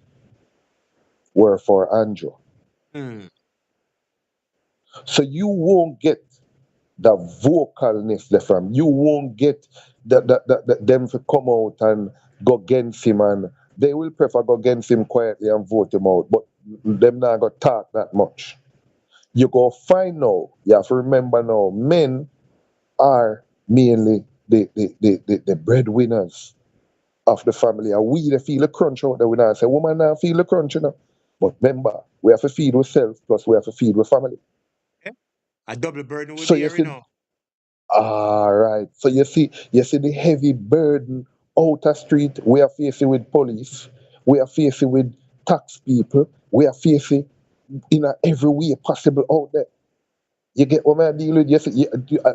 were for Andrew. Hmm. So you won't get the vocalness there from. You won't get them to come out and go against him, and they will prefer go against him quietly and vote him out, but them not gonna talk that much. You go find now, you have to remember now, men are mainly the breadwinners of the family. And we they feel the crunch out there. We not say woman now feel the crunch, you know. But remember, we have to feed ourselves plus we have to feed our family. Yeah. A double burden we So you bear, you see, know. all right. So you see the heavy burden outer street we are facing with police, we are facing with tax people, we are facing in a every way possible out there. You get what I deal with? Yes,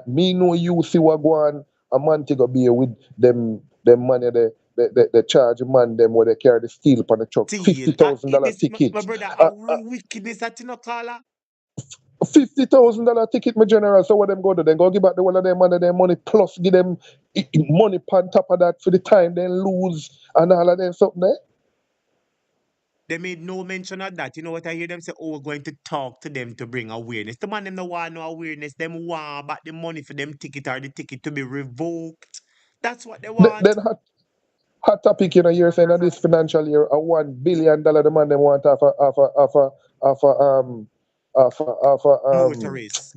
me know you see what go on a man to go be with them money they charge a man them where they carry the steel upon the truck. Steal. $50,000 This, my ticket. brother, a wickedness at no caller. $50,000 ticket, my general. So what them go do? Then go give back the one of their money plus give them money on top of that for the time they lose and all of them something there. They made no mention of that. You know what I hear them say? Oh, we're going to talk to them to bring awareness. The man them no want no awareness. Them want back the money for them ticket or the ticket to be revoked. That's what they want. Then hot topic in a year saying that this financial year a $1 billion the man them want off a Motorists.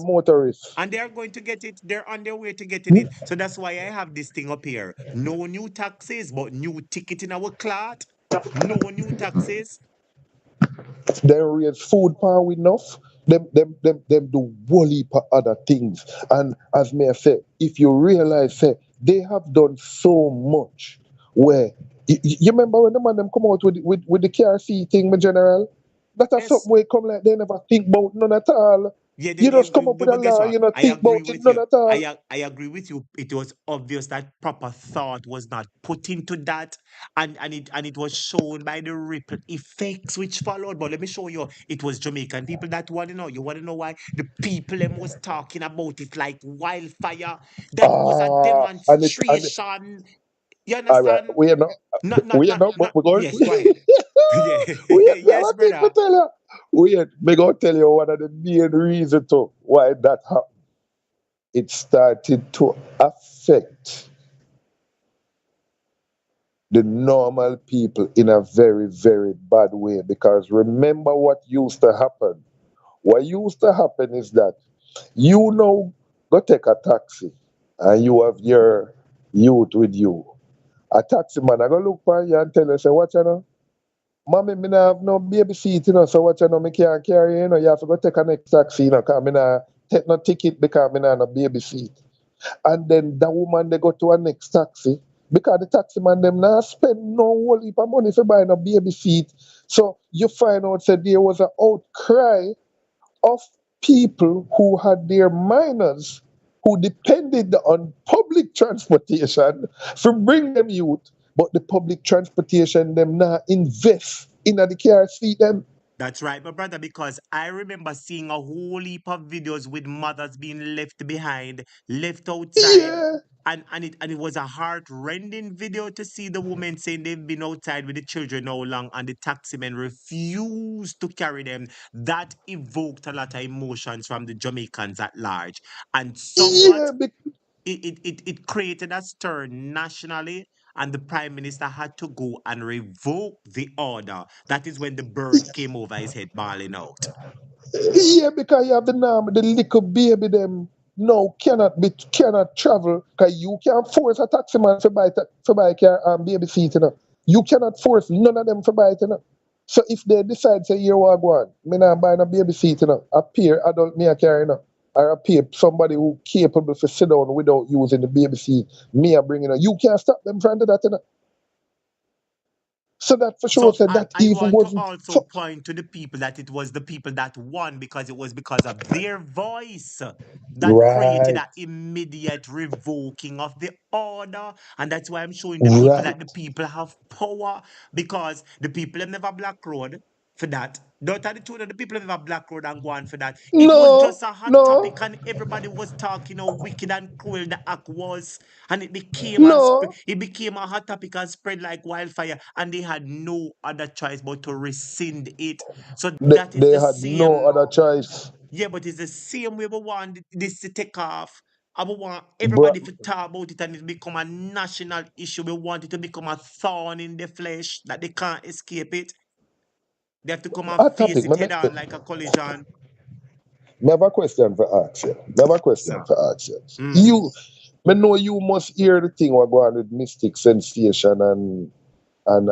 motorist. And they are going to get it. They're on their way to getting it. So that's why I have this thing up here. No new taxes, but new ticket in our clot. No new taxes. They raise food power enough. Them do whole heap of other things. And as may I say, if you realize say they have done so much where you remember when the man them come out with the KRC thing, my general? That is something where come like they never think about none at all. Yeah, You just come up with a but guess law, what? you not I think agree about it with none you. at all. I agree with you. It was obvious that proper thought was not put into that, and it was shown by the ripple effects which followed. But let me show you, it was Jamaican people that want to know. You want to know why the people them was talking about it like wildfire. That was a And demonstration. You all right, understand? Not. but we're going. Yes, go ahead. Yeah, We have yes, a thing to brother. tell you. Me gonna tell you one of the main reasons to why that happened. It started to affect the normal people in a very, very bad way. Because remember what used to happen. What used to happen is that you know go take a taxi and you have your youth with you. A taxi man I go look for you and tell you, say, what you know? Mommy, me not have no baby seat, you know, so what you know, me can't carry you, you know, you have to go take a next taxi, you know, because me not take no ticket because me not have no baby seat. And then that woman, they go to a next taxi because the taxi man, them not spend no whole heap of money for buying a baby seat. So you find out that there was an outcry of people who had their minors who depended on public transportation to bring them youth, but the public transportation them not invest in the car seat them. That's right, my brother, because I remember seeing a whole heap of videos with mothers being left behind, left outside. Yeah, And it was a heart-rending video to see the women saying they've been outside with the children how long and the taximen refused to carry them. That evoked a lot of emotions from the Jamaicans at large. And somewhat yeah, it created a stir nationally, and the prime minister had to go and revoke the order. That is when the bird came over his head, bawling out. yeah, because you have the norm, the little baby them no cannot travel because you can't force a taxi man to buy car baby seat, you know. You cannot force none of them to buy it, you know. So if they decide say here what go on, me not buying a baby seat, you know, a peer adult me a carry, you know. Or a peer somebody who capable to sit down without using the baby seat, me a bring, you know. You can't stop them from that, you know. So that for sure So said I, that I even want to wasn't also point to the people that it was the people that won because it was because of their voice that created right, that immediate revoking of the order. And that's why I'm showing the people right. that the people have power because the people have never black road for that. Don't tell the truth that the people have never black road and go on for that. It was No, just a hot no, topic and everybody was talking how wicked and cruel the act was. And no. it became a hot topic and spread like wildfire, and they had no other choice but to rescind it. So that is They the had no same. other choice. Yeah, but it's the same way we want this to take off. I would want But everybody to talk about it and it become a national issue. We want it to become a thorn in the flesh that they can't escape it. They have to come and a face topic, it man. head on like a collision. Never question for ask you. Never question So, for ask you. Me know you must hear the thing what go on with Mystic Sensation and the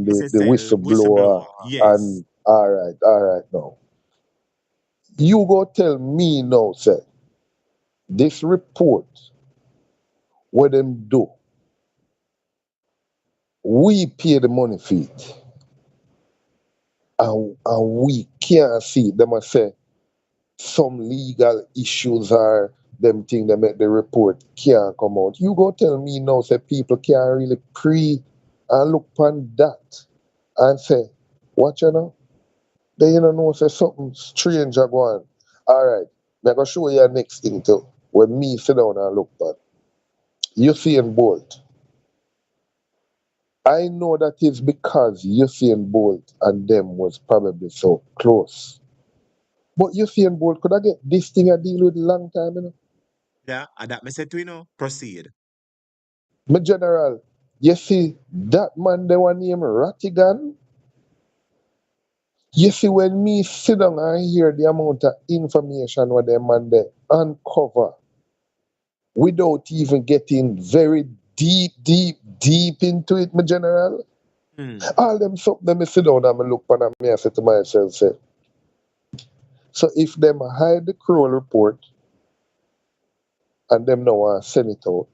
SSL whistleblower whistleblower. Yes. and all right now. You go tell me now, say, this report, what them do, we pay the money for it. And we can't see it. Them a say some legal issues are them thing that make the report can't come out. You go tell me now, say people can't really pre and look upon that and say, what you know? They know say something strange are going. All right, I'm gonna show you next thing too. When me sit down and look back, Usain Bolt. I know that it's because Usain Bolt and them was probably so close. But Usain Bolt could I get this thing I deal with long time, you know? Yeah, and that me say to proceed. My general, you see that man they one name Rattigan. You see when me sit down and hear the amount of information what them man they uncover without even getting very deep into it, my general. All them something them me sit down and me look on and me I say to myself, say, so if them hide the Kroll report and them now send it out,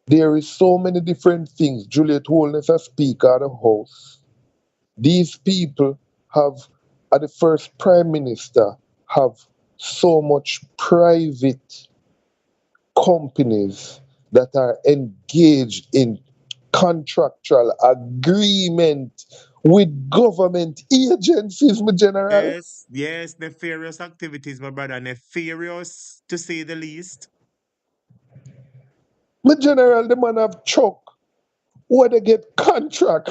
there is so many different things. Juliet Holness as Speaker of the House. These people have, at the first Prime Minister, have so much private companies that are engaged in contractual agreement with government agencies, my general. Yes, nefarious activities, my brother. Nefarious, to say the least. My general, the man have truck where they get contract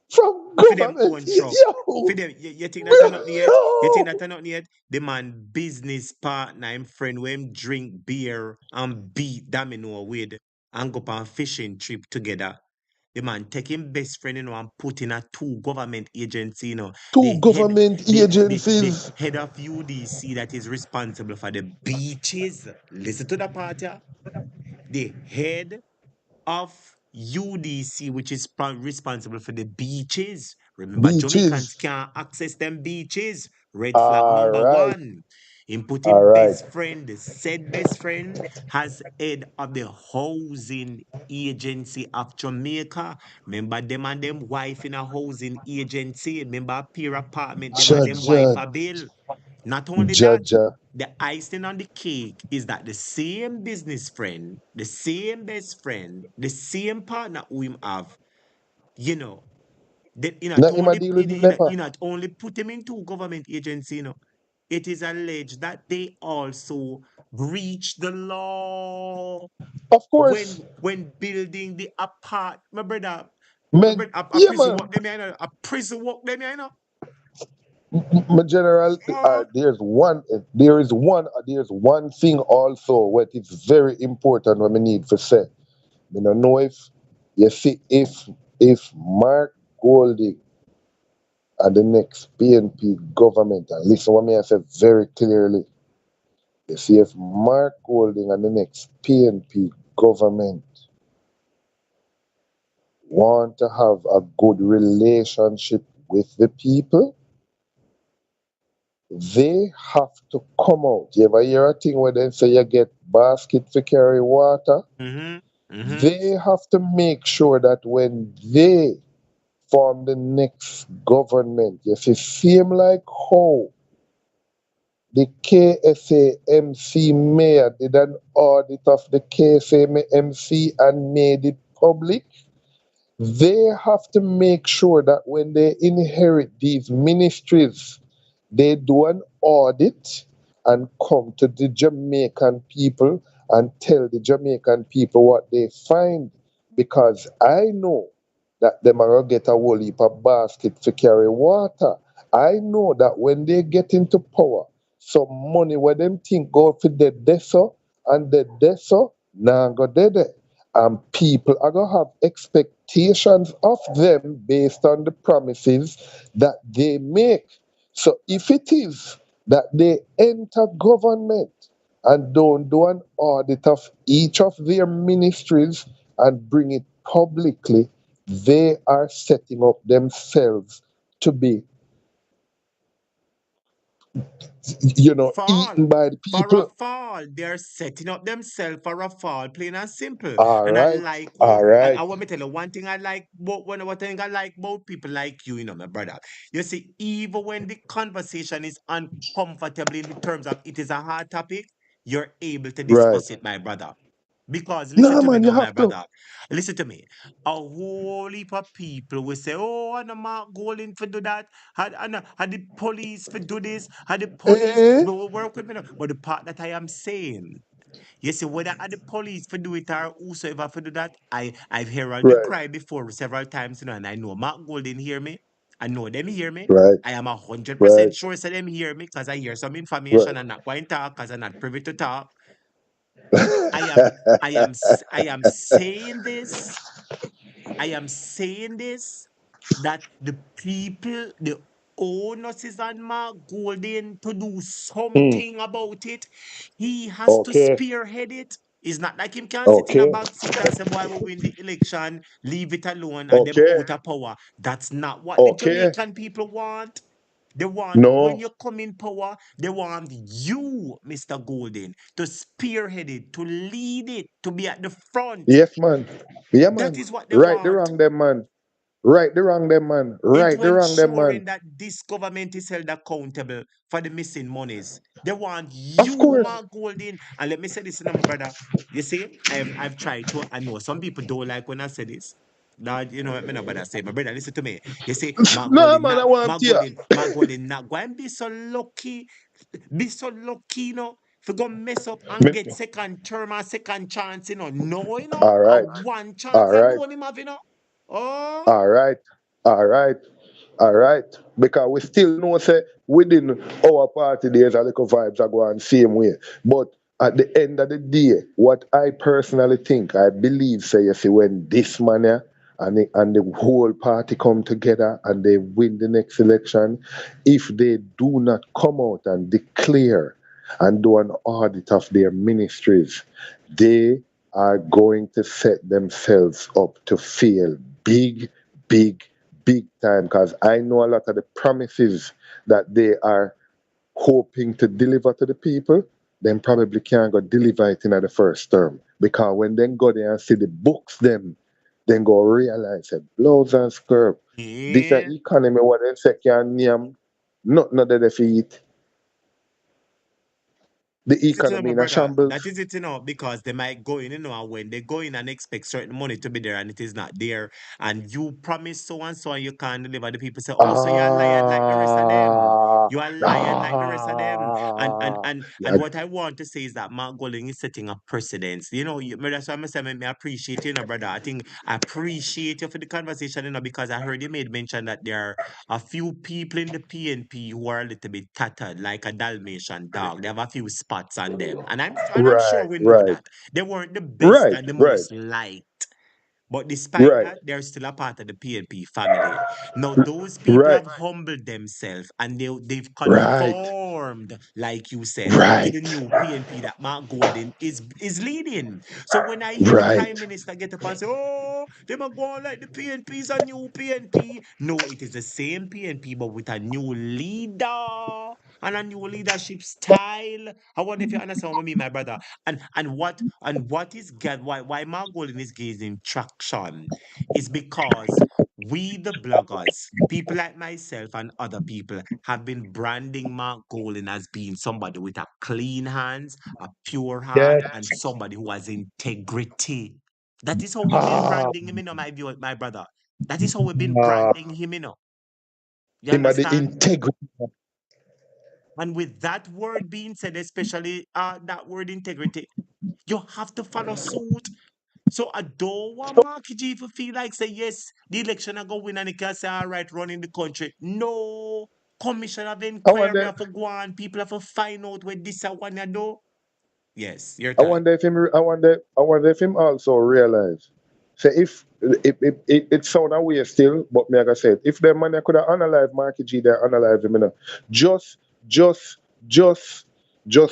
from For them government. own truck. Yo, For them, you think that not yet? You think that not yet? The man business partner, him friend, where him drink beer and beat domino with and go on fishing trip together. The man take him best friend, and put in a 2 government agency, two The head, government the agencies. head of UDC that is responsible for the beaches. Listen to the part, yeah. The head of UDC, which is responsible for the beaches. Remember, Jamaicans Beaches. can't access them beaches. Red flag All number right. 1. Him put All him right. best friend, the said best friend, has head of the housing agency of Jamaica. Remember them and them wife in a housing agency. Remember a peer apartment, them and them wife Jaja. a bill. Not only that, Jaja. the icing on the cake is that the same business friend, the same best friend, the same partner who him have, you know, that Now him a deal with NEPA. not only put him into government agency, it is alleged that they also breach the law Of course. when building the apart. My brother, Man, a yeah, prison man. work them, a prison work them, My general, there's one thing also what is very important what we need to say. I don't know if you see if Mark Golding and the next PNP government, and listen what me I say very clearly. You see if Mark Golding and the next PNP government want to have a good relationship with the people, they have to come out. You ever hear a thing where they say you get basket to carry water? They have to make sure that when they form the next government, you see, same like how the KSAMC mayor did an audit of the KSAMC and made it public. They have to make sure that when they inherit these ministries, they do an audit and come to the Jamaican people and tell the Jamaican people what they find. Because I know that them are gonna get a whole heap of basket to carry water. I know that when they get into power, some money where them think go for the deso and the deso now go there. And people are gonna have expectations of them based on the promises that they make. So if it is that they enter government and don't do an audit of each of their ministries and bring it publicly, they are setting up themselves to be, Fall. eaten by the For a people. fall. They're setting up themselves for a fall, plain and simple. All And I right, like all I right, want me tell you one thing I like about one thing I like about people like you, my brother. You see, even when the conversation is uncomfortable in the terms of it is a hard topic, you're able to right. discuss it, my brother. Because listen No, to me man, you now, my have to. brother. Listen to me. A whole heap of people will say, "Oh, and I'm not going for do that. Had the police for do this. Had the police Eh? will work with me." But the part that I am saying, you see, whether had the police for do it or whosoever for do that, I've heard the Right, cry before several times, and I know Mark Golden hear me. I know them hear me. right, I am 100% right, sure so them hear me because I hear some right. information and not going to talk because I'm not privy to talk. I am saying this. I am saying this that the people, the onus is on Mark Golden to do Hmm. something about it. He has to Okay, spearhead it. It's not like him can sit in a okay, back seat and say, "Boy, we win the election, leave it alone, and them okay, out of power." That's not what the okay. Jamaican people want. They want, when No. you come in power, they want you, Mr. Golden, to spearhead it, to lead it, to be at the front. Yes, man. Yeah, That man. is what they Right the want. wrong them, man. Right the wrong them, man. It Right the will wrong them, man. ensuring that this government is held accountable for the missing monies. They want Of you, course. Mark Golden. And let me say this, my brother. You see, I've tried to. I know some people don't like when I say this. That what me no brother say. My brother, listen to me. You see, No, man, I want you. Mark Golden, not go and be so lucky. Be so lucky, if you go mess up and get second term and second chance, No, All a right. one chance All right. alone him have, Oh. All right. All right. All right. Because we still know, say, within our party, there's a little vibes are going same way. But at the end of the day, what I personally think, I believe, say, you see, when this man here and the whole party come together and they win the next election, if they do not come out and declare and do an audit of their ministries, they are going to set themselves up to fail big, big, big time, because I know a lot of the promises that they are hoping to deliver to the people, then probably can't go deliver it in the first term. Because when they go there and see the books them, then go realize that blows and skirt. This Yeah. economy what they say can name, not that they feed. The Is it, economy my in a brother? That shambles. is it, because they might go in, and when they go in and expect certain money to be there and it is not there, and you promise so and you can't deliver, the people say, "Oh, so you're lying like the rest of them. Ah, You are lying like the rest of them." And yeah, what I want to say is that Mark Golding is setting a precedence. That's why I'm saying I appreciate you, brother. I think I appreciate you for the conversation, because I heard you made mention that there are a few people in the PNP who are a little bit tattered, like a Dalmatian dog. They have a few spots on them. And I'm sure right, we know right, that. They weren't the best right, and the right, most liked. But despite right, that, they're still a part of the PNP family. Now, those people right, have humbled themselves and they've right, conformed, like you said, to right, the new PNP that Mark Golden is leading. So when I hear the Prime right. Minister get up and say, "Oh, they might go on like the PNP is a new PNP," no, it is the same PNP, but with a new leader and a new leadership style. I wonder if you understand what I mean, my brother. And what is why Mark Golden is gaining traction is because we the bloggers, people like myself and other people, have been branding Mark Golden as being somebody with a clean hands, a pure heart, Yes. and somebody who has integrity. That is how we've been Ah, branding him, my brother. That is how we've been ah. branding him. You Him had the understand? integrity. And with that word being said, especially that word integrity, you have to follow suit. So I don't want Marky G to feel like say yes, the election are going to win and he can say all right, running the country. No, commission of I inquiry wonder. have to go on. People have to find out what this and what you do. Yes, your I time. wonder if him. I wonder if him also realize. Say if it sound a way still, but me like I said, if the man could have analyzed Marky G, they analyze him. Just just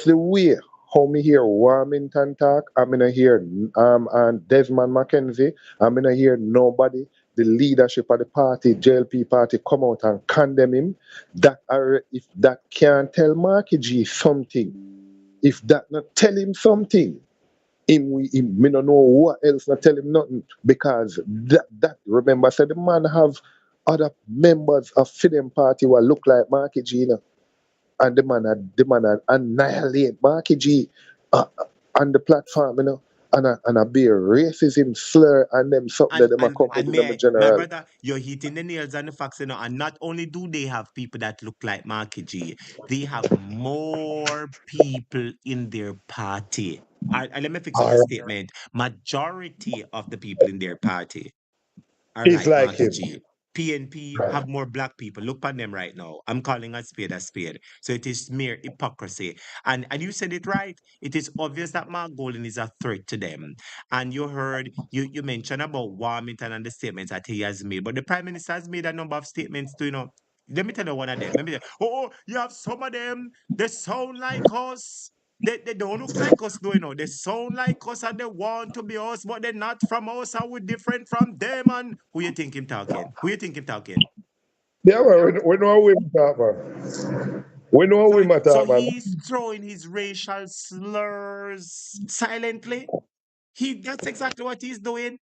the way how me hear Warmington talk, I'm gonna hear and Desmond McKenzie, I'm gonna hear nobody, the leadership of the party, JLP party, come out and condemn him. That are if that can't tell Marky G something, if that not tell him something, him me no know what else not tell him nothing. Because that remember I said the man have other members of Freedom Party who look like Marky G, you know, and the man had annihilate Marky G on the platform, you know, and a be racism slur and them something that them a come with in the My general. brother, you're hitting the nails on the facts, you know. And not only do they have people that look like Marky G, they have more people in their party. Let me fix up the Alright. statement. Majority of the people in their party are It's like like Marky him. G. PNP have more black people. Look at them right now. I'm calling a spade a spade. So it is mere hypocrisy. And you said it right. It is obvious that Mark Golden is a threat to them. And you heard, you mentioned about Warmington and the statements that he has made. But the Prime Minister has made a number of statements to, you know, let me tell you one of them. Let me tell you, oh, you have some of them, they sound like us. They don't look like us, though, you know. They sound like us and they want to be us, but they're not from us and we're different from them. And who you think him talking? Who you think him talking? Yeah, well, we know how we talk, man. We know how we So talk, man. he's throwing his racial slurs silently. That's exactly what he's doing.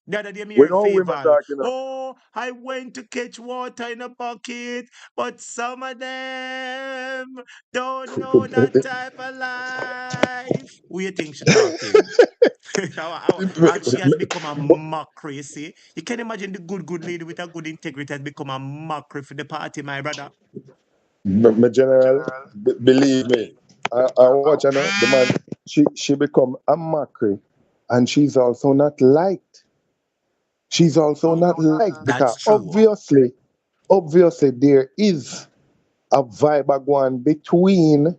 The other day, me We hear know how we Faval. talk, you know. Oh, I went to catch water in a bucket, but some of them don't know that type of life. Who you think she talking? And she has become a mockery, you see. You can imagine the good lady with a good integrity has become a mockery for the party, my brother. My general, believe me, I watch her now. The man, she become a mockery, and she's also not liked. She's also not liked That's because true. obviously there is a vibe going between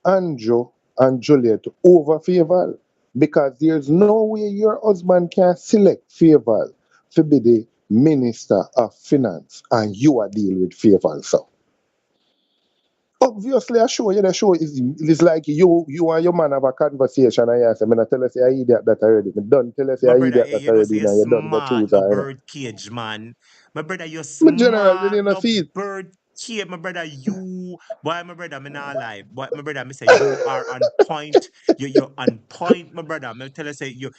Andrew and Juliet over Faval, because there's no way your husband can select Faval to be the Minister of Finance and you are dealing with Faval. So obviously, I show you the show is like you and your man have a conversation and you say, I tell us you're idiot that already. I done tell us My you're brother, idiot hey, that you know, say already you're and you done go smart, choose no her, you know. bird cage, man. My brother, you're My general, you smart, didn't no see it. bird cage. My brother, boy, my brother, me not lie. Boy, my brother, me say, you are on point. You're on point, my brother. Me tell you, say, you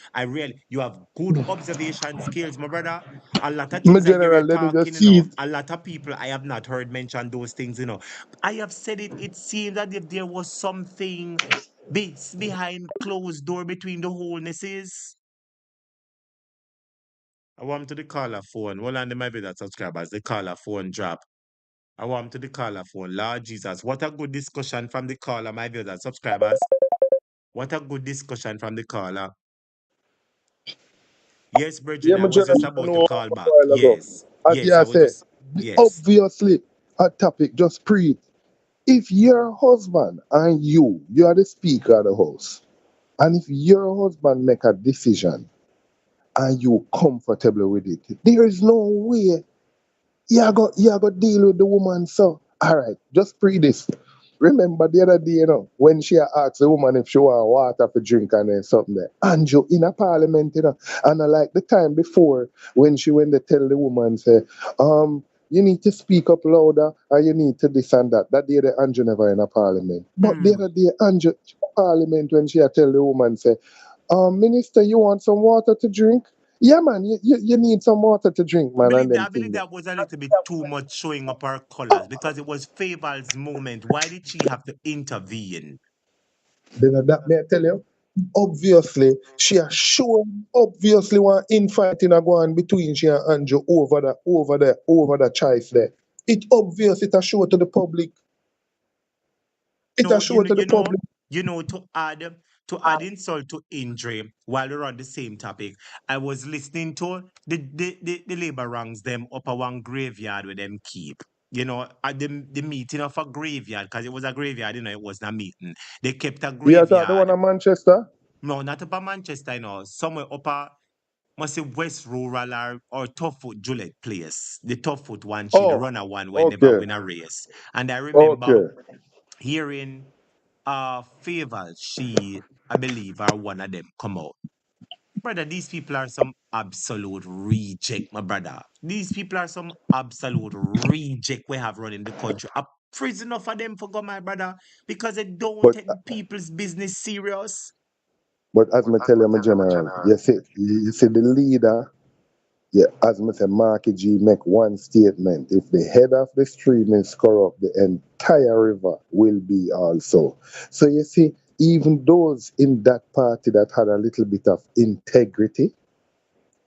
have good observation skills, my brother. A lot of My things I hear you general, let me talking, just you see know. it. A lot of people I have not heard mention those things, you know. I have said it, it seems that if there was something behind closed door between the Holnesses. I want to the caller phone. Hold on, there might be that subscribers. The caller phone drop. I want to the caller phone. Lord Jesus, what a good discussion from the caller, my viewers and subscribers. What a good discussion from the caller. Yes, Bridget, Yeah, I my was general, just I about to know call a back. while ago. Yes. As Yes, you I was say, just, yes. obviously, a topic, just pre it. If your husband and you are the speaker of the house, and if your husband make a decision and you comfortable with it, there is no way you got deal with the woman. So all right, just pre this. Remember the other day, you know, when she asked the woman if she want water for drink and then something there. Andrew in a parliament, you know, and I like the time before when she went to tell the woman say, you need to speak up louder and you need to this and that. That day the Andrew never in a parliament. But the other day Andrew parliament when she a tell the woman say, minister, you want some water to drink? Yeah, man, you need some water to drink, man, and I them believe thing there. that was a little bit too much showing up her colors because it was Fabal's moment. Why did she have to intervene? Then that may I tell you, obviously, she a sure obviously one infighting a go on between she and Andrew over the choice there. It obvious, it a show to the public. It a No, show to the public. to add insult to injury while we're on the same topic. I was listening to the labor ranks them up a one graveyard with them keep. You know, at the meeting of a graveyard, because it was a graveyard, you know, it wasn't a meeting. They kept a Yeah, that the one graveyard. in Manchester. No, not up a Manchester, you know, somewhere up a must say West Rural or Tufton Juliet place. The Tufton one, she the Oh, runner one, we never okay. win a race. And I remember Okay. hearing Favor, she, I believe, are one of them come out. Brother, these people are some absolute reject, my brother. These people are some absolute reject we have running the country. A prisoner for them for go, my brother, because they don't But take the people's business serious. as me tell you, my general, you see the leader. Yeah, as me say, Marky G make one statement. If the head of the stream is corrupt, the entire river will be also. So you see, even those in that party that had a little bit of integrity,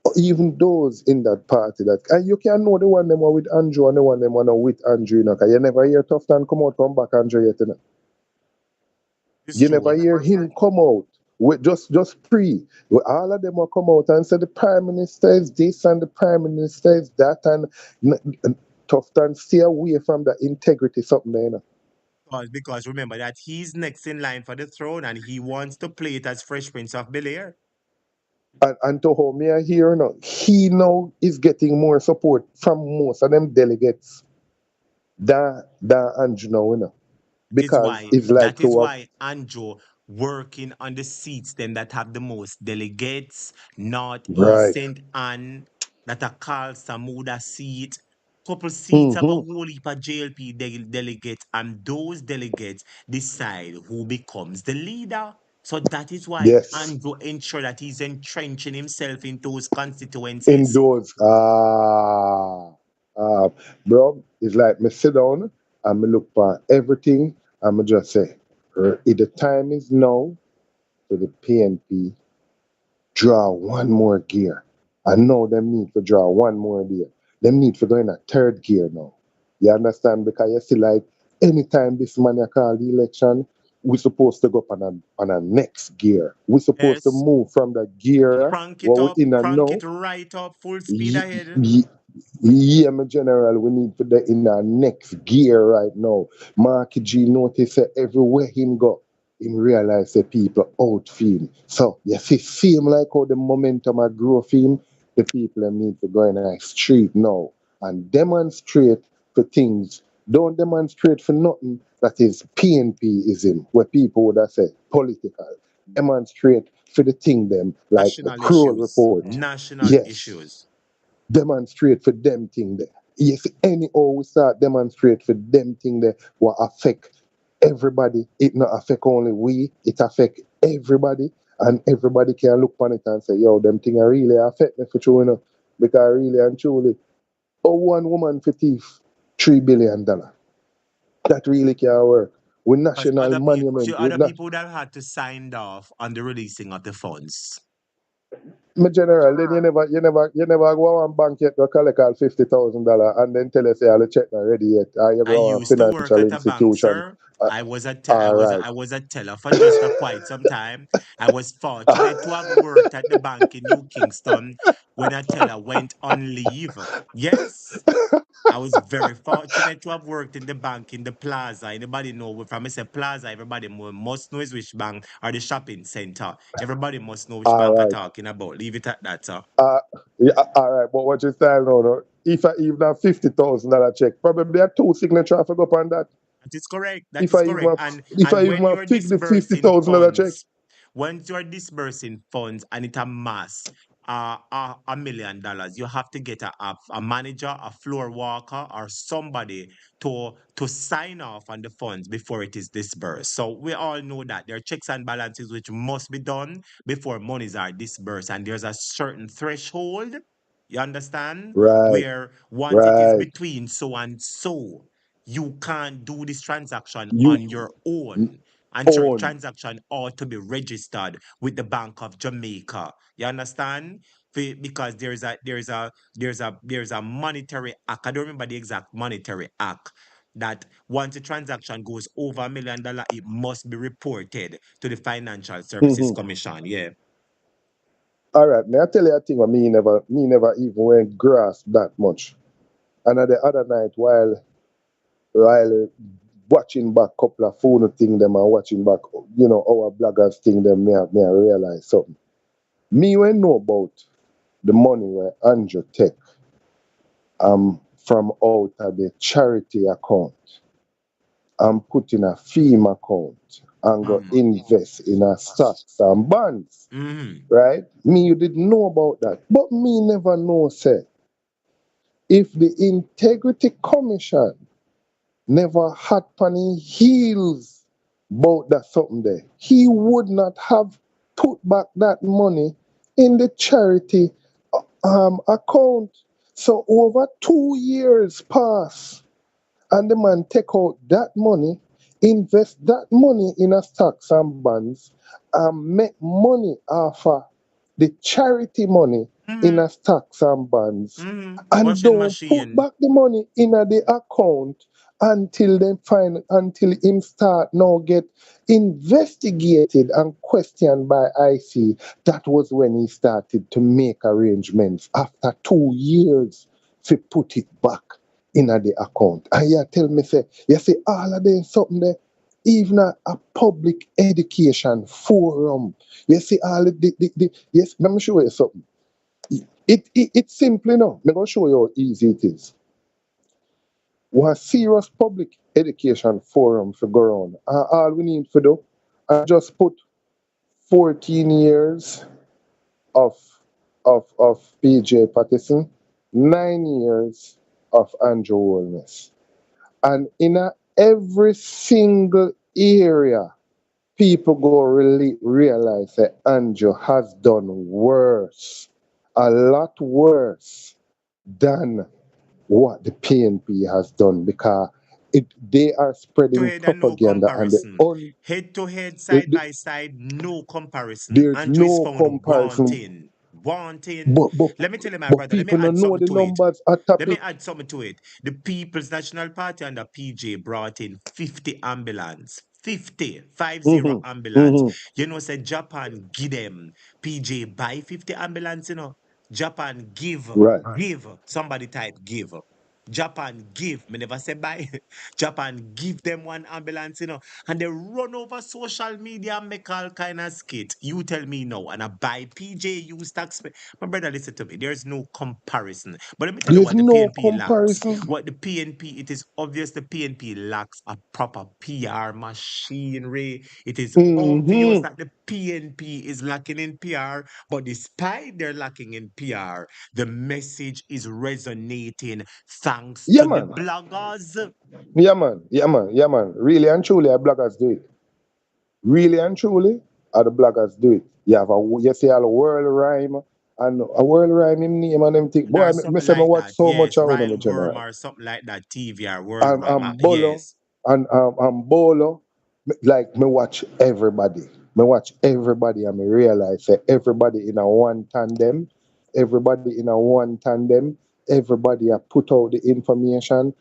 or even those in that party that, and you can know the one them are with Andrew and the one them are not with Andrew, you know, 'cause you never hear Tufton come back Andrew yet, you know. It's You true. never hear him come out with just pre. All of them will come out and say the prime minister is this and the prime minister is that, and Tufton stay away from the integrity something there, you know. Because remember that he's next in line for the throne and he wants to play it as Fresh Prince of Bel-Air. And to how me I hear, you know, he now is getting more support from most of them delegates than Andrew now, you know. Because it's like That is to a why Andrew working on the seats them that have the most delegates, North, East, right. St. Anne, that are called Samuda seat. Couple seats have a Mm-hmm. whole heap of JLP delegates, and those delegates decide who becomes the leader. So that is why Yes. Andrew ensure that he's entrenching himself in those In constituencies. those bro, it's like me sit down and me look for everything and me just say, the time is now for the PNP draw one more gear. I know them need to draw one more gear. Them need to go in a third gear now. You understand? Because you see, like, anytime this man you call the election, we supposed to go up on a next gear. We supposed to Yes. move from the gear what we in and Crank now. it right up, full speed Ye- ahead. ye- Yeah, my general, we need to the in our next gear right now. Marky G notice that everywhere him go, him realize the people out him. So you see him like how the momentum a grow for him, the people them need to go in a street now and demonstrate for things. Don't demonstrate for nothing that is PNPism, where people would have said political. Demonstrate for the thing them like the National Crow issues. report. National Yes, issues. demonstrate for them thing there. Yes, anyhow we start demonstrate for them thing there what affect everybody. It not affect only we, it affect everybody. And everybody can look on it and say, yo, them thing are really affect me for true, you know. Because really and truly, one woman for thief $3 billion. That really can work. With Because national monument, with other not people that had to sign off on the releasing of the funds. my general, then you never go on bank yet go collect all $50,000 and then tell us say all the check not ready yet. Or you I go on used to work financial at a bank, institution. sir. Uh, I all was right. I was a teller for just a quite some time. I was fortunate to have worked at the bank in New Kingston when a teller went on leave. Yes. I was very fortunate to have worked in the bank in the plaza. Anybody know if I say plaza, everybody must know is which bank or the shopping center. Everybody must know which All bank I'm right. talking about. Leave it at that, sir. Yeah, all right. But what you saying now, no? If I even have $50,000 check, probably a two signature I forgot on that. That is correct. That If is I even correct. have, if I And even when have you're pick the disbursing $50,000 check. funds, once you're disbursing funds and it amass $1 million, you have to get a manager, a floor walker, or somebody to sign off on the funds before it is disbursed. So we all know that there are checks and balances which must be done before monies are disbursed, and there's a certain threshold. You understand? Right. Where once it is Right. between so and so, you can't do this transaction You on your own. And certain own. transaction ought to be registered with the Bank of Jamaica. You understand? Because there's a monetary act. I don't remember the exact monetary act that once a transaction goes over $1 million, it must be reported to the Financial Services Mhm. Commission. Yeah. All right, may I tell you a thing what me never even went grasp that much. And the other night while watching back couple of phone thing them and watching back, our bloggers thing them, me I realize something. Me when know about the money where Andrew take from out of the charity account. and put in a FEMA account and go invest in a stocks and bonds. Right? Me, you didn't know about that. But me never know, say, if the Integrity Commission never had on his heels about that something there, he would not have put back that money in the charity account. So over 2 years pass, and the man take out that money, invest that money in a stocks and bonds, and make money off of the charity money in a stocks and bonds, and Washing don't put machine. back the money in the account until him start now get investigated and questioned by IC. That was when he started to make arrangements after 2 years to put it back in the account. And you tell me, say, you see all of them something there, even a public education forum. You see all of yes, let me show you something. It's simple now. I'm going to show you how easy it is. One serious public education forum for go around. All we need to do, I just put 14 years of PJ Patterson, 9 years of Andrew Holness. And in every single area, people go really realize that Andrew has done worse, a lot worse than what the PNP has done, because they are spreading Head and no propaganda and comparison. Head to head, side by side, no comparison. there's Andrew is no found comparison. wanting. Wanting. Let me tell you, my But brother, let me people don't add know something the to it. numbers at Let me topic. add something to it. The People's National Party and the PJ brought in 50 ambulance. 50 ambulance. You know, say Japan give them PJ buy 50 ambulance, you know. Japan give. Right. Somebody type give. Japan give. Me never say buy. Japan give them one ambulance, you know, and they run over social media and make all kind of skit. You tell me now, and I buy PJ use tax. My brother, listen to me. There's no comparison. But let me tell you There's what the no PNP lacks. comparison. What the PNP, it is obvious the PNP lacks a proper PR machinery. It is obvious that the PNP is lacking in PR, but despite they're lacking in PR, the message is resonating thanks Yeah, to the man. bloggers. Yeah, man. Yeah, man. Yeah, man. Really and truly, our bloggers do it. Really and truly, our bloggers do it. You see a world rhyme and a world rhyme him name and them thing. Boy, Or me something say me like watch that. so much Yes, out of my Rhyme Worm general. or something like that. TV or World Rhyme. And Bolo Yes. and Bolo, like me watch everybody. Me watch everybody and me realize that everybody in a one tandem, everybody have put out the information,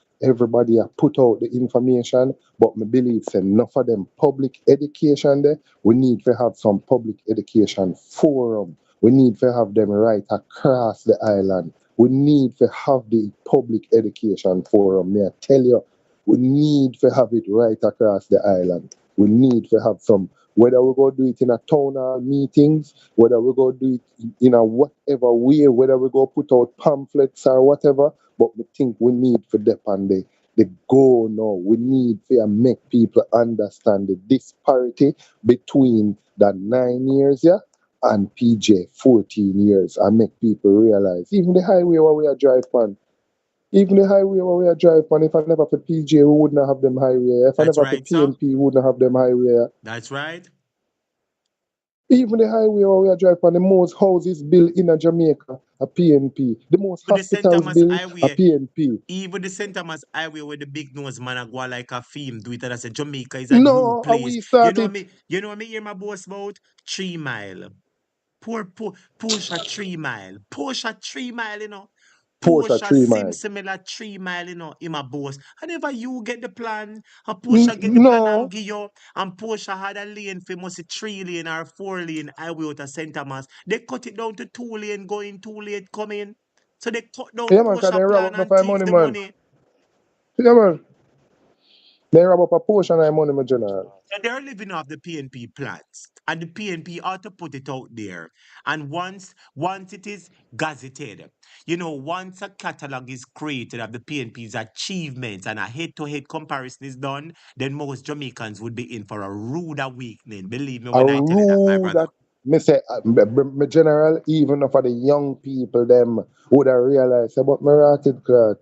but me believe say enough of them public education there, we need to have some public education forum. We need to have them right across the island. We need to have the public education forum. May I tell you, we need to have it right across the island. We need to have some, whether we go do it in a town hall meetings, whether we go do it in a whatever way, whether we go put out pamphlets or whatever, but we think we need for them on the go now. We need to make people understand the disparity between that 9 years, yeah, and PJ 14 years, and make people realize even the highway where we are drive on, even the highway where we are drive on, if I never for PJ, we wouldn't have them highway. If I That's never for right, sir. PNP, we wouldn't have them highway. That's right. Even the highway where we are drive on, the most houses built in a Jamaica, a PNP. The most With the St. hospitals Thomas built, a Highway, PNP. even the St. Thomas Highway where the big nose man a go like a theme, do it and I say Jamaica is a new No, place. we start it. You know what me hear my boss about? 3 Mile. Porsche 3 Mile. Porsche 3 Mile, you know. Porsche Porsche 3 mile. similar 3 Mile, you know, in my boss. And if you get the plan, and Porsche get the plan and No, give you, and Porsche had a lane for must 3 lane or 4 lane highway out of St. Thomas. They cut it down to 2 lane, going too late coming. So they cut down yeah, man, because they Porsche rob plan up no and find thief money, the man. money. Yeah, man. They rob up a portion of money, my general. So they're living off the PNP plans, and the PNP ought to put it out there. And once it is gazetted, once a catalog is created of the PNP's achievements and a head-to-head comparison is done, then most Jamaicans would be in for a rude awakening. Believe me A when I tell you that, my rule brother. that me say, my general, even for the young people, them would have realized about my rotted Clarke.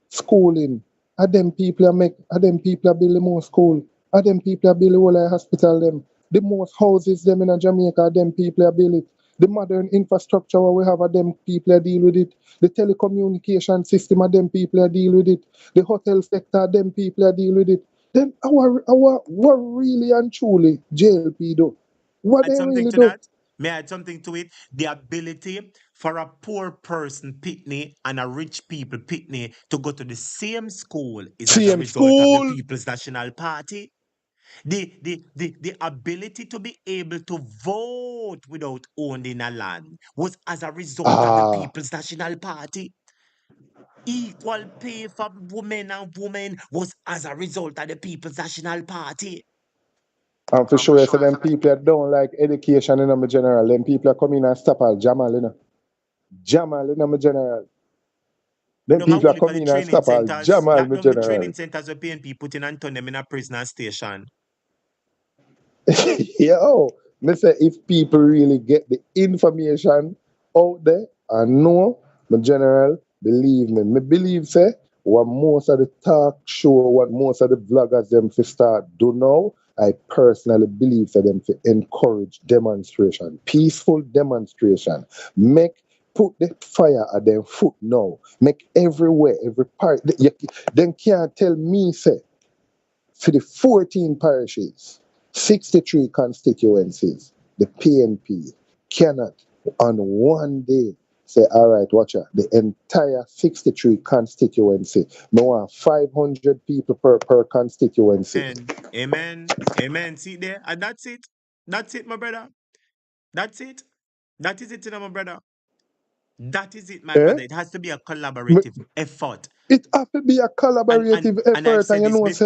Schooling, are them people are them people build the most school, are them people build the whole hospital them, the most houses them in Jamaica, are them people build it, the modern infrastructure we have, are them people deal with it, the telecommunication system, are them people deal with it, the hotel sector, are them people deal with it. Then what really and truly JLP do? What Add they something really to do? that? May I add something to it? The ability for a poor person pitney and a rich people pitney to go to the same school is as a Same result of the school. People's National Party. The ability to be able to vote without owning a land was as a result of the Ah, People's National Party. Equal pay for women and women was as a result of the People's National Party. and for sure, so them people that don't like education in my general, them people are coming and stop all Jamal, Jamal in my general. We Them don't have people are only for the coming and training stop all centers. Jamal, Lock my down the training general. centers where PNP put in and turn them in a prisoner station. Yo, me say if people really get the information out there and know, my general, believe me, me believe say what most of the talk show, what most of the vloggers them to start do now, I personally believe for them to encourage demonstration, peaceful demonstration. Put the fire at their foot now. Make everywhere, every part. Them can't tell me say for the 14 parishes, 63 constituencies, the PNP cannot on one day say, all right, watch out, the entire 63 constituency, no want 500 people per constituency. Amen. See there? And that's it. That's it, my brother. That's it. That is it, my brother. That is it, my Eh? brother. It has to be a collaborative effort. It has to be a collaborative And I've effort, and said you this know, say,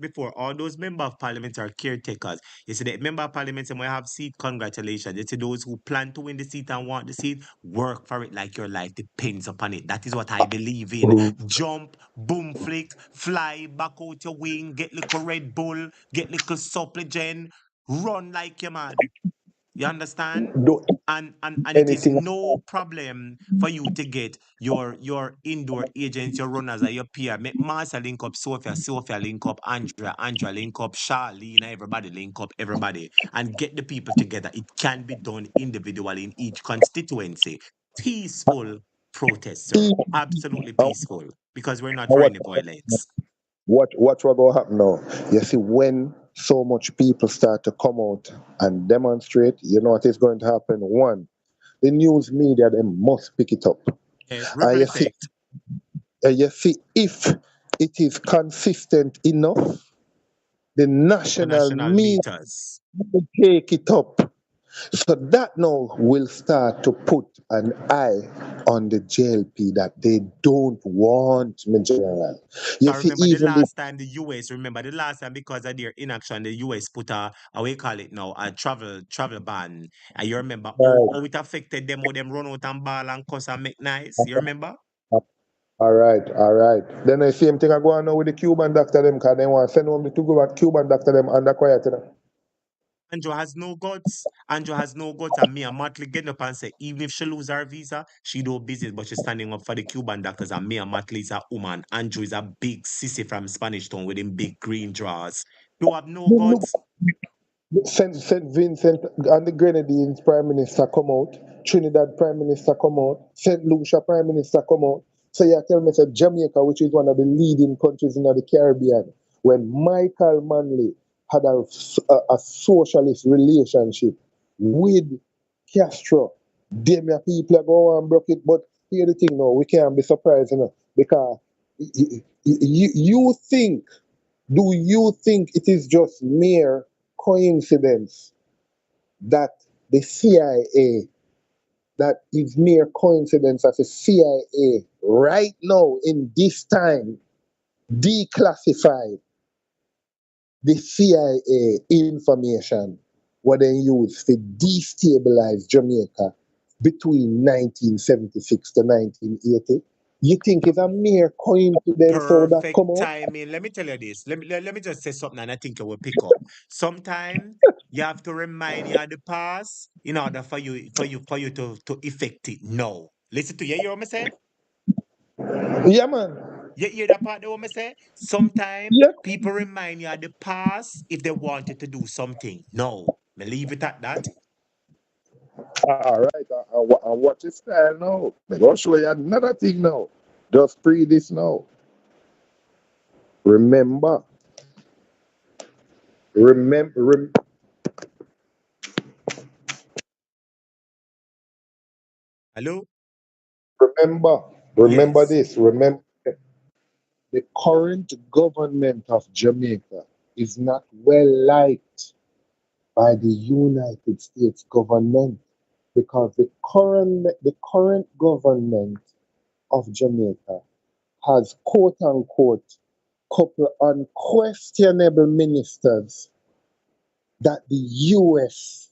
before, all those member of parliament are caretakers. You see, the member of parliament and we have seat, congratulations. You see, those who plan to win the seat and want the seat, work for it like your life depends upon it. That is what I believe in. Jump, boom flick, fly back out your wing, get little Red Bull, get little supplement, run like you're mad. You understand? do And it is anything. no problem for you to get your indoor agents, your runners, or your peer. Make Marcia link up Sophia link up Andrea link up Charlene, everybody link up everybody, and get the people together. It can be done individually in each constituency. Peaceful protest, sir. Absolutely peaceful, because we're not for any violence. What will go happen now? You see, when so much people start to come out and demonstrate, you know what is going to happen? One, the news media they must pick it up. Yes, And ripple effect. you see, if it is consistent enough, the The national national media meters. will take it up. So that now will start to put an eye on the JLP that they don't want, my general. You I see, remember the even the last time the US, because of their inaction, the US put a we call it now, a travel ban. And you remember how it affected them, how them run out and ball and cuss and make nice. You remember? all right. Then the same thing I go on now with the Cuban doctor them, because they want to send home the two Cuban doctor them under quiet. You know? Andrew has no guts. And Mia Motley getting up and say, even if she lose her visa, she do business, but she's standing up for the Cuban doctors. And Mia Motley is a woman. Andrew is a big sissy from Spanish Town with him big green drawers. You have no guts. St. Vincent and the Grenadines Prime Minister come out, Trinidad Prime Minister come out, St. Lucia Prime Minister come out. So you tell me, say Jamaica, which is one of the leading countries in the Caribbean, when Michael Manley had a socialist relationship with Castro, them people are go and broke it. But here the thing now, we can't be surprised, because you think, do you think it is just mere coincidence that the CIA, that is mere coincidence that the CIA right now in this time declassified the CIA information what they use to destabilize Jamaica between 1976 to 1980. You think it's a mere coincidence how that Perfect come out? timing. Let me tell you this. Let me just say something and I think it will pick up. Sometimes you have to remind you of the past in order for you to effect it now. Listen to you, hear what I say? Yeah, man. You hear that part that what I say? Sometimes Yeah. people remind you of the past if they wanted to do something. No. Me leave it at that. All right. And watch your style now. I'm going to show you another thing now. Just pre this now. Remember. Hello? Remember Yes. this. Remember the current government of Jamaica is not well liked by the United States government because the current government of Jamaica has quote unquote couple unquestionable ministers that the US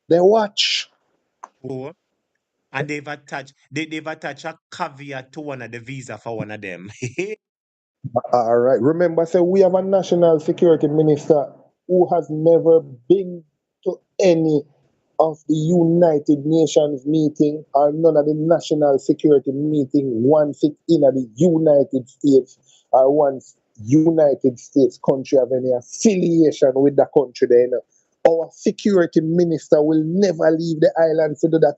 they watch. Oh, and they've attached a caveat to one of the visa for one of them. All right. Remember, say we have a national security minister who has never been to any of the United Nations meeting or none of the national security meeting once it in the United States or once United States country have any affiliation with the country there. Our security minister will never leave the island to do that,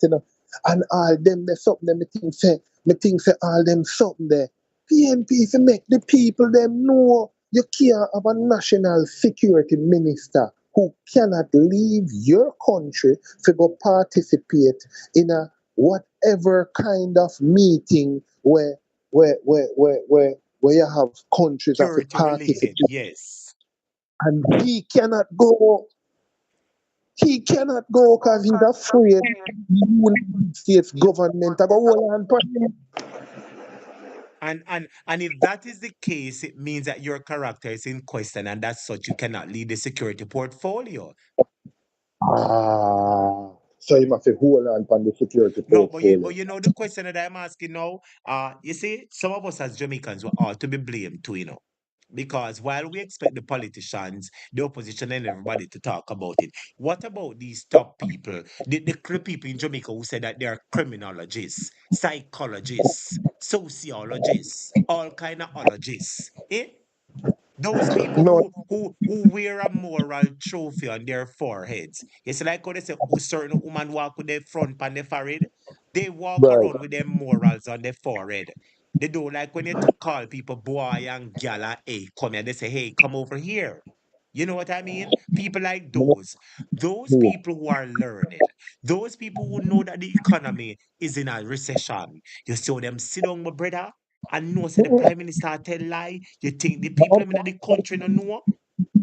And all them they something them me think say all them something there. PNP to make the people them know you can't have a national security minister who cannot leave your country to go participate in a whatever kind of meeting where you have countries that to Security participate. related, yes. And he cannot go. He cannot go because he's afraid the United States government are going to hold on for him. And if that is the case, it means that your character is in question, and as such, you cannot lead the security portfolio. So you must say hold on for the security No, portfolio. but you know the question that I'm asking now. You see, some of us as Jamaicans were all to be blamed too, because while we expect the politicians, the opposition, and everybody to talk about it, what about these top people, the people in Jamaica who say that they are criminologists, psychologists, sociologists, all kind of ologists, eh? Those people No, who wear a moral trophy on their foreheads. It's like how they say certain woman walk with their front on their forehead. They walk right. around with their morals on their forehead. They don't like when you call people boy and gal and hey, come here. They say, hey, come over here. You know what I mean? People like those people who are learned, those people who know that the economy is in a recession. You saw them sit down, my brother, and know say the prime minister tell lie. You think the people in the country don't know?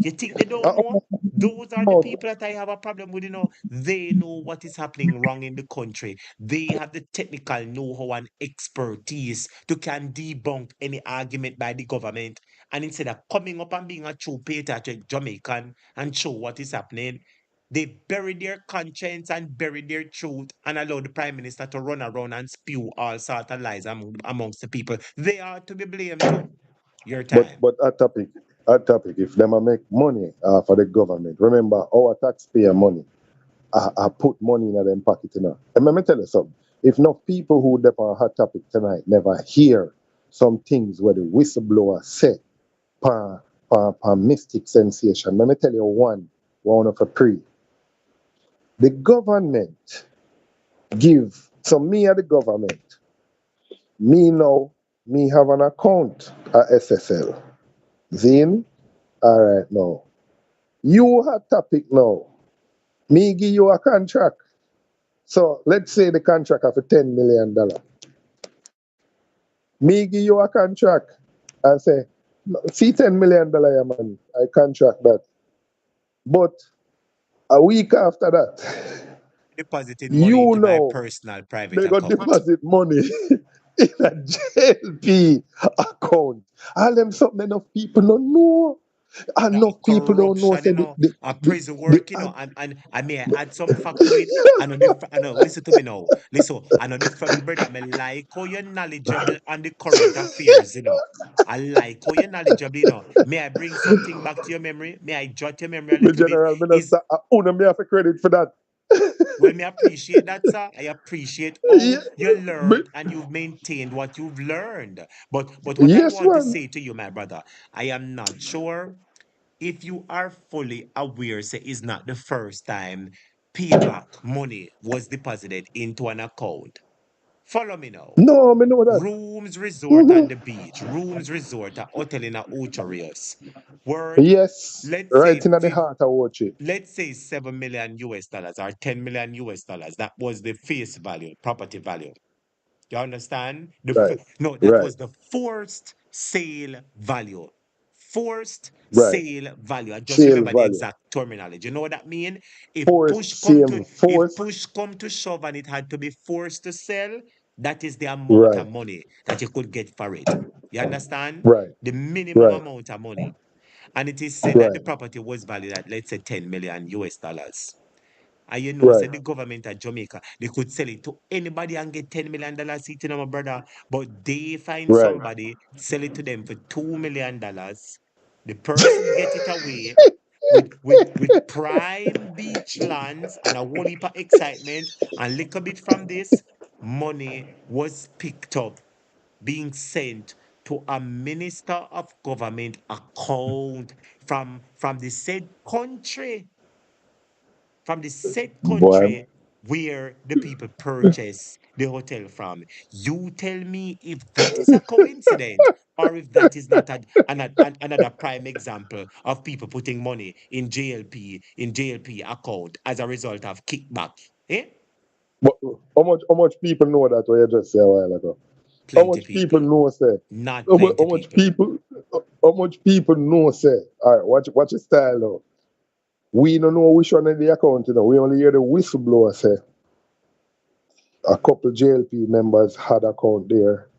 You think they don't know? Those are the people that I have a problem with, They know what is happening wrong in the country. They have the technical know-how and expertise to can debunk any argument by the government. And instead of coming up and being a true patriotic Jamaican and show what is happening, they bury their conscience and bury their truth and allow the prime minister to run around and spew all sorts of lies amongst the people. They are to be blamed too. Your time. But a topic, if them a make money for the government, remember our taxpayer money, I put money in them pocket, And let me tell you something. If no people who dep on hot topic tonight never hear some things where the whistleblower said pan mystic sensation, let me tell you one of a pre. The government give, so me at the government, me now, me have an account at SSL. Zin, all right now. You have topic now. Me give you a contract. So let's say the contract of $10 million. Me give you a contract and say, see $10 million, yeah, man, I contract that. But a week after that, Depositing money you into my know personal private they got account. deposit money in a JLP account. All them something enough people don't know. Enough people don't know. Say Corruption, a prison work, and I may add some fact to it. I know, listen to me now. Listen, I know the from brother, I like how you're knowledgeable on the current affairs, I like how you're knowledgeable, May I bring something back to your memory? May I jot your memory a Me little bit? general minister, me have a credit for that. Well, me appreciate that, sir. I appreciate how Yeah, you me- learned and you've maintained what you've learned. But what I yes, want to man. say to you, my brother, I am not sure if you are fully aware, say it's not the first time payback money was deposited into an account. Follow me now. No, me know that. Rooms resort on Mhm. the beach, rooms resort a hotel in a Ucharius, worth Yes, let's right say in the heart of watch it. let's say $7 million or $10 million. That was the face value, property value. You understand? Right, No, that right, was the forced sale value. Forced right. sale value. I just Sale remember the value. exact terminology. You know what that mean? Forced, same If force. push come to shove and it had to be forced to sell, that is the amount of Right, money that you could get for it. You understand? right, The minimum right, amount of money. And it is said that the right, property was valued at, let's say, $10 million. And say right. the government of Jamaica, they could sell it to anybody and get $10 each, my brother. But they find Right. somebody, sell it to them for $2 million. The person get it away with prime beach lands and a whole heap of excitement. And little bit from this, money was picked up, being sent to a minister of government account from the said country Boy, where the people purchase the hotel from. You tell me if that is a coincidence or if that is not another prime example of people putting money in JLP account as a result of kickback. Eh? but how much people know that what you just said a while ago? How Plenty much people people. know say? Not plenty people. How much people know say? All right, watch your style now. We don't know which one of the account, We only hear the whistleblower say a couple JLP members had account there.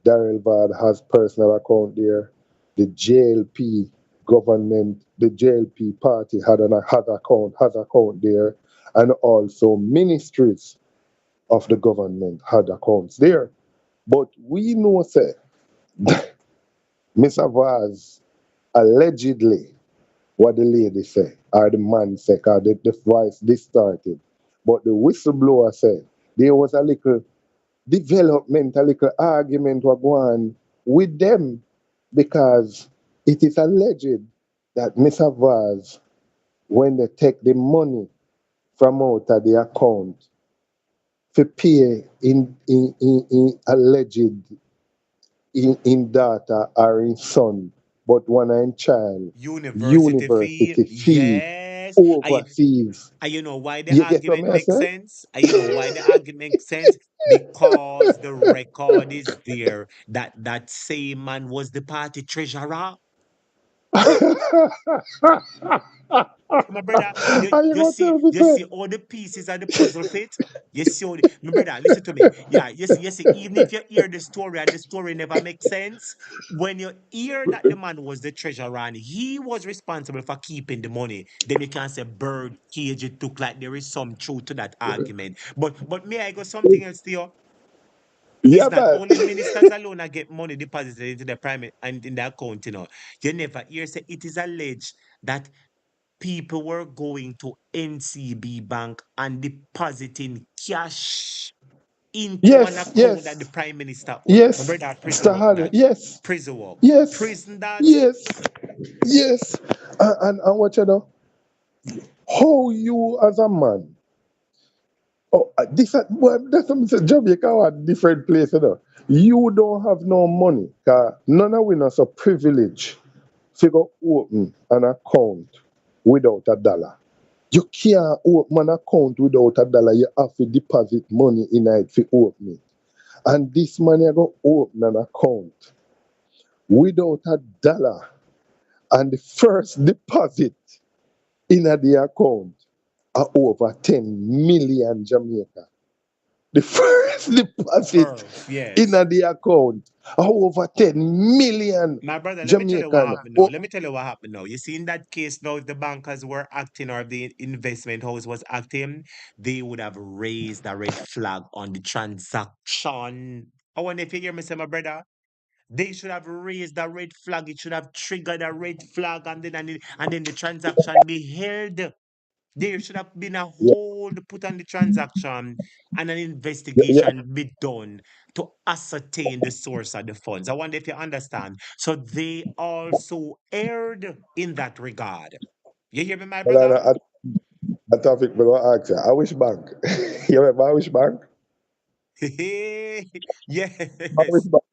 Daryl Vard has personal account there. The JLP government, the JLP party has account there, and also ministries of the government had accounts there. But we know say Mr. Vaz allegedly what the lady say, or the man say, or the voice distorted. But the whistleblower said there was a little development, a little argument was going with them because it is alleged that Mr. Vaz, when they take the money from out of the account to pay in alleged in daughter or in son, but one in child, University fee, university fee yes. overseas. And you know why the You get what argument me I makes say? sense? And you know why the argument makes sense? Because the record is there that that same man was the party treasurer. My brother, Are you gonna tell me you say? see all the pieces of the puzzle fit. You see all my brother, listen to me. Yeah, you see, even if you hear the story and the story never makes sense, when you hear that the man was the treasurer and he was responsible for keeping the money, then you can say bird cage it took like there is some truth to that argument. But may I go something else to you? Yeah, It's not man. only ministers alone that get money deposited into the private and in the account, You never hear say it is alleged that people were going to NCB Bank and depositing cash into an Yes, account that the yes, Prime Minister owned. My yes. brother, prison work Stahad, that. yes, Prison work. yes, Prison that. yes, yes. And what you know? How you as a man? Oh, well, that's what I'm saying. Jamaica are a different place, You don't have no money, cause none of we not so privileged to go open an account without a dollar. You can't open an account without a dollar. You have to deposit money in it to open it. And this man you go open an account without a dollar. And the first deposit in the account are over 10 million Jamaica. The first deposit in Yes. the account. Over 10 million My brother, let me tell you what Jamaican. happened now. Let me tell you what happened now. You see, in that case now, if the bankers were acting or if the investment house was acting, they would have raised a red flag on the transaction. I wonder if you hear me say, my brother. They should have raised a red flag. It should have triggered a red flag, and then the transaction be held. There should have been a Yeah, hold put on the transaction and an yeah, investigation be done to ascertain the source of the funds. I wonder if you understand. So they also erred in that regard. You hear me, my well, brother? a topic me want ask you. I wish bank. You remember I wish bank? I wish Yes. bank.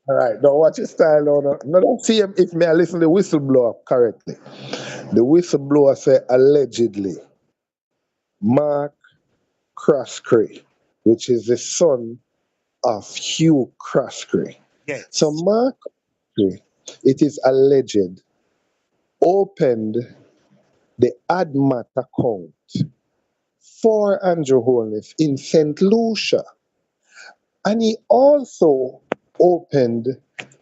All right, now watch your style now. Now let's see if me I listen to the whistleblower correctly. The whistleblower say allegedly Mark Croskery, which is the son of Hugh Croskery. So Yes. Mark Croskery, it is alleged, opened the AdMat account for Andrew Holness in St. Lucia. And he also opened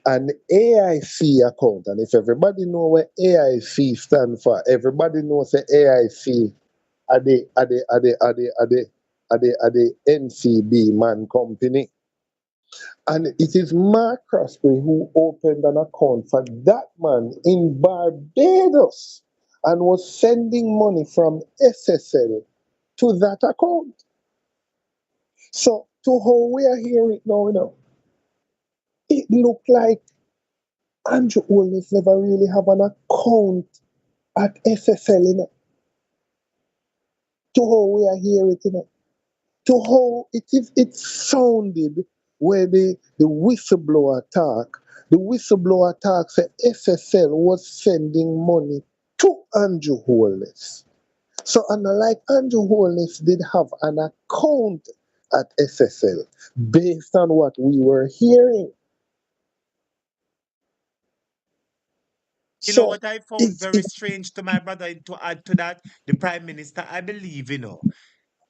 an AIC account. And if everybody know what AIC stand for, everybody knows the AIC are the NCB man company. And it is Mark Crosby who opened an account for that man in Barbados and was sending money from SSL to that account. So to how we are hearing it now, it looked like Andrew Holness never really have an account at SSL, to how we are hearing it, to how it sounded where the whistleblower talk. The whistleblower talk said SSL was sending money to Andrew Holness. So, unlike Andrew Holness did have an account at SSL based on what we were hearing. You know So what I found it's very strange to my brother, to add to that? The Prime Minister, I believe,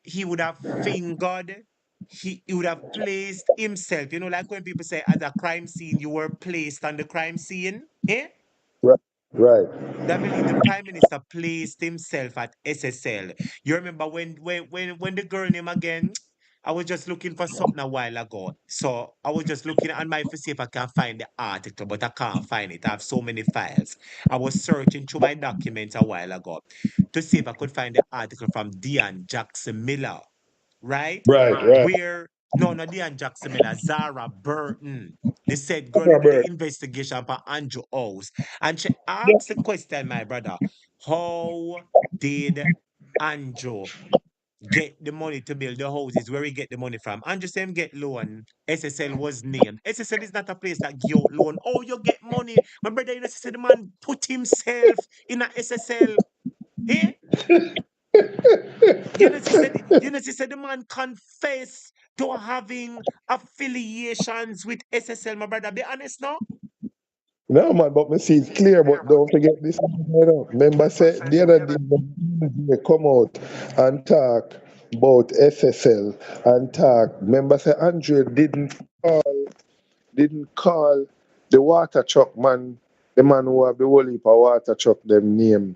he would have fingered, he would have placed himself, like when people say at a crime scene, you were placed on the crime scene. Eh? right, right. I believe the Prime Minister placed himself at SSL. You remember when the girl name again? I was just looking for something a while ago. So I was just looking on my to see if I can find the article, but I can't find it. I have so many files. I was searching through my documents a while ago to see if I could find the article from Dion Jackson Miller, right? Right, right. Where no, not Dion Jackson Miller, Zara Burton. They said, girl, they do the Robert. investigation for Andrew House. And she asked the question, my brother, how did Andrew get the money to build the houses? Where he get the money from? Andrew said him get loan. SSL was named. SSL is not a place that give out loan. Oh, you get money. My brother, say the man put himself in a SSL. Hey? She said the man confess to having affiliations with SSL, my brother. Be honest now. No man, but me see it's clear, but don't forget this. Remember say the other day they come out and talk about SSL and talk. Remember say Andrew didn't call the water truck man, the man who have the whole heap of water truck them name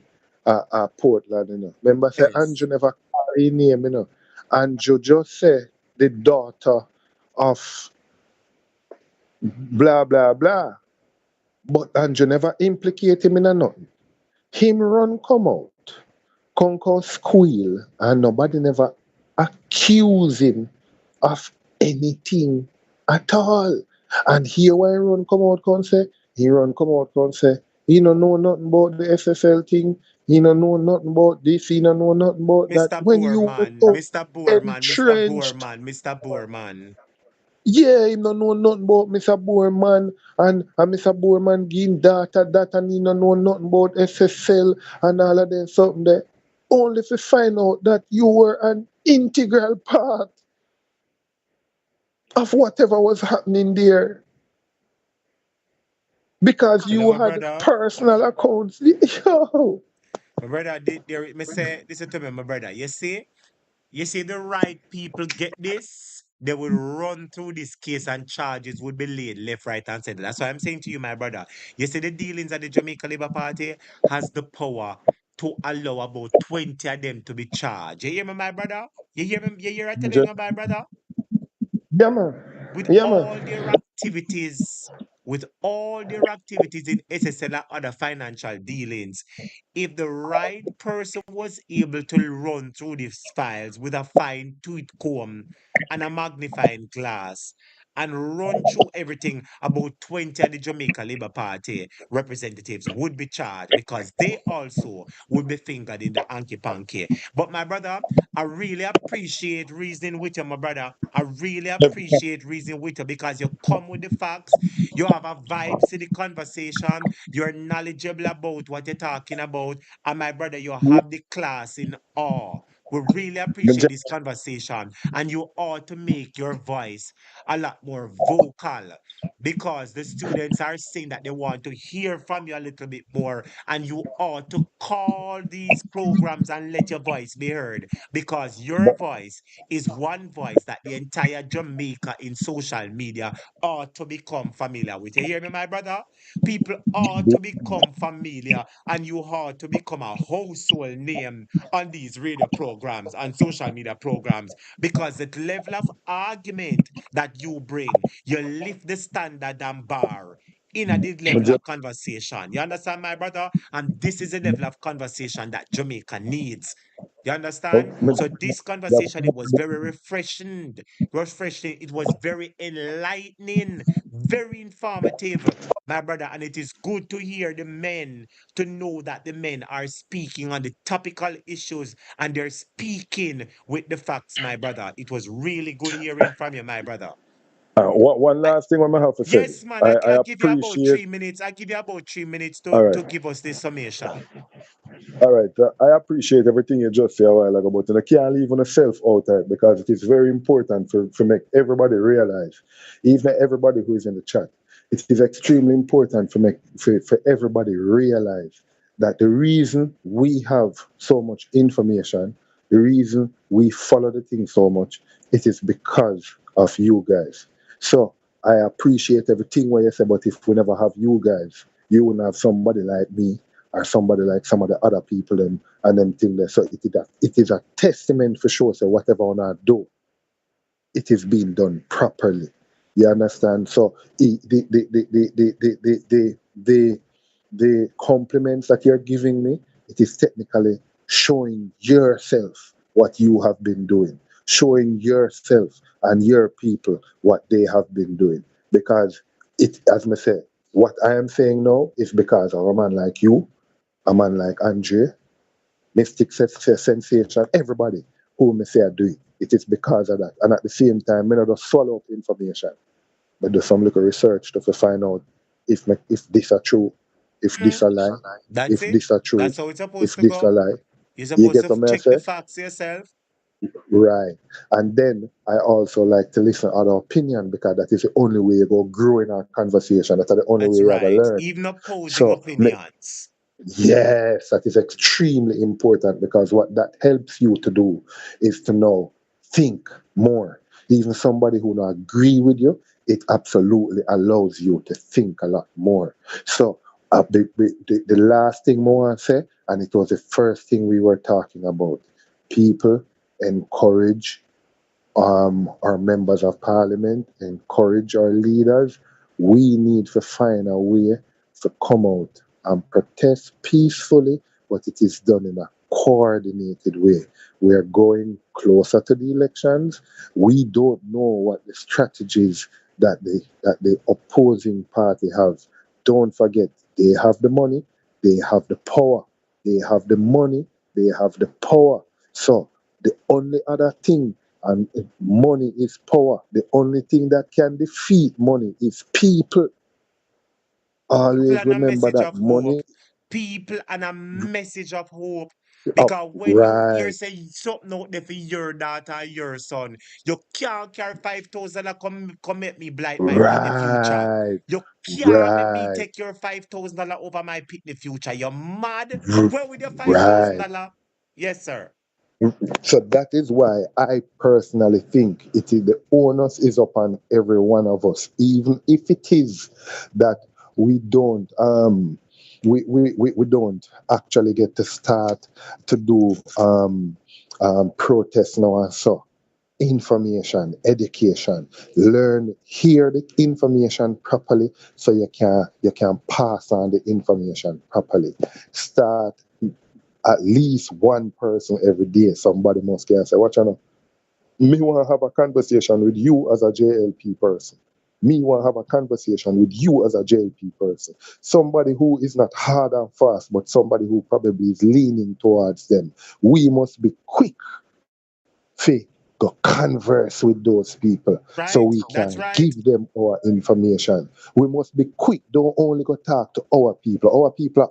Portland, Remember say Yes. Andrew never call his name, Andrew just say the daughter of blah blah blah. But Andrew never implicate him in a nothing. Him run come out, conquer squeal, and nobody never accuse him of anything at all. And here why he run come out come say, he no know nothing about the SSL thing, he no know nothing about this, he no know nothing about that. Mr. When you was Boorman, so Mr. Boorman, Mr. entrenched, Boorman, Mr. Boorman. yeah, him no know nothing about Mr. Boorman and Mr. Boorman giving data that and he no know nothing about SSL and all of them something there. Only to find out that you were an integral part of whatever was happening there because You know, you my had brother, personal accounts. Yo, me say, listen to me, my brother. You see? You see, the right people get this, they will run through this case and charges would be laid left, right, and center. That's why I'm saying to you, my brother. You see, the dealings of the Jamaica Labour Party has the power to allow about 20 of them to be charged. You hear me, my brother? You hear me? You hear I telling you, my brother? Yeah, man. With Yeah, man. all their activities, in SSL and other financial dealings, if the right person was able to run through these files with a fine tooth comb and a magnifying glass and run through everything, about 20 of the Jamaica Labour Party representatives would be charged because they also would be fingered in the hanky panky. But my brother, I really appreciate reasoning with you, my brother. I really appreciate reasoning with you because you come with the facts, you have a vibe to the conversation, you're knowledgeable about what you're talking about, and my brother, you have the class in awe. We really appreciate this conversation, and you ought to make your voice a lot more vocal because the students are saying that they want to hear from you a little bit more, and you ought to call these programs and let your voice be heard because your voice is one voice that the entire Jamaica in social media ought to become familiar with. You hear me, my brother? People ought to become familiar, and you ought to become a household name on these radio programs and social media programs because the level of argument that you bring, you lift the standard and bar in a this level of conversation. You understand, my brother? And this is the level of conversation that Jamaica needs. You understand? So this conversation, it was very refreshing. It was very enlightening, very informative, my brother. And it is good to hear the men, to know that the men are speaking on the topical issues and they're speaking with the facts, my brother. It was really good hearing from you, my brother. One last thing I have to say. Yes, man, I I give you about appreciate. 3 minutes. I give you about 3 minutes All to right. give us the summation. All right, I appreciate everything you just said a while ago, but I can't leave on myself out there because it is very important for make everybody realize, even everybody who is in the chat, it is extremely important for everybody realize that the reason we have so much information, the reason we follow the thing so much, it is because of you guys. So I appreciate everything what you say, but if we never have you guys, you wouldn't have somebody like me or somebody like some of the other people and them thing there. So it is a testament for sure. So whatever on our do, it is being done properly. You understand? So the compliments that you're giving me, it is technically showing yourself what you have been doing, showing yourself and your people what they have been doing. Because it, as I say, what I am saying now is because of a man like you, a man like Andre, Mystic Sensation, everybody who may say I do it. It is because of that. And at the same time, I not just follow up information, but do some little research to find out if this are true, if this a lie, That's if it. this are true, That's how it's if supposed to this a go. lie. You're You supposed get to what I check say? the facts yourself. Right. And then I also like to listen to other opinion because that is the only way you go grow in our conversation. That's the only way That's you ever right. learn. Even opposing So opinions. yes, that is extremely important because what that helps you to do is to know, think more. Even somebody who don't agree with you, it absolutely allows you to think a lot more. So the last thing I want to say, and it was the first thing we were talking about, people encourage our members of parliament, encourage our leaders. We need to find a way to come out and protest peacefully, but it is done in a coordinated way. We are going closer to the elections. We don't know what the strategies that the opposing party have. Don't forget, they have the money, they have the power, they have the money, they have the power. So the only other thing, and money is power. The only thing that can defeat money is people. People Always and a remember message that of hope. money. People and a message of hope. Oh, Because when you hear right, say something out there for your daughter or your son, you can't carry 5,000 and come make me blight my picnic future. right, You can't make me right, take your $5,000 over my picnic future. You're mad? Where with your right. $5,000? Yes, sir. So that is why I personally think it is the onus is upon every one of us, even if it is that we don't we don't actually get to start to do protests now and so. Information, education, learn, hear the information properly so you can pass on the information properly. Start at least one person every day. Somebody must can say, watch out. Me want to have a conversation with you as a JLP person. Me want to have a conversation with you as a JLP person. Somebody who is not hard and fast, but somebody who probably is leaning towards them. We must be quick to go converse with those people so Right? we That's can right. give them our information. We must be quick. Don't only go talk to our people.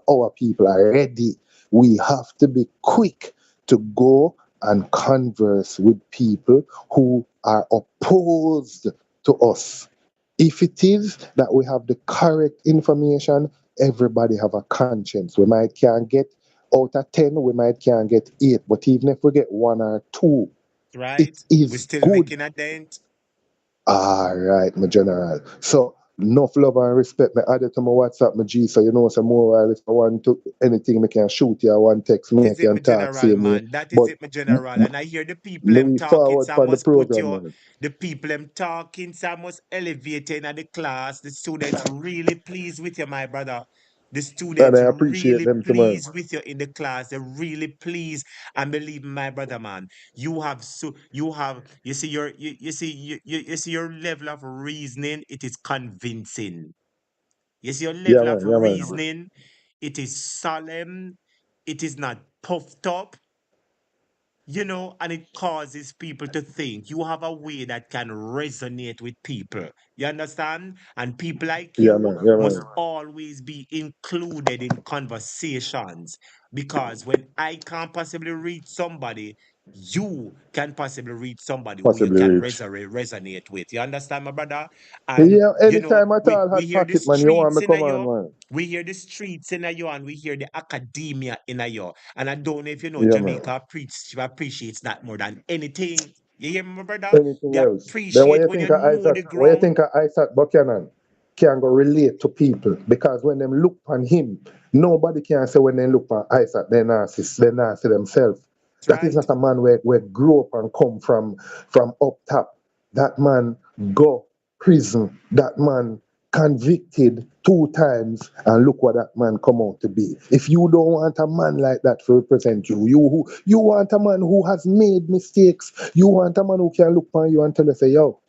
Our people are ready. We have to be quick to go and converse with people who are opposed to us. If it is that we have the correct information, everybody have a conscience. We might can't get out of 10, we might can't get 8, but even if we get 1 or 2, Right? it We're is still good. making a dent. All right, my general. So, enough love and respect. Me add it to my WhatsApp, my G, so you know some more. If I want to anything, me can shoot you. I want text me, I Is it my can talk, general, same way. man? That is But it, my general. And I hear the people them we talking, forward so I from the must put program, you. man. The people them talking, so I must elevate you in the class. The students really pleased with you, my brother. The And students I appreciate really them too, man. pleased with you in the class. They're really pleased. And believe me, my brother, man, you see you see your level of reasoning, it is convincing. You see your Yeah, level of man, yeah, man. reasoning, it is solemn, it is not puffed up, and it causes people to think. You have a way that can resonate with people. You understand? And people like Yeah, you man, yeah, must man. always be included in conversations because when I can't possibly reach somebody, you can possibly reach somebody who you Possibly can reach. resonate with. You understand, my brother? And Yeah, anytime at all, we hot hear the pocket, man. You want streets me in a come on, you. man. We hear the streets in a you and we hear the academia in a you. And I don't know if you know Yeah, man. Jamaica appreciates that more than anything. You hear me, my brother? Anything They else. Then what appreciate you when you think of know Isaac? the What you ground. think of Isaac Buchanan can go relate to people because when them look on him, nobody can say when they look on Isaac, they not see themselves. That's That is right. not a man where grew up and come from up top. That man go prison. That man convicted 2 times and look what that man come out to be. If you don't want a man like that to represent you want a man who has made mistakes. You want a man who can look on you and tell you say, yo,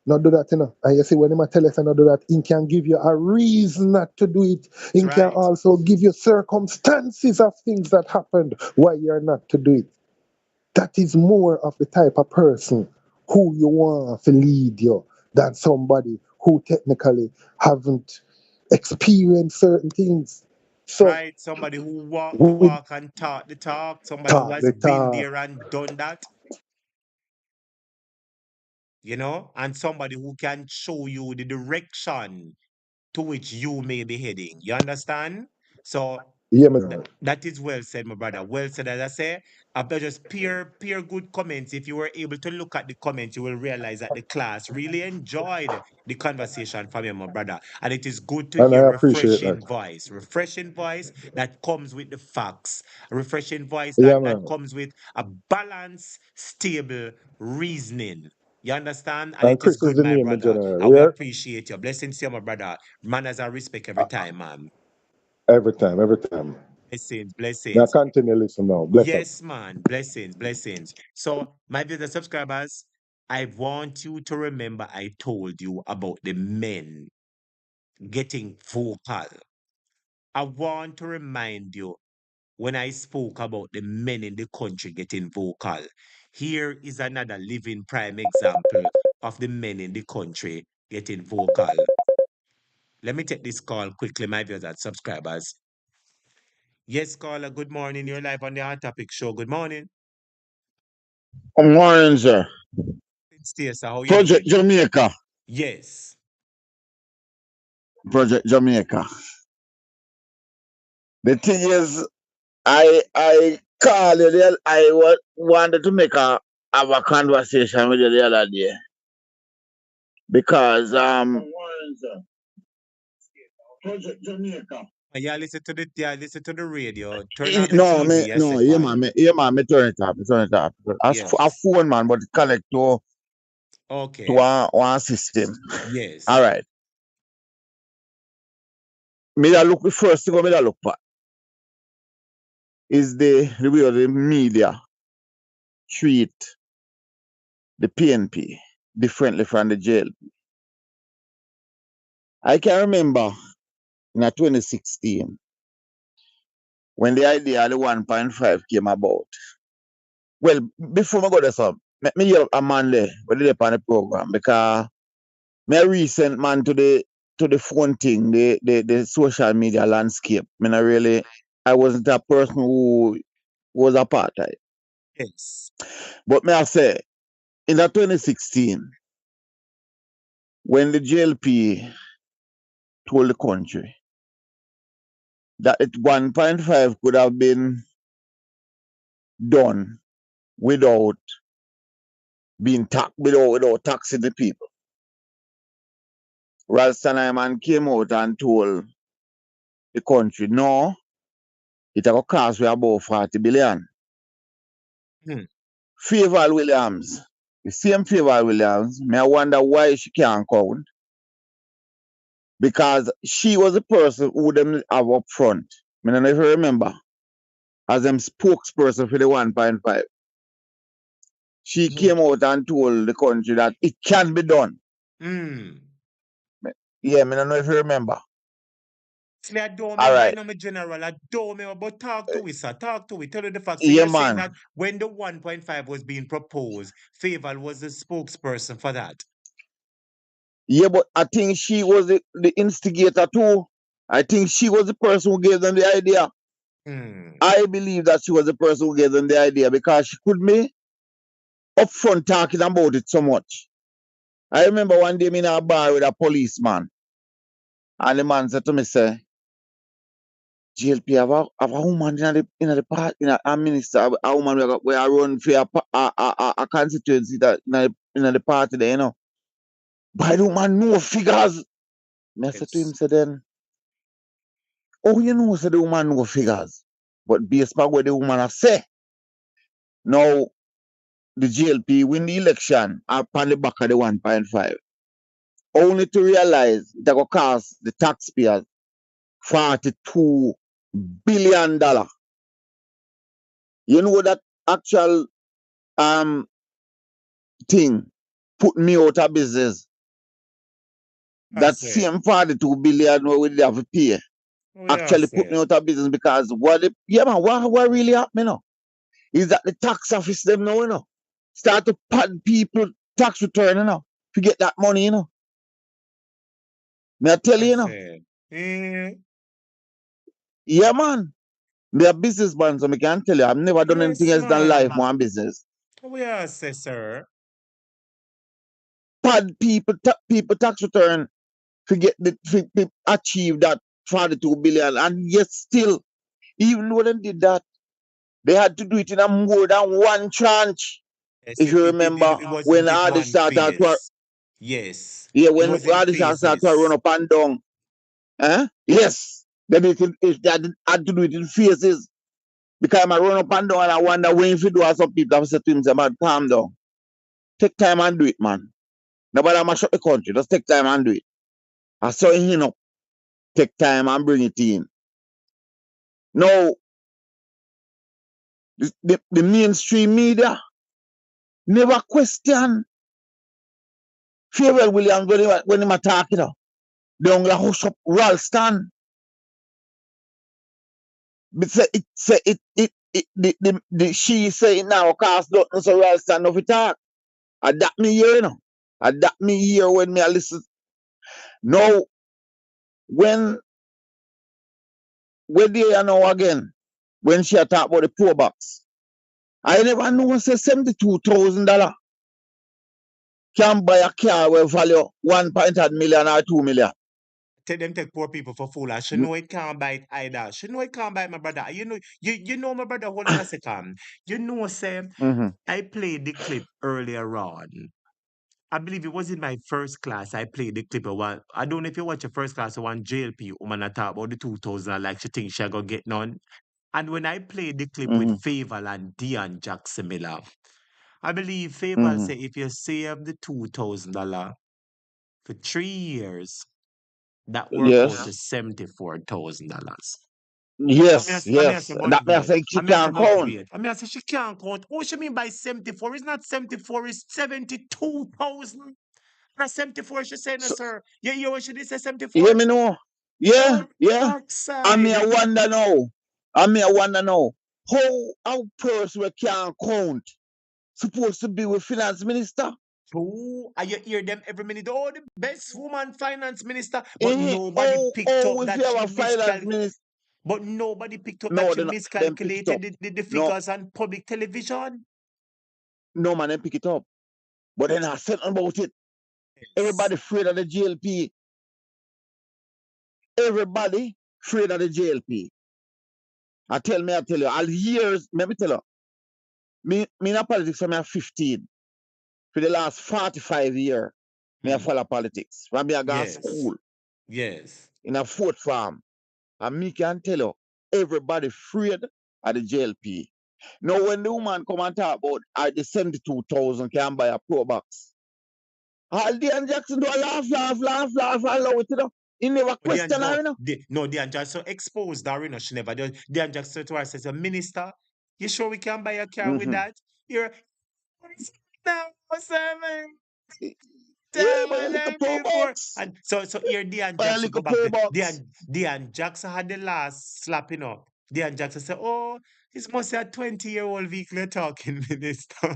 not do that, And you see when him a tell us not do that, he can give you a reason not to do it. He That's can right. also give you circumstances of things that happened why you're not to do it. That is more of the type of person who you want to lead you than somebody who technically haven't experienced certain things. So Right. Somebody who walk the we walk and talk the talk. Somebody who talk has the been talk. there and done that. And somebody who can show you the direction to which you may be heading. You understand? So Yeah, man. that is well said, my brother. Well said, as I say. After just peer good comments, if you were able to look at the comments, you will realize that the class really enjoyed the conversation from you, my brother. And it is good to And I hear appreciate that. refreshing voice that comes with the facts, a refreshing voice Yeah, that man. comes with a balanced, stable reasoning. You understand? And And it is Chris is good, the my name, in brother. general. And we Yeah? appreciate you. Blessings to you, my brother. Manners and respect every time, man. Every time, every time. Blessings, Now blessings. continue listen now. Bless up. Yes, man. Blessings, blessings. So, my viewers and subscribers, I want you to remember I told you about the men getting vocal. I want to remind you when I spoke about the men in the country getting vocal. Here is another living prime example of the men in the country getting vocal. Let me take this call quickly, my viewers and subscribers. Yes, caller, good morning. You're live on the Hot Topic Show. Good morning. Good morning, sir. Stay, sir. How you Project doing? Jamaica. Yes. Project Jamaica. The thing is, I call you. I wanted to have a conversation with you the other day because Yeah, listen to the radio. Turn on the no, TV. I say, yeah, fine. man, me turn it off. A Yes. phone, man, but it connect to Okay. one system. Yes. All right. Me that look the first thing me that look for is the way the media treat the PNP differently from the JLP. I can remember in 2016 when the idea of the 1.5 came about. Well, before I go there, so let me hear a man there when they on the program because me a recent man to the phone thing, the social media landscape. I wasn't a person who was a part of it. Yes. But may I say, in that 2016, when the JLP told the country that 1.5 could have been done without without taxing the people, Ralston came out and told the country, no, it will cost we about 40 billion. Favor Williams, the same Favor Williams, I wonder why she can't count. Because she was the person who them have up front. I don't know if you remember, as them spokesperson for the 1.5. She came out and told the country that it can be done. Yeah, I don't know if you remember. I don't All remember, right. my general. I don't remember, but talk to it, sir. Talk to it. Tell you the facts. So Yeah, you're saying man. that when the 1.5 was being proposed, Favor was the spokesperson for that. Yeah, but I think she was the instigator too. I think she was the person who gave them the idea. I believe that she was the person who gave them the idea because she could be upfront talking about it so much. I remember one day in a bar with a policeman, and the man said to me, say, JLP have a woman in the part, in a minister, a woman where I run for a constituency that in the party there, you know. But the woman no figures. I said to him, say then, oh, you know, say the woman no figures. But based on what the woman have said, now the JLP win the election upon the back of the 1.5. Only to realize that will cost the taxpayers $42 billion. You know that actual thing put me out of business. That same 42 billion we have to pay actually put me out of business because what really happening now is that the tax office them now, you know, start to pad people tax return, you know, to get that money, you know. May I tell you, you know? Yeah, man. Me a businessman, so I can tell you, I've never done anything else than life, more business. We are say, sir. Pad people tax return to get to achieve that 42 billion, and yet still, even though they did that, they had to do it in a more than one tranche. Yes, if you remember, when audit started to yeah, when audit started to run up and down, yes, then they had to do it in phases. Because I run up and down and I wonder when if you do, some people have said to him, man, calm down. Take time and do it, man. Nobody mash up the country. Just take time and do it. I saw him up. Take time and bring it in. Now, the mainstream media never question Favor Williams when he attack it. They only hush up Ralston. She say it now cause nothing so Ralston of it talk. And that me hear, you know. And that me hear when me I listen. Now, when they are now again, when she talk about the poor box, I never know say $72,000 can buy a car with value 1.8 million or 2 million. take poor people for fool. And she know it can't bite either. She know it can't bite, my brother. You know my brother, hold on a second. You know, say, I played the clip earlier on. I believe it was in my first class. I played the clip of one. I don't know if you watch your first class of one JLP woman I talk about the 2000, like she thinks she gonna get none. And when I played the clip with Faval and Dion Jackson Miller, I believe Faval say if you save the $2,000 for 3 years, that work out to Yes. $74,000. Yes, I mean, I yes. say, but That may I wait. say I she mean, I say, can but count. wait. I mean, I say she can't count. What she mean by 74? It's not 74, it's 72,000. Not 74, she saying, So, sir. You what she did say you 74? me know? Yeah, Oh, yeah. And me I backside. wonder now. And me I wonder now. How person we can count supposed to be with finance minister? Oh, and you hear them every minute. Oh, the best woman finance minister. But nobody picked up If that you have she a finance miscalculated. minister, But nobody picked up that no, she them pick it up. miscalculated the No, figures on public television. no man, them pick it up. But then I said about it. Everybody afraid of the JLP. Everybody afraid of the JLP. I tell you, all years, let me tell you, me in politics from me 15. For the last 45 years, me I follow politics. When me I go to Yes. school Yes. in a fourth farm. And me can tell you, everybody afraid of the JLP. Now when the woman come and talk about the 72,000 can buy a pro box. All Dan Jackson do a laugh, allow it, you know. He never But question her, you know. Dan Jackson exposed her, you know, she never does. Dan Jackson to her says, a minister, you sure we can buy a car with that? You're now, Yeah, buy a little pro box. and so here Dean Buy a Jackson little go back pro there. box. Dean Jackson had the last slapping up. Dean Jackson said, oh, this must be a 20-year-old vehicle you're talking, minister.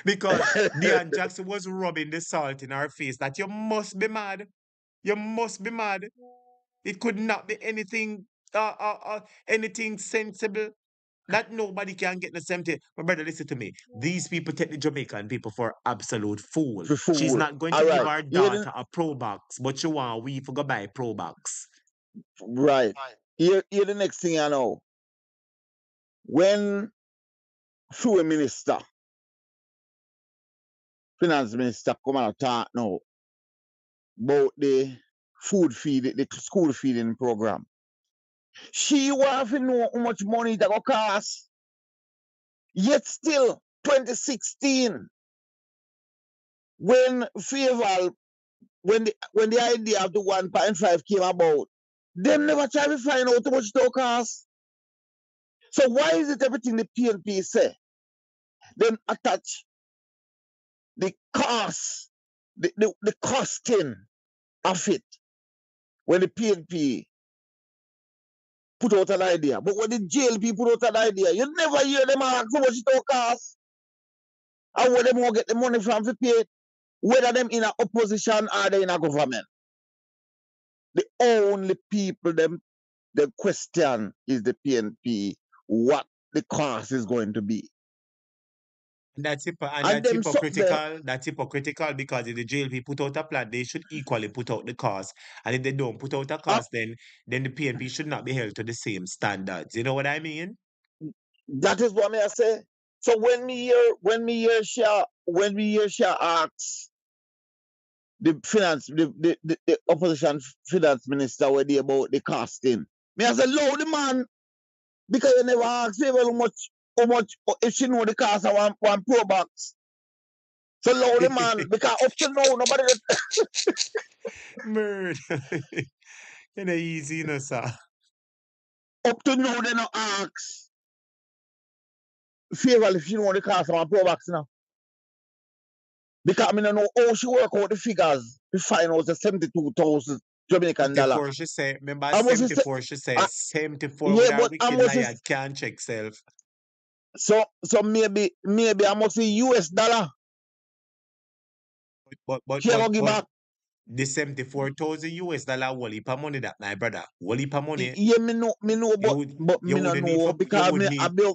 Because Dean Jackson was rubbing the salt in her face that you must be mad. You must be mad. It could not be anything sensible. That nobody can get the same thing. But brother, listen to me. These people take the Jamaican people for absolute fool. For She's fool. not going to All give right. her daughter a pro box, but she want we for go buy pro box. Right. Here the next thing I know. When SUE minister, finance minister come and talk now about the food feeding, the school feeding program. She want to know how much money that will cost. Yet still, 2016, when Faval, when the idea of the 1.5 came about, them never try to find out how much it will cost. So why is it everything the PNP say? Them attach the cost, the costing of it when the PNP put out an idea. But when the JLP put out an idea, you never hear them ask how much it will cost. And where them will get the money from to pay it, whether them in a opposition or they in a government. The only people them the question is the PNP what the cost is going to be. That's And them something there. hypocritical. That's hypocritical because if the JLP put out a plan, they should equally put out the cost. And if they don't put out a cost, then the PNP should not be held to the same standards. You know what I mean? That is what I say. So when me hear she asks the opposition finance minister what they about the costing, me I say low the man because you never ask her how much if she know the cost of one pro box. So low the man because up to now nobody Murder. You know, easy, you know, sir. up to now they not ask Faval if she know the cost of one pro box now. Because I don't know how she work out the figures to find out the 72,000 Jamaican dollar. 74, she say, remember 74, she say, 74 with her wicked liar can't check self. So maybe I must say US dollar. But she gonna give back. The 74,000 US dollar whole heap of money that my brother. Whole heap of money. Yeah, me know, but me no know because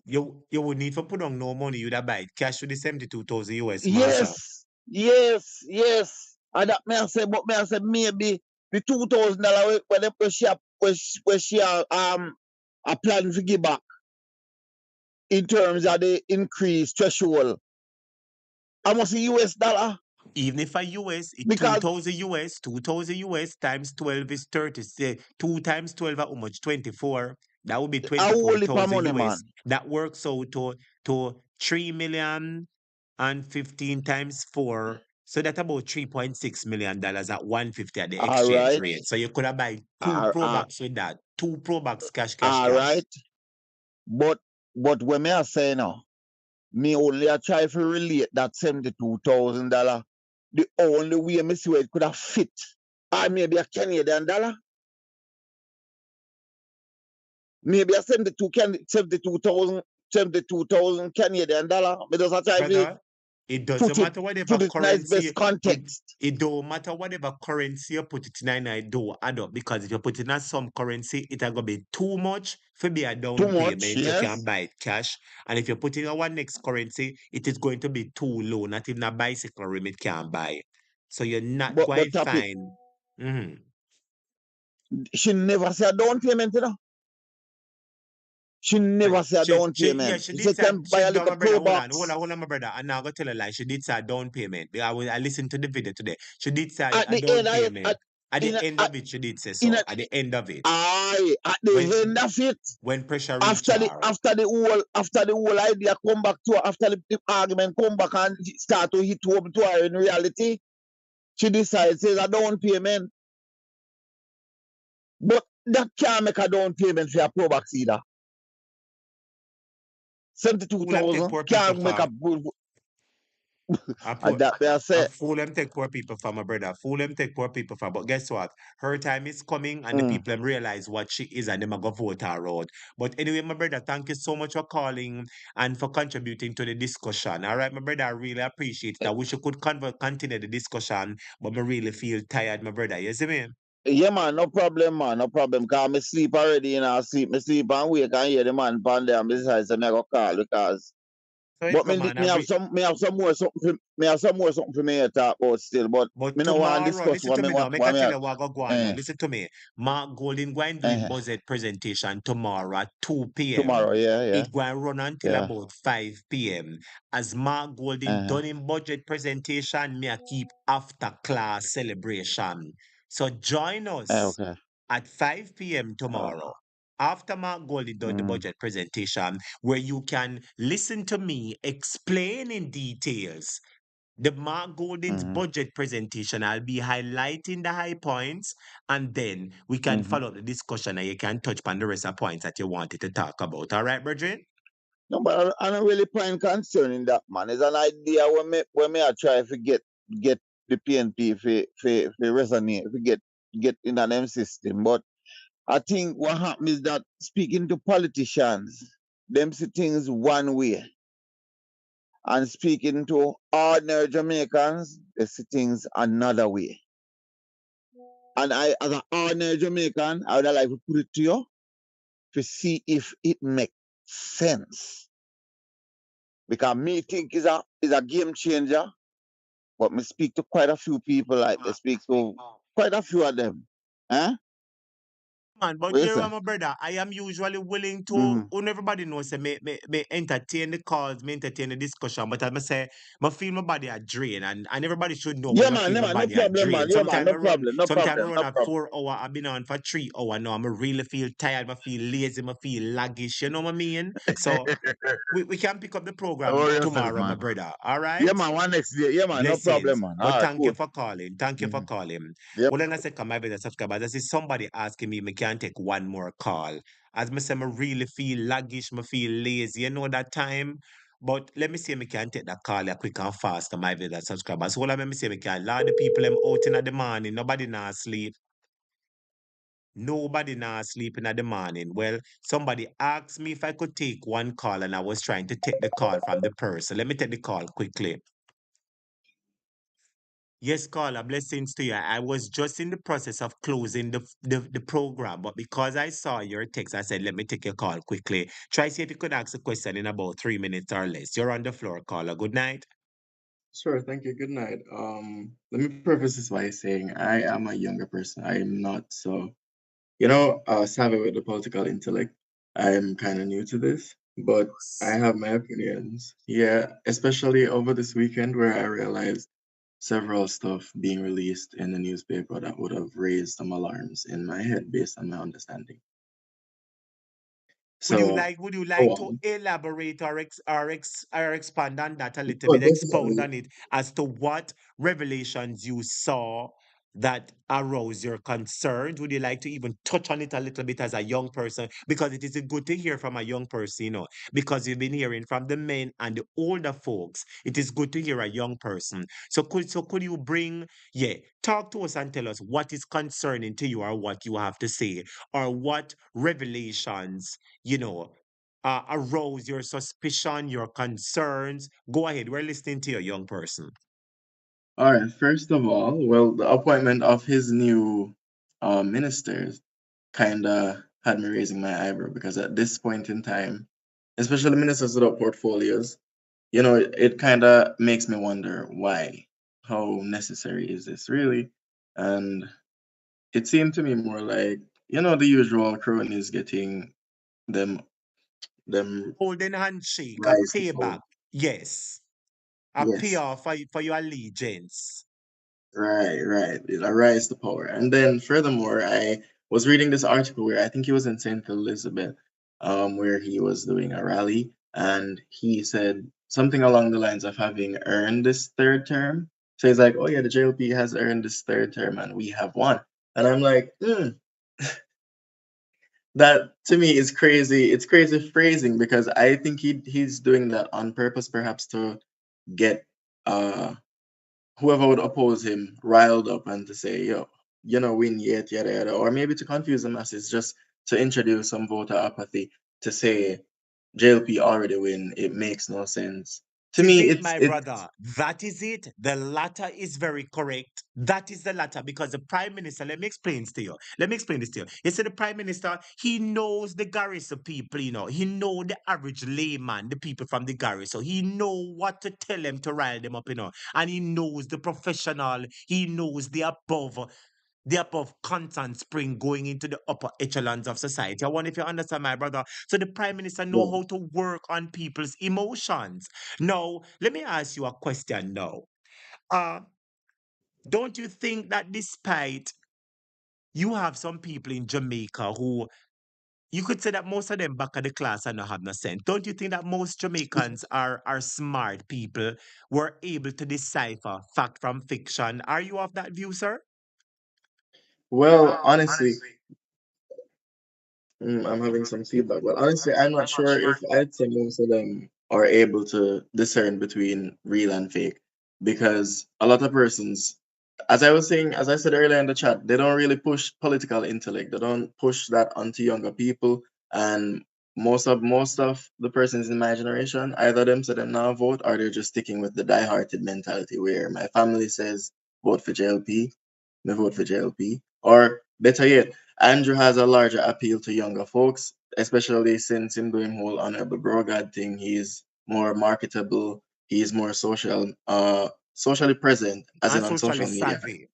you would need for put on no money, you'd have buy it cash with the 72,000 US. Yes. And that may I say, but may I say maybe the $2,000 where she a plan to give back in terms of the increased threshold. How much US dollar? Even if a US, it Because 2,000 US times 12 is 30. Say 2 times 12 are how much? 24. That would be a whole heap of 24,000 money, US. man. That works out to 3,015,000 times 4. So that's about $3.6 million at 150 at the All exchange right. rate. So you could have buy two All Pro Box with that. 2 Pro Box cash. right. But when me a say now, me only a try to relate that $72,000. The only way me see where it could have fit, or maybe a Canadian dollar, maybe a 72,000 Canadian dollar. Me just a try to Brother, it doesn't matter whatever put it nice currency. best context. It don't matter whatever currency you put it in, it don't add up, because if you put it in some currency, it gonna be too much for be a down Too payment. much, You yes. can buy it cash, and if you put it in our next currency, it is going to be too low. Not even a bicycle rim it can buy. So you're not But quite topic, fine. Mm-hmm. she never said down payment, you know. She never said down payment. She She did said say, can buy a no, little my brother, Pro Box. hold on, my brother. I'm not gonna tell a lie. She did say a down payment. I listened to the video today. She did say At a the down end, payment. At the end of it, she did say so. At the end of it. Aye, at the end of it. When pressure reach After her. the whole idea come back to her, after the argument come back and start to hit home to her in reality, she decides says a down payment. But that can't make a down payment for a Pro Box either. 72,000 can't make a and that they say. Fool them take poor people from, my brother. Fool them take poor people from. But guess what? Her time is coming, and the people them realize what she is, and them are gonna vote her out. But anyway, my brother, thank you so much for calling and for contributing to the discussion. All right, my brother, I really appreciate it. I wish you could continue the discussion, but I really feel tired, my brother. You see me? Yeah, man, no problem, man, no problem. Cause me sleep already, you know, me sleep and wake and hear the man pan there and besides I go call because but me have some more something for me to talk about still, but me no want to discuss listen what to me me now. want. Make I tell you what go on now. Eh. Listen to me. Mark Golden going doing budget presentation tomorrow at 2 p.m. Tomorrow, yeah. It going run until Yeah. about 5 p.m. As Mark Golden done in budget presentation, me a keep after class celebration. So join us Okay. at 5 p.m. tomorrow. After Mark Goldie done the budget presentation, where you can listen to me explain in details the Mark Golding's budget presentation. I'll be highlighting the high points, and then we can follow up the discussion, and you can touch on the rest of points that you wanted to talk about. All right, brethren? No, but I don't really find concern in that, man. It's an idea when me I try to get the PNP for resonate, to get in an M system. But I think what happens is that speaking to politicians, them see things one way. And speaking to ordinary Jamaicans, they see things another way. And I, as an ordinary Jamaican, I would like to put it to you to see if it makes sense. Because me think is a game changer, but me speak to quite a few people, like they speak to quite a few of them. Eh? Man, but you know, my brother, I am usually willing to, when everybody knows, say, me entertain the calls, me entertain the discussion, but I say, I feel my body a drain, and everybody should know Yeah, when I man, feel my no body a problem, drain. man. Yeah, man, Sometimes I run at 4 hours, I've been on for 3 hours now, I really feel tired, I feel lazy, I feel laggish, you know what I mean? So, we can pick up the program tomorrow, my brother, all right? Yeah, man, one next day. Yeah, man, Blessings. no problem, man. But All right, thank cool. you for calling. Thank you for calling. Yep. Well, then I said, come my brother subscribers. I see somebody asking me, can take one more call. As I say, I really feel laggish, I feel lazy, you know that time. But let me see if I can take that call quick and fast to my brother subscribers. So let me see if I can. A lot of the people them out in the morning, nobody now sleep. Nobody now sleeping at the morning. Well, somebody asked me if I could take one call, and I was trying to take the call from the person. Let me take the call quickly. Yes, caller, blessings to you. I was just in the process of closing the program, but because I saw your text, I said, let me take your call quickly. Try see if you could ask a question in about 3 minutes or less. You're on the floor, caller. Good night. Sure, thank you. Good night. Let me preface this by saying I am a younger person. I am not so, savvy with the political intellect. I am kind of new to this, but I have my opinions. Yeah, especially over this weekend where I realized several stuff being released in the newspaper that would have raised some alarms in my head based on my understanding. Would you So, like would you go like to on. elaborate or expand on that a little Oh, bit, expound definitely. on it as to what revelations you saw that arouse your concerns? Would you like to even touch on it a little bit as a young person? Because it is good to hear from a young person, because you've been hearing from the men and the older folks. It is good to hear a young person. So could you talk to us and tell us what is concerning to you or what you have to say or what revelations arouse your suspicion, your concerns. Go ahead. We're listening to you, young person. All right. First of all, well, the appointment of his new ministers kind of had me raising my eyebrow because at this point in time, especially ministers without portfolios, it kind of makes me wonder why, how necessary is this really? And it seemed to me more like, the usual cronies getting them Golden handshake, a rise to power. payback. Yes. A Yes. payoff for your allegiance. Right. It'll rise to power. And then furthermore, I was reading this article where I think he was in St. Elizabeth, where he was doing a rally, and he said something along the lines of having earned this third term. So he's like, oh yeah, the JLP has earned this third term and we have won. And I'm like, that to me is crazy. It's crazy phrasing because I think he's doing that on purpose, perhaps to get whoever would oppose him riled up and to say, yo, win yet, yada yada, or maybe to confuse the masses, just to introduce some voter apathy, to say JLP already win. It makes no sense. To Is me, it, it's my it's brother? That is it. The latter is very correct. That is the latter because the prime minister, let me explain this to you. Let me explain this to you. You see, the prime minister, he knows the garrison people, He know the average layman, the people from the garrison. He know what to tell them to rile them up, And he knows the professional. He knows the above content spring going into the upper echelons of society. I wonder if you understand, my brother. So the prime minister know how to work on people's emotions. Now, let me ask you a question now. Uh, don't you think that despite you have some people in Jamaica who you could say that most of them back of the class and not have no sense. Don't you think that most Jamaicans are smart people were able to decipher fact from fiction? Are you of that view, sir? well, honestly, I'm having some feedback. Well, honestly, I'm not sure if I'd say most of them are able to discern between real and fake because a lot of persons, as I said earlier in the chat, they don't really push political intellect. They don't push that onto younger people. And most of the persons in my generation, either them say them now vote or they're just sticking with the die-hearted mentality where my family says vote for JLP, me vote for JLP. Or better yet, Andrew has a larger appeal to younger folks, especially since him doing whole honorable brogad thing. He's more marketable. He's more socially present, as in And on socially social media. savvy.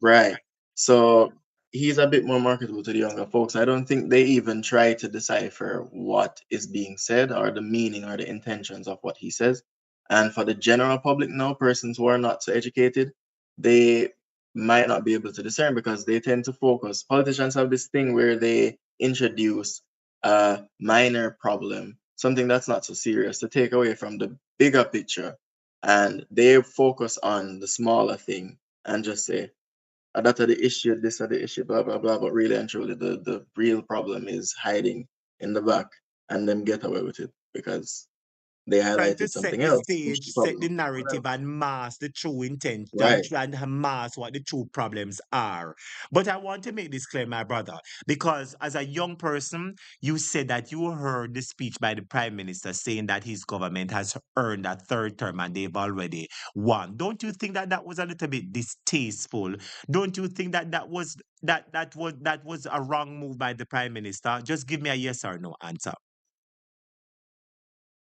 Right. So he's a bit more marketable to the younger folks. I don't think they even try to decipher what is being said or the meaning or the intentions of what he says. And for the general public now, persons who are not so educated, they might not be able to discern because they tend to focus. Politicians have this thing where they introduce a minor problem, something that's not so serious, to take away from the bigger picture. And they focus on the smaller thing and just say, that are the issue, this are the issue, blah blah blah. But really and truly, the real problem is hiding in the back, and them get away with it because they Trying to highlighted set something the else, which stage, is the set the problem. narrative, and mask the true intent, and Right. try and mask what the true problems are. But I want to make this clear, my brother, because as a young person, you said that you heard the speech by the prime minister saying that his government has earned a third term and they've already won. Don't you think that that was a little bit distasteful? Don't you think that that was a wrong move by the prime minister? Just give me a yes or no answer.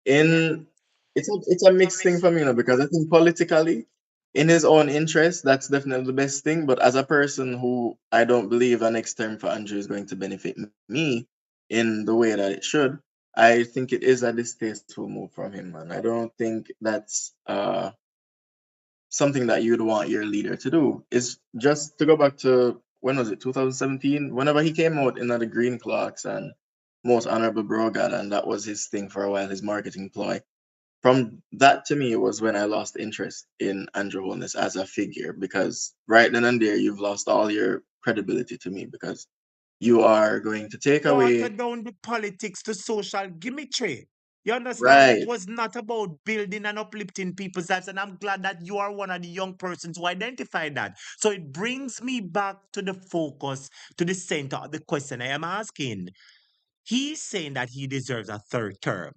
In it's a mixed thing for me, because I think politically, in his own interest, that's definitely the best thing. But as a person who I don't believe an next term for Andrew is going to benefit me in the way that it should, I think it is a distasteful move from him, man. I don't think that's something that you'd want your leader to do. Is just to go back to, when was it, 2017? Whenever he came out in the green clocks and most honorable brogad, and that was his thing for a while, his marketing ploy. From that, to me, was when I lost interest in Andrew Holness as a figure, because right then and there you've lost all your credibility to me, because you are going to take Water away. down the politics to social gimmickry. You understand? It Right. was not about building and uplifting people's lives. And I'm glad that you are one of the young persons who identified that. So it brings me back to the focus, to the center of the question I am asking. He's saying that he deserves a third term.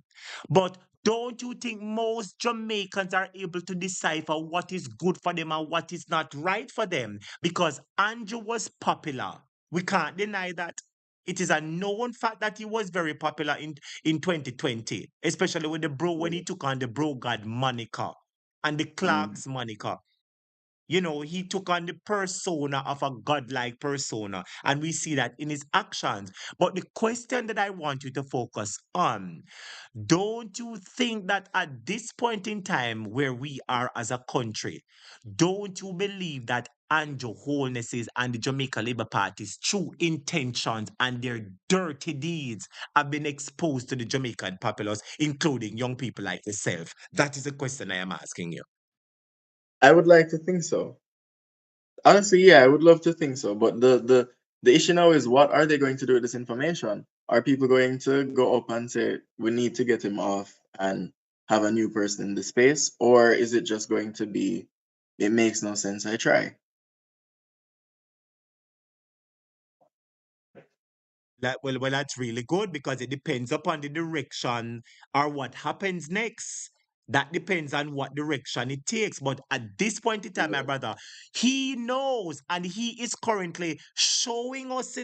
But don't you think most Jamaicans are able to decipher what is good for them and what is not right for them? Because Andrew was popular. We can't deny that. It is a known fact that he was very popular in 2020, especially with the bro when he took on the bro god moniker and the Clark's moniker. You know, he took on the persona of a godlike persona, and we see that in his actions. But the question that I want you to focus on, don't you think that at this point in time where we are as a country, don't you believe that Andrew Holness's and the Jamaica Labour Party's true intentions and their dirty deeds have been exposed to the Jamaican populace, including young people like yourself? That is the question I am asking you. I would like to think so. Honestly, yeah, I would love to think so. But the issue now is, what are they going to do with this information? Are people going to go up and say we need to get him off and have a new person in the space, or is it just going to be, it makes no sense, I try? Well, that's really good because it depends upon the direction or what happens next. That depends on what direction it takes. But at this point in time, my brother, he knows and he is currently showing us,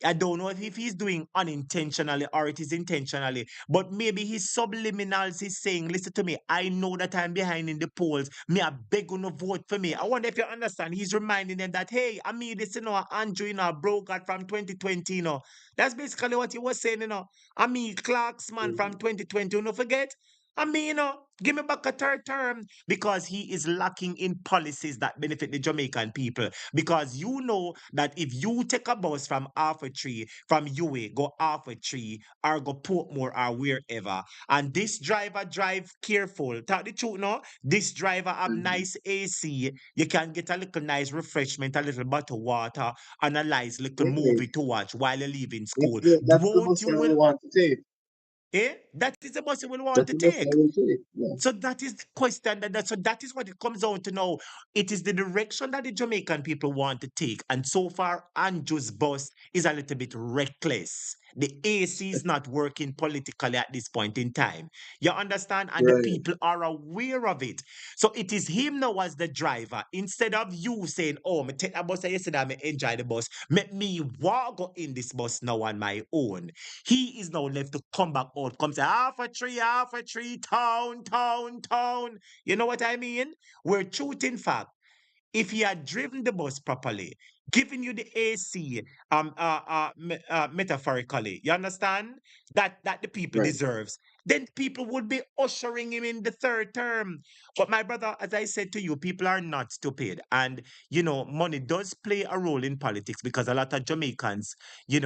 I don't know if he's doing unintentionally or it is intentionally, but maybe his subliminals is saying, listen to me, I know that I'm behind in the polls. Me, I beg you to vote for me. I wonder if you understand. He's reminding them that, hey, I mean this, Andrew, broke out from 2020, That's basically what he was saying, I mean, Clark's man from 2020, don't forget. I mean, give me back a third term because he is lacking in policies that benefit the Jamaican people. Because you know that if you take a bus from Alpha Tree, from UA, go Alpha Tree, or go Portmore or wherever, and this driver drive careful. Tell the truth, no? This driver have nice AC. You can get a little nice refreshment, a little bottle of water, and a nice little movie to watch while you're leaving school. That's the Won't bus you I will will want to take. That is the bus you will want That's to the bus I take. will take. Yeah. So that is the question so that is what it comes down to now. It is the direction that the Jamaican people want to take. And so far, Andrew's bus is a little bit reckless. The AC is not working politically at this point in time. You understand? And the Right. people are aware of it. So it is him now as the driver. Instead of you saying, oh, me take a bus yesterday, me enjoy the bus. Let me walk go in this bus now on my own. He is now left to come back out, come say, half a tree, town, town, town. You know what I mean? We're truth in fact. If he had driven the bus properly, giving you the AC, metaphorically, you understand that the people Right. deserves, then people would be ushering him in the third term. But my brother, as I said to you, people are not stupid, and money does play a role in politics because a lot of Jamaicans, they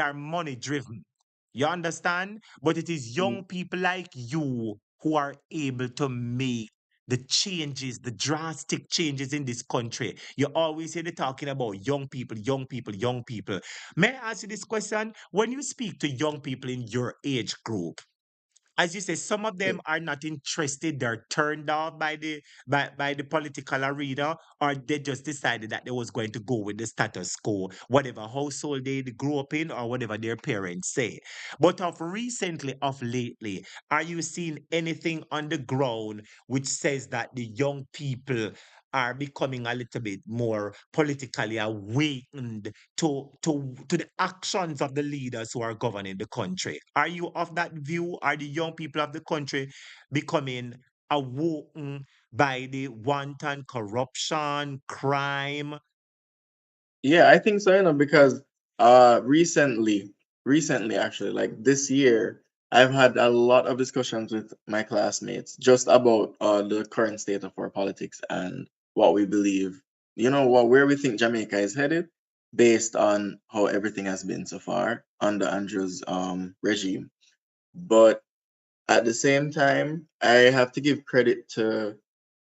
are money driven. You understand? But it is young people like you who are able to make the changes, the drastic changes in this country. You always hear they talking about young people, young people, young people. May I ask you this question? When you speak to young people in your age group, as you say, some of them are not interested. They're turned off by the political arena, or they just decided that they was going to go with the status quo, whatever household they grew up in, or whatever their parents say. But of lately, are you seeing anything on the ground which says that the young people are becoming a little bit more politically awakened to the actions of the leaders who are governing the country. Are you of that view? Are the young people of the country becoming awoken by the wanton corruption, crime? Yeah, I think so, because recently actually, like this year, I've had a lot of discussions with my classmates just about the current state of our politics and what we believe, where we think Jamaica is headed based on how everything has been so far under Andrew's regime. But at the same time, I have to give credit to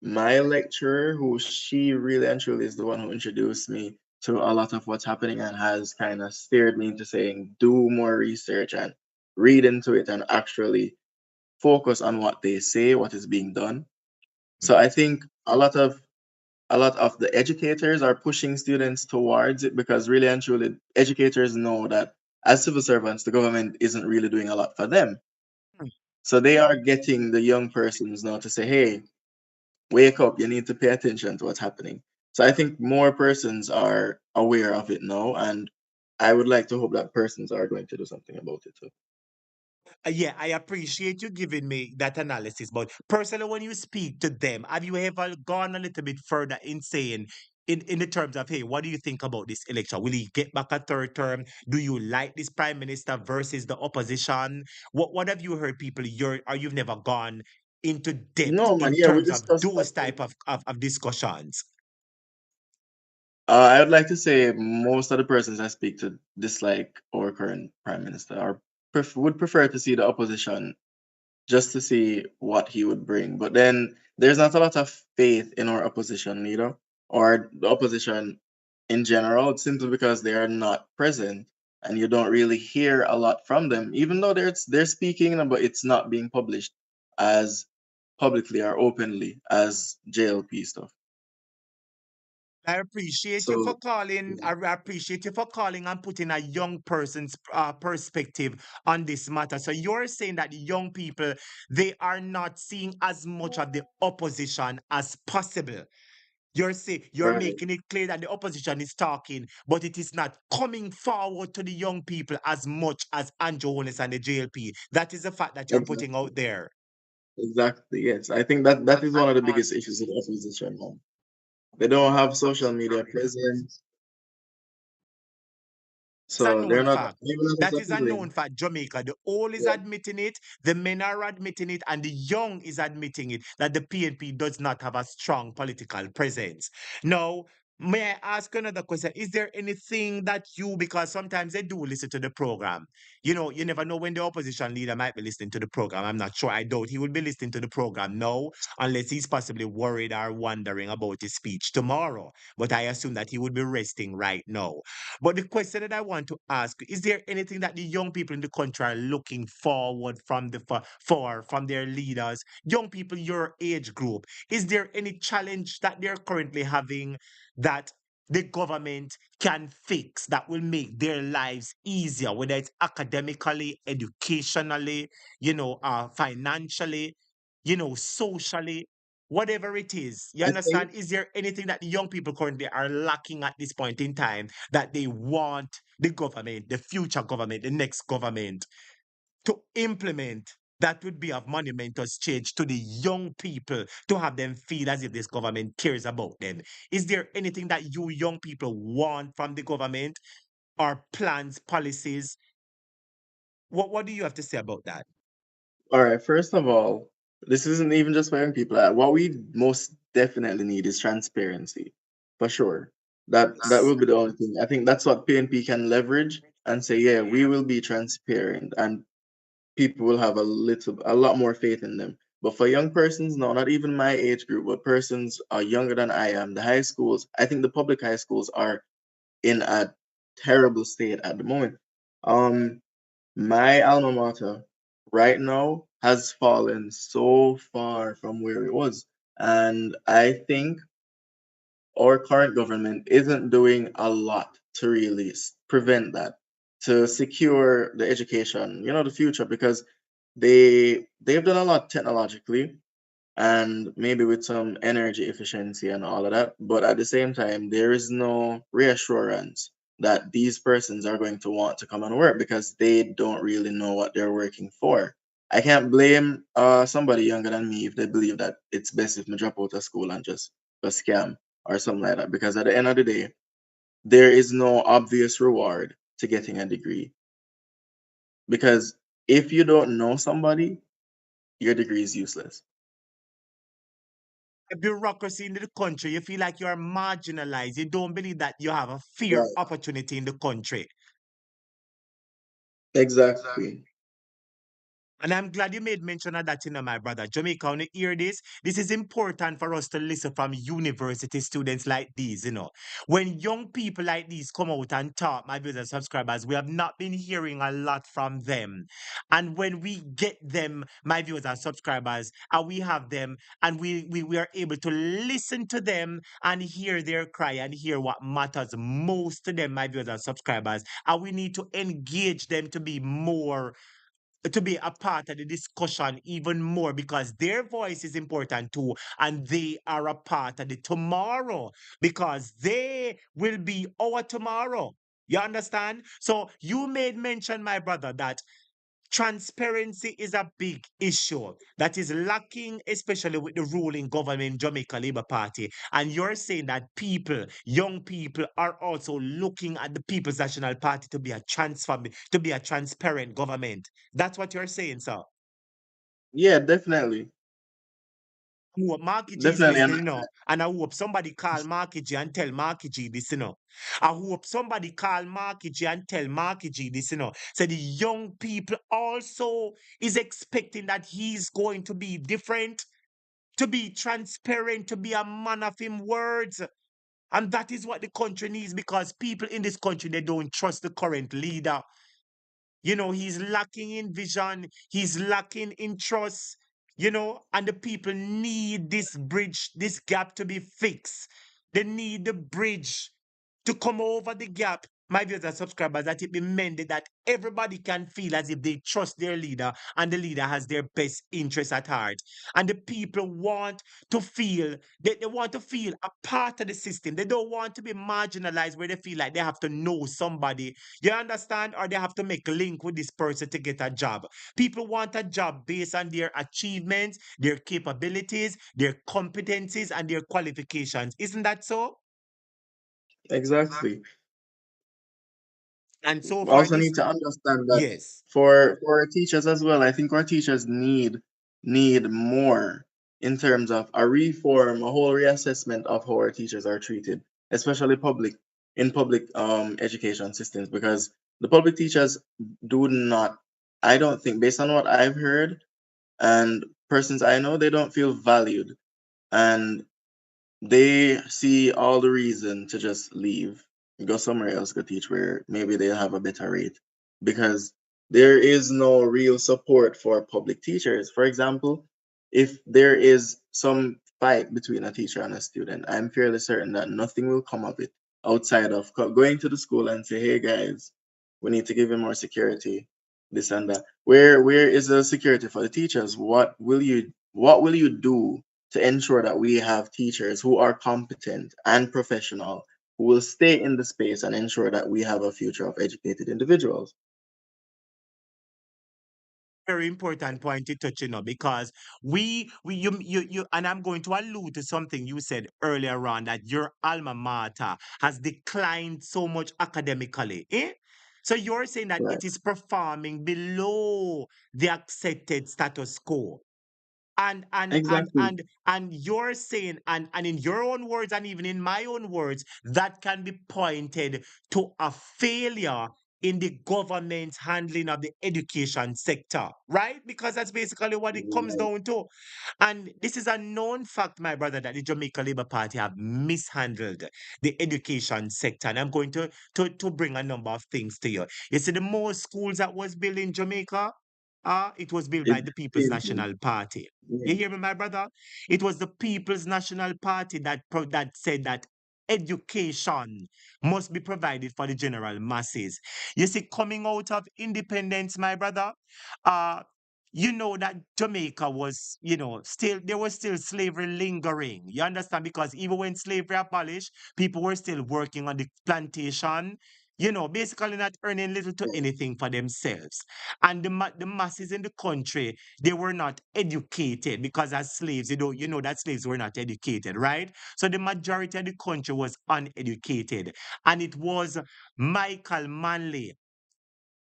my lecturer, who she really and truly is the one who introduced me to a lot of what's happening and has kind of steered me into saying, do more research and read into it and actually focus on what they say, what is being done. So I think a lot of the educators are pushing students towards it, because really and truly educators know that as civil servants, the government isn't really doing a lot for them. So they are getting the young persons now to say, hey, wake up, you need to pay attention to what's happening. So I think more persons are aware of it now, and I would like to hope that persons are going to do something about it too. Yeah, I appreciate you giving me that analysis. But personally, when you speak to them, have you ever gone a little bit further in saying, in the terms of, hey, what do you think about this election? Will he get back a third term? Do you like this prime minister versus the opposition? What have you heard people, you've never gone into depth No, man, in yeah, we terms of discussed that. those type of discussions? I would like to say most of the persons I speak to dislike our current prime minister, or would prefer to see the opposition just to see what he would bring. But then there's not a lot of faith in our opposition leader or the opposition in general. It's simply because they are not present and you don't really hear a lot from them, even though they're speaking, but it's not being published as publicly or openly as JLP stuff. I appreciate you for So calling. I appreciate you for calling and putting a young person's perspective on this matter. So you're saying that the young people, they are not seeing as much of the opposition as possible. You're right, making it clear that the opposition is talking, but it is not coming forward to the young people as much as Andrew Holness and the JLP. That is the fact that you're putting exactly, out there. exactly, yes. I think that is one of the biggest issues with opposition now. They don't have social media presence, It's a so they're known not fact. even as That is a appealing. known fact. Jamaica, the old is Yeah. admitting it, the men are admitting it, and the young is admitting it that the PNP does not have a strong political presence. Now, may I ask another question? Is there anything that because sometimes they do listen to the program. You never know when the opposition leader might be listening to the program. I'm not sure. I doubt he will be listening to the program now, unless he's possibly worried or wondering about his speech tomorrow. But I assume that he would be resting right now. But the question that I want to ask, is there anything that the young people in the country are looking forward from from their leaders? Young people, your age group, is there any challenge that they're currently having that the government can fix that will make their lives easier, whether it's academically, educationally, financially, socially? Whatever it is, you I think understand? Is there anything that the young people currently are lacking at this point in time that they want the government, the future government, the next government to implement that would be of monumentous change to the young people, to have them feel as if this government cares about them? Is there anything that you young people want from the government, or plans, policies? What do you have to say about that? All right, first of all, this isn't even just for young people. What we most definitely need is transparency, for sure. That will be the only thing. I think that's what PNP can leverage and say, yeah, we will be transparent, and people will have a lot more faith in them. But for young persons, no, not even my age group, but persons are younger than I am. The high schools, I think the public high schools are in a terrible state at the moment. Um, my alma mater right now has fallen so far from where it was. And I think our current government isn't doing a lot to really prevent that, to secure the education, the future, because they've done a lot technologically. and maybe with some energy efficiency and all of that. But at the same time, there is no reassurance that these persons are going to want to come and work because they don't really know what they're working for. I can't blame somebody younger than me if they believe that it's best if me drop out of school and just scam or something like that. Because at the end of the day, there is no obvious reward to getting a degree. Because if you don't know somebody, your degree is useless. The bureaucracy in the country, you feel like you are marginalized. You don't believe that you have a fair Right. opportunity in the country. Exactly. And I'm glad you made mention of that, my brother. Jamaica, when you hear this, this is important for us to listen from university students like these, When young people like these come out and talk, my viewers and subscribers, we have not been hearing a lot from them. And when we get them, my viewers and subscribers, and we have them, and we are able to listen to them and hear their cry and hear what matters most to them, my viewers and subscribers, and we need to engage them to be a part of the discussion even more because their voice is important too, and they are a part of the tomorrow because they will be our tomorrow. You understand? So you made mention, my brother, that transparency is a big issue that is lacking, especially with the ruling government, Jamaica Labour Party. And you're saying that young people, are also looking at the People's National Party to be a transparent government. That's what you're saying, sir. Yeah, definitely. I hope Marky G is Definitely. And listening, and I hope somebody call Marky G and tell Marky G this, I hope somebody call Marky G and tell Marky G this, So the young people also is expecting that he's going to be different, to be transparent, to be a man of him words. And that is what the country needs because people in this country, they don't trust the current leader. He's lacking in vision, he's lacking in trust, and the people need this bridge, this gap to be fixed. They need the bridge to come over the gap, my viewers and subscribers, that it be mended, that everybody can feel as if they trust their leader and the leader has their best interests at heart. And the people want to feel, they want to feel a part of the system. They don't want to be marginalized where they feel like they have to know somebody. You understand? Or they have to make a link with this person to get a job. People want a job based on their achievements, their capabilities, their competencies, and their qualifications. Isn't that so? exactly. And so We far, also this, need to understand that yes. for our teachers as well, I think our teachers need more in terms of a reform, a whole reassessment of how our teachers are treated, especially public education systems, because the public teachers do not, I don't think, based on what I've heard and persons I know, they don't feel valued. And they see all the reason to just leave, go somewhere else, go teach where maybe they'll have a better rate. Because there is no real support for public teachers. For example, if there is some fight between a teacher and a student, I'm fairly certain that nothing will come of it outside of going to the school and say, hey guys, we need to give him more security, this and that. Where is the security for the teachers? What will you do to ensure that we have teachers who are competent and professional, who will stay in the space and ensure that we have a future of educated individuals? Very important point to touch, because you, and I'm going to allude to something you said earlier on, that your alma mater has declined so much academically. So you're saying that Right. it is performing below the accepted status quo. And and and Exactly. and and you're saying, and in your own words and even in my own words, that can be pointed to a failure in the government's handling of the education sector, right? Because that's basically what it comes Right. down to. And this is a known fact, my brother, that the Jamaica Labour Party have mishandled the education sector. And I'm going to bring a number of things to you. You see, the most schools that was built in Jamaica, it was built It by the People's came from. National Party. Yeah. You hear me, my brother? It was the People's National Party that said that education must be provided for the general masses. You see, coming out of independence, my brother, uh, you know that Jamaica was, still there was still slavery lingering. You understand? Because even when slavery abolished, people were still working on the plantation, basically not earning little to anything for themselves. And the masses in the country, they were not educated because as slaves, you know that slaves were not educated, right? So the majority of the country was uneducated. And it was Michael Manley,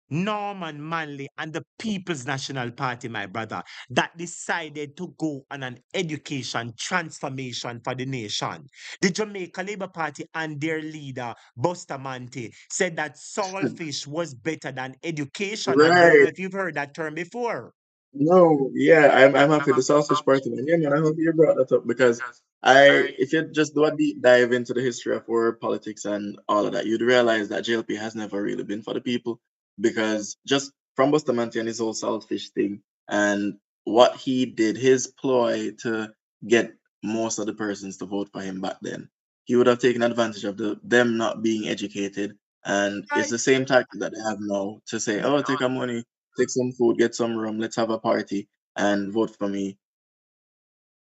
Norman Manley, and the People's National Party, my brother, that decided to go on an education transformation for the nation. The Jamaica Labour Party and their leader, Bustamante, said that saltfish was better than education. I don't know Right. if you've heard that term before. No, yeah, I'm happy the selfish part, man. Yeah, man, I hope you brought that up because if you just do a deep dive into the history of world politics and all of that, you'd realize that JLP has never really been for the people because just from Bustamante and his whole selfish thing and what he did, his ploy to get most of the persons to vote for him back then, he would have taken advantage of them not being educated, and it's the same tactic that they have now to say, oh, take our money, take some food, get some rum, let's have a party and vote for me.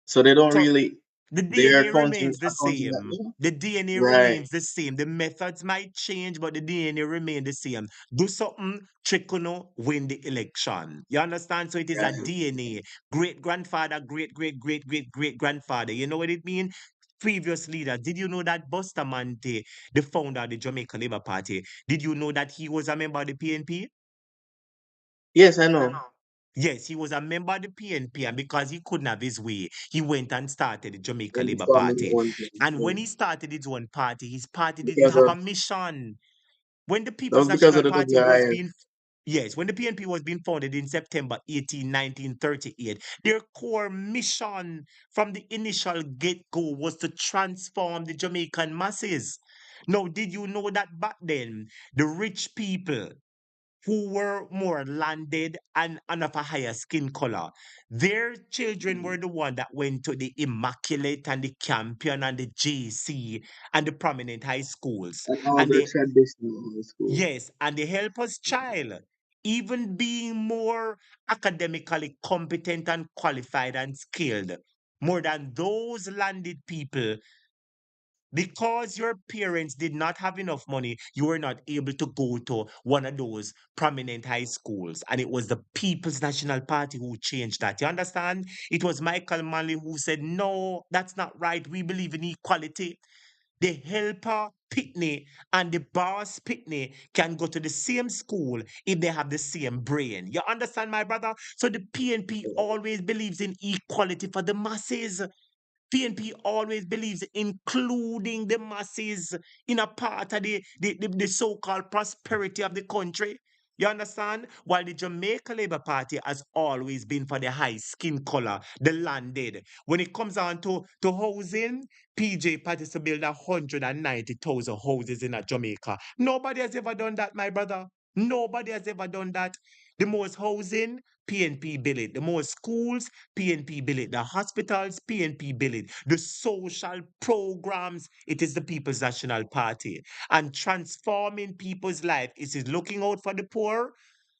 So they don't So really, the they are DNA remains the accounting that, same. The DNA right. remains the same. The methods might change, but the DNA remain the same. Do something, Trikuno win the election. You understand? So it is a Right. DNA. Great grandfather, great grandfather. You know what it means? Previous leaders. Did you know that Bustamante, the founder of the Jamaica Labour Party, did you know that he was a member of the PNP? Yes, I know. Yes, he was a member of the PNP, and because he couldn't have his way, he went and started the Jamaica And he Labour formed his Party. own thing. And when Yeah. he started his own party, his party didn't Because have of a mission. When the that People's was because National of the Party was WIS. being, yes, when the PNP was being founded in September 18, 1938, their core mission from the initial get-go was to transform the Jamaican masses. Now, did you know that back then, the rich people who were more landed and of a higher skin color, their children were the one that went to the Immaculate and the Campion and the JC and the prominent high schools. And all And the they, traditional high school. yes, and they help us child, even being more academically competent and qualified and skilled, more than those landed people, because your parents did not have enough money, you were not able to go to one of those prominent high schools. And it was the People's National Party who changed that. You understand? It was Michael Manley who said, no, that's not right. We believe in equality. The helper Pitney and the boss Pitney can go to the same school if they have the same brain. You understand, my brother? So the PNP always believes in equality for the masses. PNP always believes including the masses in a part of the so-called prosperity of the country. You understand? While the Jamaica Labour Party has always been for the high skin color, the landed. When it comes on to housing, PJ parties to build 190,000 houses in Jamaica. Nobody has ever done that, my brother. Nobody has ever done that. The most housing, PNP build it. The most schools, PNP build it. The hospitals, PNP build it. The social programs, it is the People's National Party. And transforming people's life is looking out for the poor,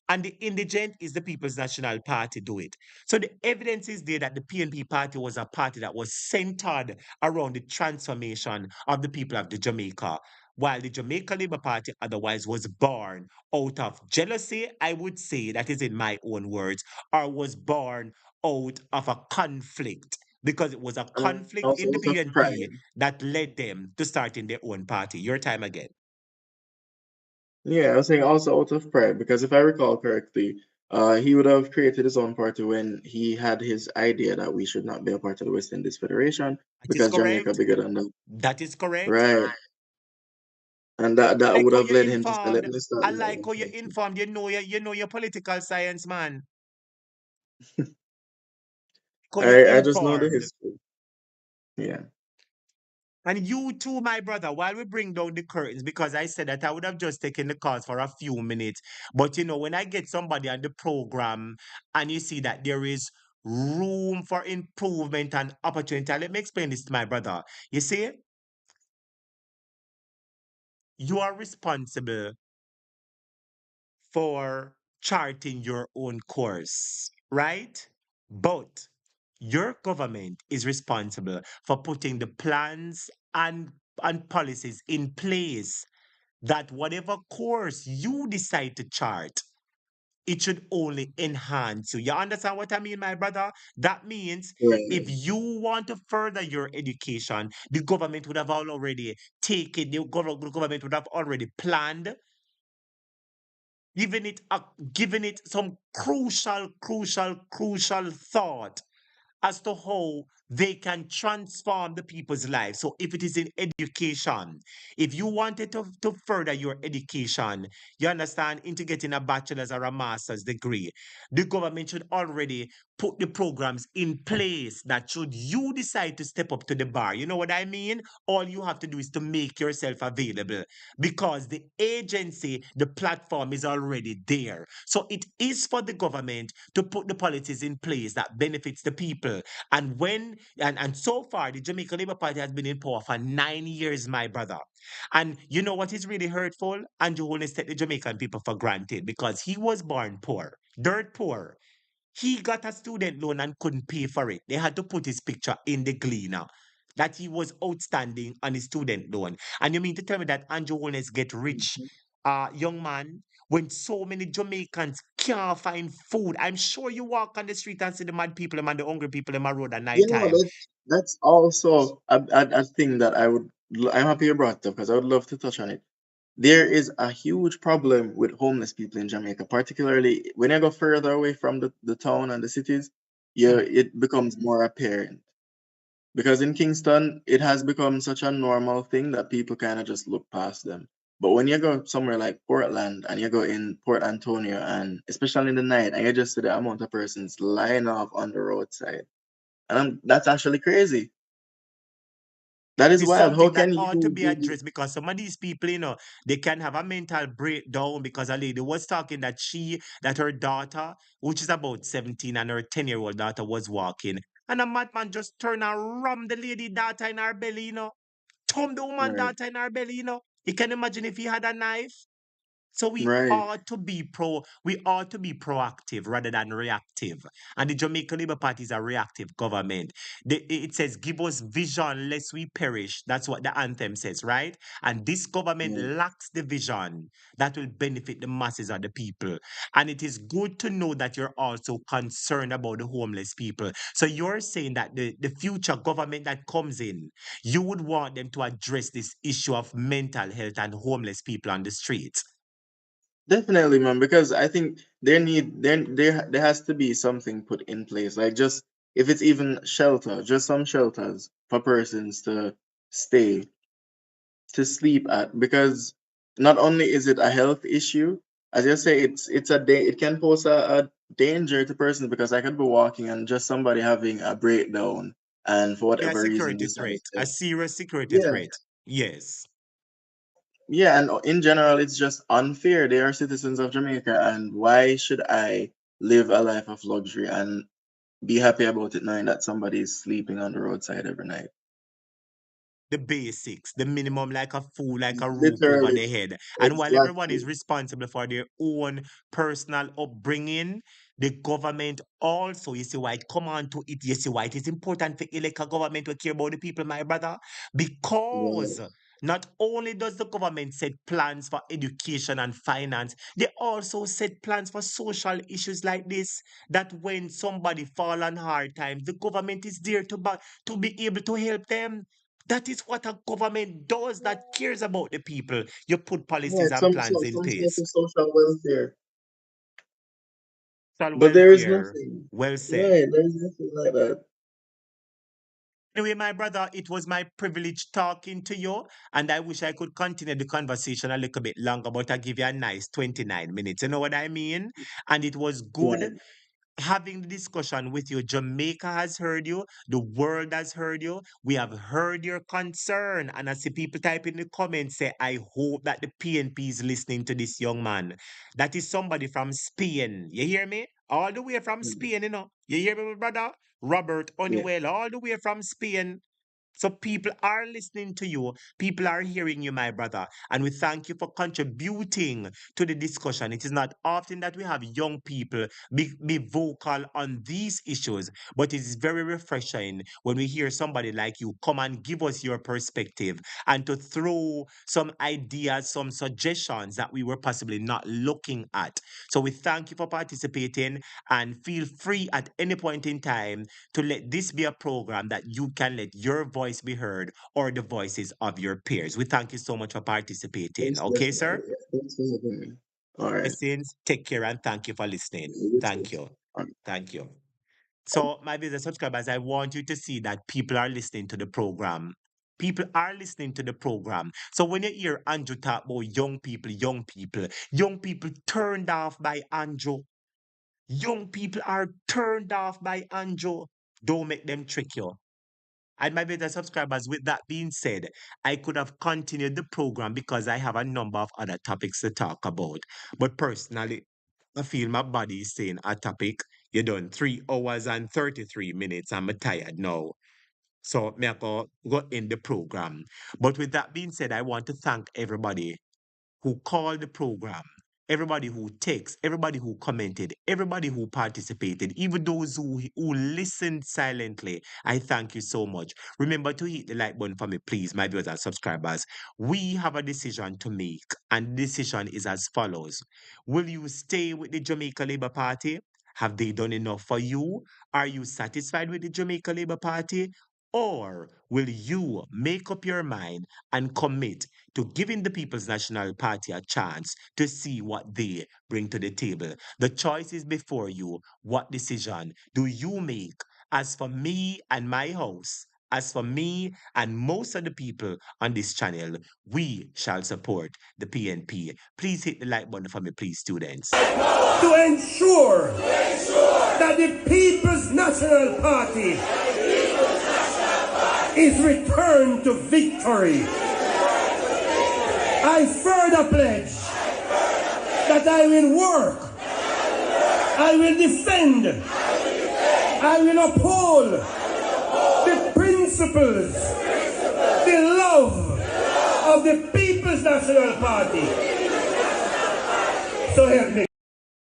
and the indigent is the People's National Party do it. So the evidence is there that the PNP party was a party that was centered around the transformation of the people of the Jamaica, while the Jamaica Labour Party otherwise was born out of jealousy, I would say, that is in my own words, or was born out of a conflict, because it was a And conflict also in the out of pride. PNP that led them to starting their own party. Your time again. Yeah, I was saying also out of pride because if I recall correctly, he would have created his own party when he had his idea that we should not be a part of the West Indies Federation That is because Jamaica correct. bigger than that. That is correct. Right. And that Like would how have you're led him to say, let informed. me start I my like own how you're party. informed. You know your political science, man. How you're I just know the informed. history. Yeah. And you too, my brother, while we bring down the curtains, because I said that I would have just taken the calls for a few minutes. But when I get somebody on the program and you see that there is room for improvement and opportunity, let me explain this to my brother. You see, you are responsible for charting your own course. right? But your government is responsible for putting the plans and policies in place that whatever course you decide to chart, it should only enhance you. You understand what I mean, my brother? That means if Right. you want to further your education, the government would have already taken, the government would have already planned, giving it some crucial thought as to how they can transform the people's lives. So if it is in education, if you wanted to further your education, you understand, into getting a bachelor's or a master's degree, the government should already put the programs in place that should you decide to step up to the bar. You know what I mean? All you have to do is to make yourself available because the agency, the platform is already there. So it is for the government to put the policies in place that benefits the people. And so far, the Jamaica Labour Party has been in power for 9 years, my brother. And you know what is really hurtful? Andrew Holness take the Jamaican people for granted because he was born poor, dirt poor. He got a student loan and couldn't pay for it. They had to put his picture in the Gleaner that he was outstanding on his student loan. And you mean to tell me that Andrew Holness get rich, young man, when so many Jamaicans can't find food? I'm sure you walk on the street and see the mad people and the hungry people in my road at You night know, time. that's also a thing that I'm happy you brought up because I would love to touch on it. There is a huge problem with homeless people in Jamaica, particularly when you go further away from the town and the cities, it becomes more apparent. Because in Kingston, it has become such a normal thing that people kind of just look past them. But when you go somewhere like Portland and you go in Port Antonio, and especially in the night, and you just see the amount of persons lying off on the roadside, and that's actually crazy. That is Is wild. How something that can ought to you be be? addressed because some of these people, they can have a mental breakdown because a lady was talking that her daughter, which is about 17, and her 10-year-old daughter was walking. And a madman just turned and rammed the lady daughter in her belly, thumb the woman Right, daughter in her belly, You can imagine if he had a knife. So right. we ought to be proactive rather than reactive. And the Jamaican Labour Party is a reactive government. It says, give us vision lest we perish. That's what the anthem says, right? And this government Yeah. lacks the vision that will benefit the masses of the people. And it is good to know that you're also concerned about the homeless people. So you're saying that the future government that comes in, you would want them to address this issue of mental health and homeless people on the streets. Definitely, man, because I think there has to be something put in place. Like just if it's even shelter, just some shelters for persons to stay, to sleep at. Because not only is it a health issue, as you say, it can pose a danger to persons because I could be walking and just somebody having a breakdown and for Be a whatever reason security decide threat, a to serious security yeah. threat. Yes. Yeah, and in general, it's just unfair. They are citizens of Jamaica, and why should I live a life of luxury and be happy about it knowing that somebody is sleeping on the roadside every night? The basics, the minimum, like a food, like a roof over Literally, their head. And while everyone is exactly. responsible for their own personal upbringing, the government also, you see why it come on to it, you see why it is important for elect a government to care about the people, my brother, Right. because not only does the government set plans for education and finance, they also set plans for social issues like this, that when somebody fall on hard times, the government is there to be able to help them. That is what a government does that cares about the people. You put Yeah, policies and plans in some sort place. of social welfare, Social but there is welfare, nothing. well said. Right, there is nothing like that. Anyway, my brother, it was my privilege talking to you, and I wish I could continue the conversation a little bit longer, but I give you a nice 29 minutes. You know what I mean? And it was good Right. having the discussion with you. Jamaica has heard you, the world has heard you. We have heard your concern. And I see people type in the comments say, I hope that the PNP is listening to this young man. That is somebody from Spain. You hear me? All the way from Mm. Spain, You hear me, my brother? Robert Yeah. Honeywell, all the way from Spain. So people are listening to you. People are hearing you, my brother. And we thank you for contributing to the discussion. It is not often that we have young people be vocal on these issues, but it is very refreshing when we hear somebody like you come and give us your perspective and to throw some ideas, some suggestions that we were possibly not looking at. So we thank you for participating and feel free at any point in time to let this be a program that you can let your voice be heard or the voices of your peers. We thank you so much for participating. Thanks, Okay, sir? thanks for having me. All right. Blessings. Take care and thank you for listening. Thank you. Thank you. So, my business subscribers, I want you to see that people are listening to the program. People are listening to the program. So when you hear Andrew talk about young people turned off by Andrew. Young people are turned off by Andrew. Don't make them trick you. And my better subscribers, with that being said, I could have continued the program because I have a number of other topics to talk about. But personally, I feel my body is saying a topic. You done 3 hours and 33 minutes. I'm tired now. So me I go in the program. But with that being said, I want to thank everybody who called the program, everybody who texted, everybody who commented, everybody who participated, even those who listened silently. I thank you so much. Remember to hit the like button for me, please, my viewers and subscribers. We have a decision to make, and the decision is as follows. Will you stay with the Jamaica Labour Party? Have they done enough for you? Are you satisfied with the Jamaica Labour Party? Or will you make up your mind and commit to giving the People's National Party a chance to see what they bring to the table? The choice is before you. What decision do you make? As for me and my house, as for me and most of the people on this channel, we shall support the PNP. Please hit the like button for me, please, students. To ensure that the People's National Party is returned to victory. I further pledge that I will work, I will defend, I will uphold the principles, the love of the People's National Party. So help me.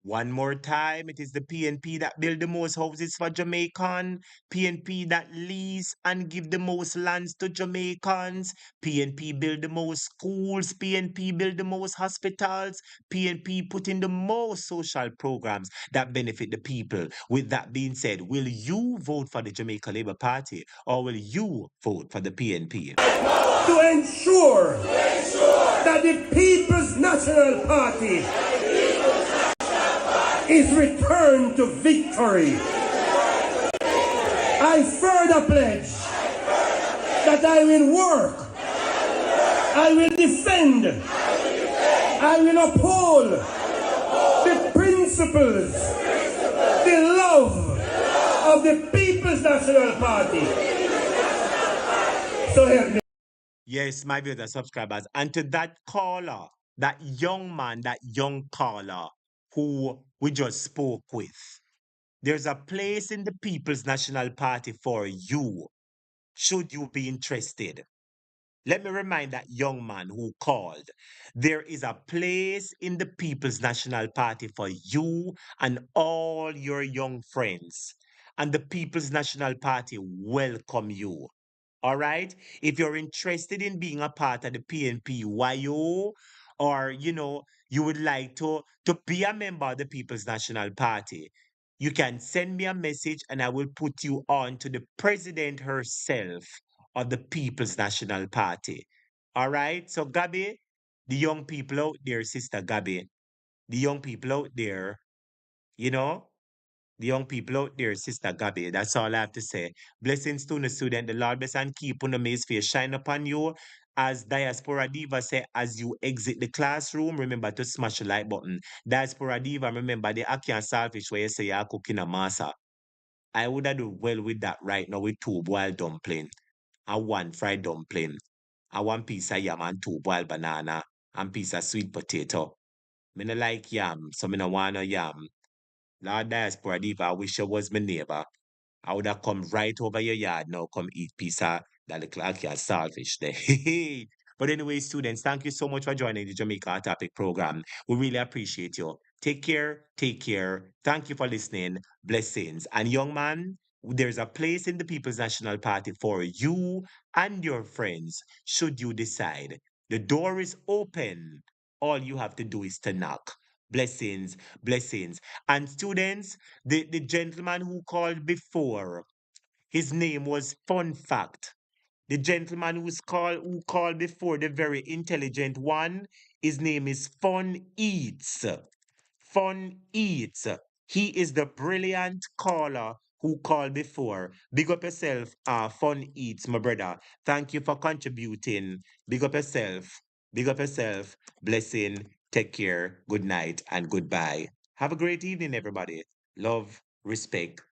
One more time, it is the PNP that build the most houses for Jamaican, PNP that lease and give the most lands to Jamaicans, PNP build the most schools, PNP build the most hospitals, PNP put in the most social programs that benefit the people. With that being said, will you vote for the Jamaica Labour Party or will you vote for the PNP? To ensure that the People's National Party is returned to victory. I further pledge that I will work, I will defend, I will uphold the principles, the love of the People's National Party. So help me. Yes, my viewers and subscribers. And to that caller, that young man, that young caller who we just spoke with, there's a place in the People's National Party for you, should you be interested. Let me remind that young man who called. There is a place in the People's National Party for you and all your young friends. And the People's National Party welcome you. All right? If you're interested in being a part of the PNP YO, or you would like to be a member of the People's National Party, you can send me a message and I will put you on to the president herself of the People's National Party. All right? So Gabi, the young people out there, Sister Gabi, the young people out there, you know, the young people out there, Sister Gabi, that's all I have to say. Blessings to the student. The Lord bless and keep on the maze face shine upon you. As Diaspora Diva say, as you exit the classroom, remember to smash the like button. Diaspora Diva, remember the ackee and saltfish where you say you're cooking a masa. I would have do well with that right now with 2 boiled dumpling and 1 fried dumpling and 1 piece of yam and 2 boiled banana and piece of sweet potato. Me no like yam, so me no want no yam. Lord Diaspora Diva, I wish you was my neighbor. I would have come right over your yard now, come eat piece of That the Clarke has saltfish there. But anyway, students, thank you so much for joining the Jamaica Topic program. We really appreciate you. Take care. Take care. Thank you for listening. Blessings. And young man, there's a place in the People's National Party for you and your friends, should you decide. The door is open. All you have to do is to knock. Blessings, blessings. And students, the gentleman who called before, his name was Fun Fact. The gentleman who called before, the very intelligent one, his name is Fun Eats. Fun Eats. He is the brilliant caller who called before. Big up yourself, Fun Eats, my brother. Thank you for contributing. Big up yourself. Big up yourself. Blessing. Take care. Good night and goodbye. Have a great evening, everybody. Love, respect,